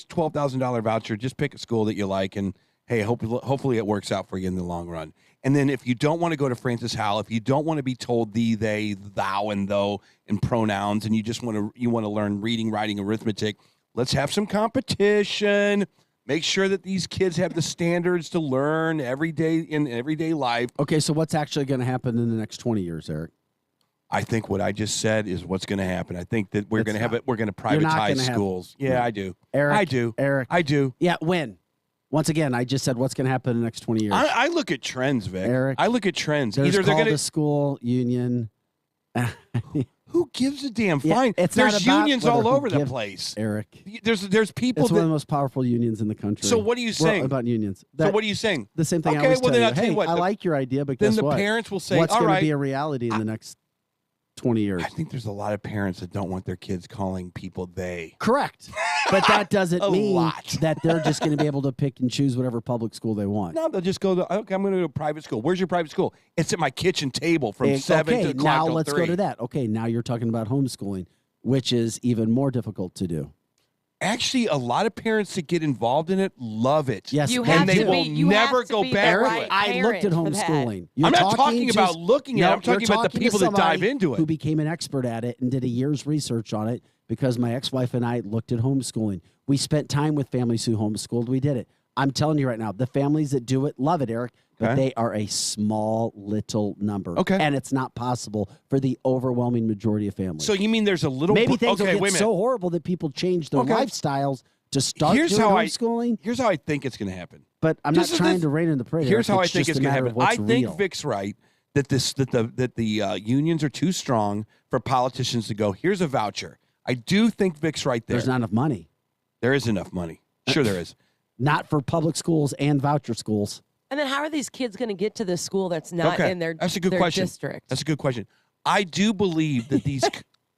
$12,000 voucher. Just pick a school that you like, and hey, hopefully it works out for you in the long run. And then if you don't want to go to Francis Howell, if you don't want to be told thee, they, thou, and thou in pronouns, and you just want to learn reading, writing, arithmetic, let's have some competition. Make sure that these kids have the standards to learn every day in everyday life. Okay, so what's actually going to happen in the next 20 years, Eric? I think what I just said is what's going to happen. I think that we're going to have it. We're going to You're not privatize gonna have- schools. Yeah, I do. Eric, I do. Eric. I do. Yeah, when? Once again, I just said what's going to happen in the next 20 years. I look at trends, Vic. Eric, I look at trends. There's Either they're called going a school union. Who gives a damn? Yeah, Fine. it's not There's about unions whether all who over the gives- place. Eric, There's people it's one of that. the most powerful unions in the country. So what are you saying? about unions? So That- what are you saying? The same thing. Okay, I always well, tell then you. I'll tell you Hey, what, I the- like your idea, but then guess the what? parents will say, what's all going right. to be a reality in the next 20 years? I think there's a lot of parents that don't want their kids calling people they. Correct. But that doesn't A mean lot. that they're just going to be able to pick and choose whatever public school they want. No, they'll just go to, okay, I'm going to go to a private school. Where's your private school? It's at my kitchen table from 7 okay, to o'clock now till let's 3. go to that. Okay, now you're talking about homeschooling, which is even more difficult to do. Actually, a lot of parents that get involved in it love it. Yes, You they have and they do. to will be- you never have to go be the back Eric, to right it. I looked at parent for that. homeschooling. I'm not talking to about s- looking at it. I'm you're talking about the talking to people that dive somebody into it. Who became an expert at it and did a year's research on it because my ex-wife and I looked at homeschooling. We spent time with families who homeschooled. We did it. I'm telling you right now, the families that do it love it, Eric, but Okay. they are a small, little number. Okay. And it's not possible for the overwhelming majority of families. So you mean there's a little Maybe things okay, will wait a get minute. so horrible that people change their Okay. lifestyles to start Here's doing how homeschooling. Here's how I think it's going to happen. But I'm This not is trying this- to rain in the parade. Here's Eric. how I It's think just it's a going to matter happen. of I what's think real. Vic's right that the unions are too strong for politicians to go, here's a voucher. I do think Vic's right there. There's not enough money. There is enough money. Sure there is. Not for public schools and voucher schools. And then how are these kids going to get to this school that's not Okay. in their, That's a good their question. district? That's a good question. I do believe that these.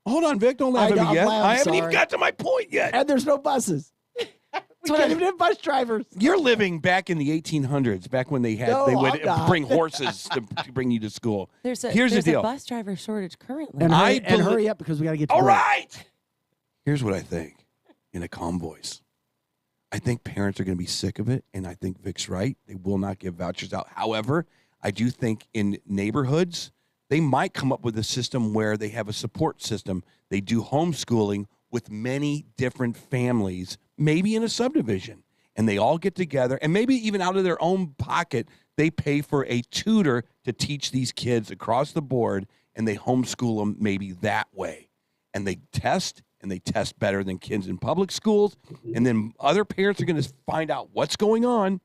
Hold on, Vic. Don't laugh I at know, me I'm yet. laughing, I haven't even sorry. got to my point yet. And there's no buses. We can't even have bus drivers. You're living back in the 1800s, back when they No, would I'm not. bring horses to bring you to school. Here's the a deal. bus driver shortage currently. And hurry, I belie- hurry up because we got to get to All break. right. Here's what I think in a calm voice. I think parents are going to be sick of it, and I think Vic's right. They will not give vouchers out. However, I do think in neighborhoods, they might come up with a system where they have a support system. They do homeschooling with many different families, maybe in a subdivision, and they all get together, and maybe even out of their own pocket, they pay for a tutor to teach these kids across the board, and they homeschool them maybe that way. And they test better than kids in public schools. And then other parents are going to find out what's going on.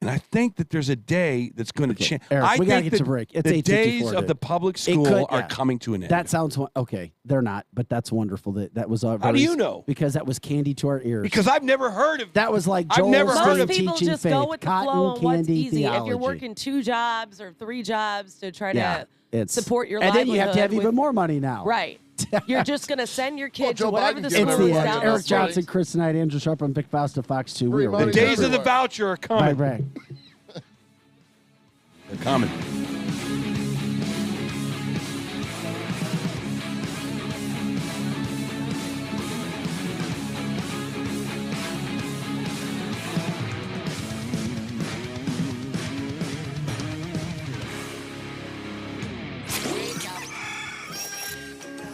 And I think that there's a day that's going to change. Eric, I we got to think get to that break. It's the 8:54, days of dude. the public It school could- are yeah. coming to an end. That sounds okay. They're not, but that's wonderful. That was How do you know? Because that was candy to our ears. Because I've never heard of that was like I've Joel never heard Osteen of People teaching just faith, go with the cotton flow and what's candy easy. theology. If you're working 2 jobs or 3 jobs to try Yeah, to support your and livelihood. then you have to have with- even more money now. Right. You're just going to send your kids Joe to whatever Biden the gave school It's them is the a down bunch the of Eric street. Johnson, Chris Knight, Andrew Sharp, and Vic Faust of Fox 2. We Free are money the days of the everywhere. voucher are Bye, coming. Brad. coming.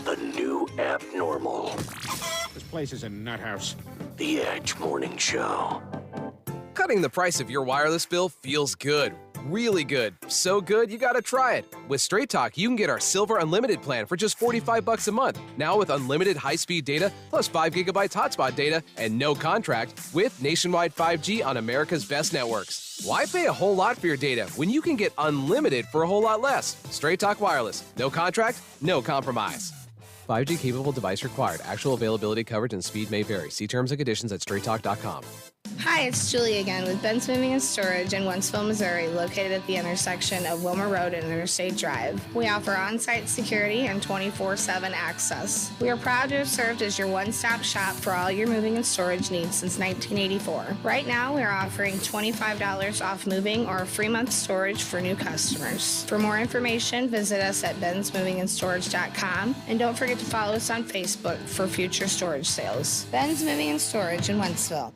The new abnormal. This place is a nut house. The Edge Morning Show. Cutting the price of your wireless bill feels good. Really good. So good, you gotta try it. With Straight Talk, you can get our Silver Unlimited plan for just $45 a month. Now with unlimited high-speed data, plus 5 gigabytes hotspot data, and no contract, with nationwide 5G on America's best networks. Why pay a whole lot for your data when you can get unlimited for a whole lot less? Straight Talk Wireless. No contract, no compromise. 5G capable device required. Actual availability, coverage, and speed may vary. See terms and conditions at straighttalk.com. Hi, it's Julie again with Ben's Moving and Storage in Wentzville, Missouri, located at the intersection of Wilmer Road and Interstate Drive. We offer on-site security and 24/7 access. We are proud to have served as your one-stop shop for all your moving and storage needs since 1984. Right now, we are offering $25 off moving or a free month storage for new customers. For more information, visit us at bensmovingandStorage.com, and don't forget to follow us on Facebook for future storage sales. Ben's Moving and Storage in Wentzville.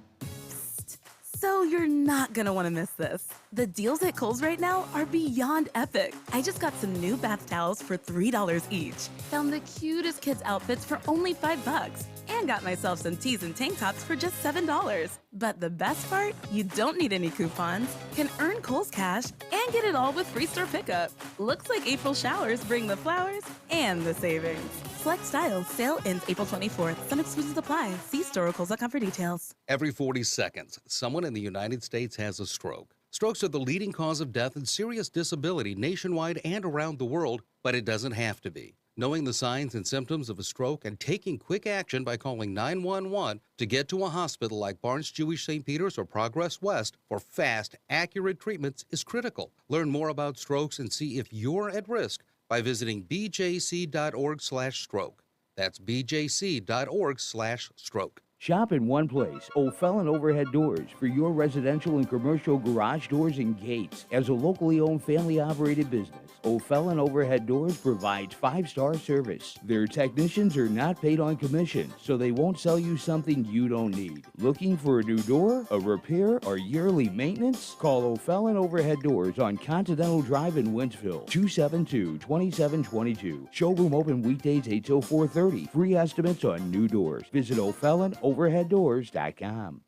So you're not gonna wanna miss this. The deals at Kohl's right now are beyond epic. I just got some new bath towels for $3 each. Found the cutest kids' outfits for only $5. And got myself some tees and tank tops for just $7. But the best part? You don't need any coupons. Can earn Kohl's cash and get it all with free store pickup. Looks like April showers bring the flowers and the savings. Select styles. Sale ends April 24th. Some exclusions apply. See store or Kohl's.com for details. Every 40 seconds, someone in the United States has a stroke. Strokes are the leading cause of death and serious disability nationwide and around the world, but it doesn't have to be. Knowing the signs and symptoms of a stroke and taking quick action by calling 911 to get to a hospital like Barnes-Jewish St. Peter's or Progress West for fast, accurate treatments is critical. Learn more about strokes and see if you're at risk by visiting bjc.org/stroke. That's bjc.org/stroke. Shop in one place, O'Fallon Overhead Doors, for your residential and commercial garage doors and gates. As a locally owned, family-operated business, O'Fallon Overhead Doors provides 5-star service. Their technicians are not paid on commission, so they won't sell you something you don't need. Looking for a new door, a repair, or yearly maintenance? Call O'Fallon Overhead Doors on Continental Drive in Wentzville, 272-2722. Showroom open weekdays 8 till 4:30. Free estimates on new doors. Visit O'FallonOverheadDoors.com.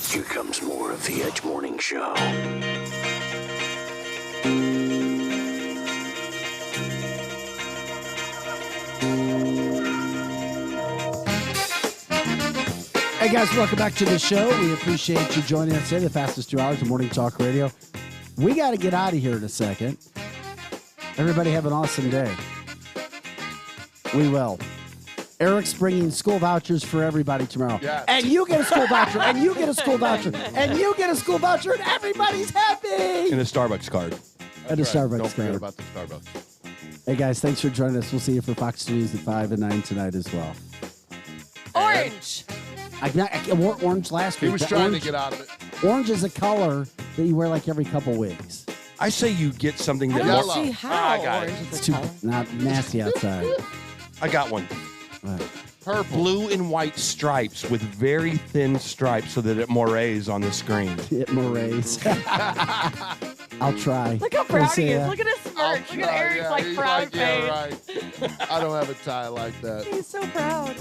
Here comes more of the Edge Morning Show. Hey guys, welcome back to the show. We appreciate you joining us today, the fastest 2 hours of Morning Talk Radio. We got to get out of here in a second. Everybody have an awesome day. We will. Eric's bringing school vouchers for everybody tomorrow. Yes. And you get a school voucher, and you get a school voucher, and you get a school voucher, and everybody's happy. And a Starbucks card. And a Starbucks Don't forget card. about the Starbucks. Hey guys, thanks for joining us. We'll see you for Fox News at 5 and 9 tonight as well. Orange. I wore orange last week. He was but trying orange, to get out of it. Orange is a color that you wear like every couple weeks. I say you get something that I don't more. see how I got orange it. is It's a too color. not nasty outside. I got one. Purple. Blue and white stripes with very thin stripes so that it morays on the screen. It morays. I'll try. Look how We'll proud see he is. ya. Look at his smirk. Look at Eric's like he's proud like, face. yeah, right. I don't have a tie like that. He's so proud.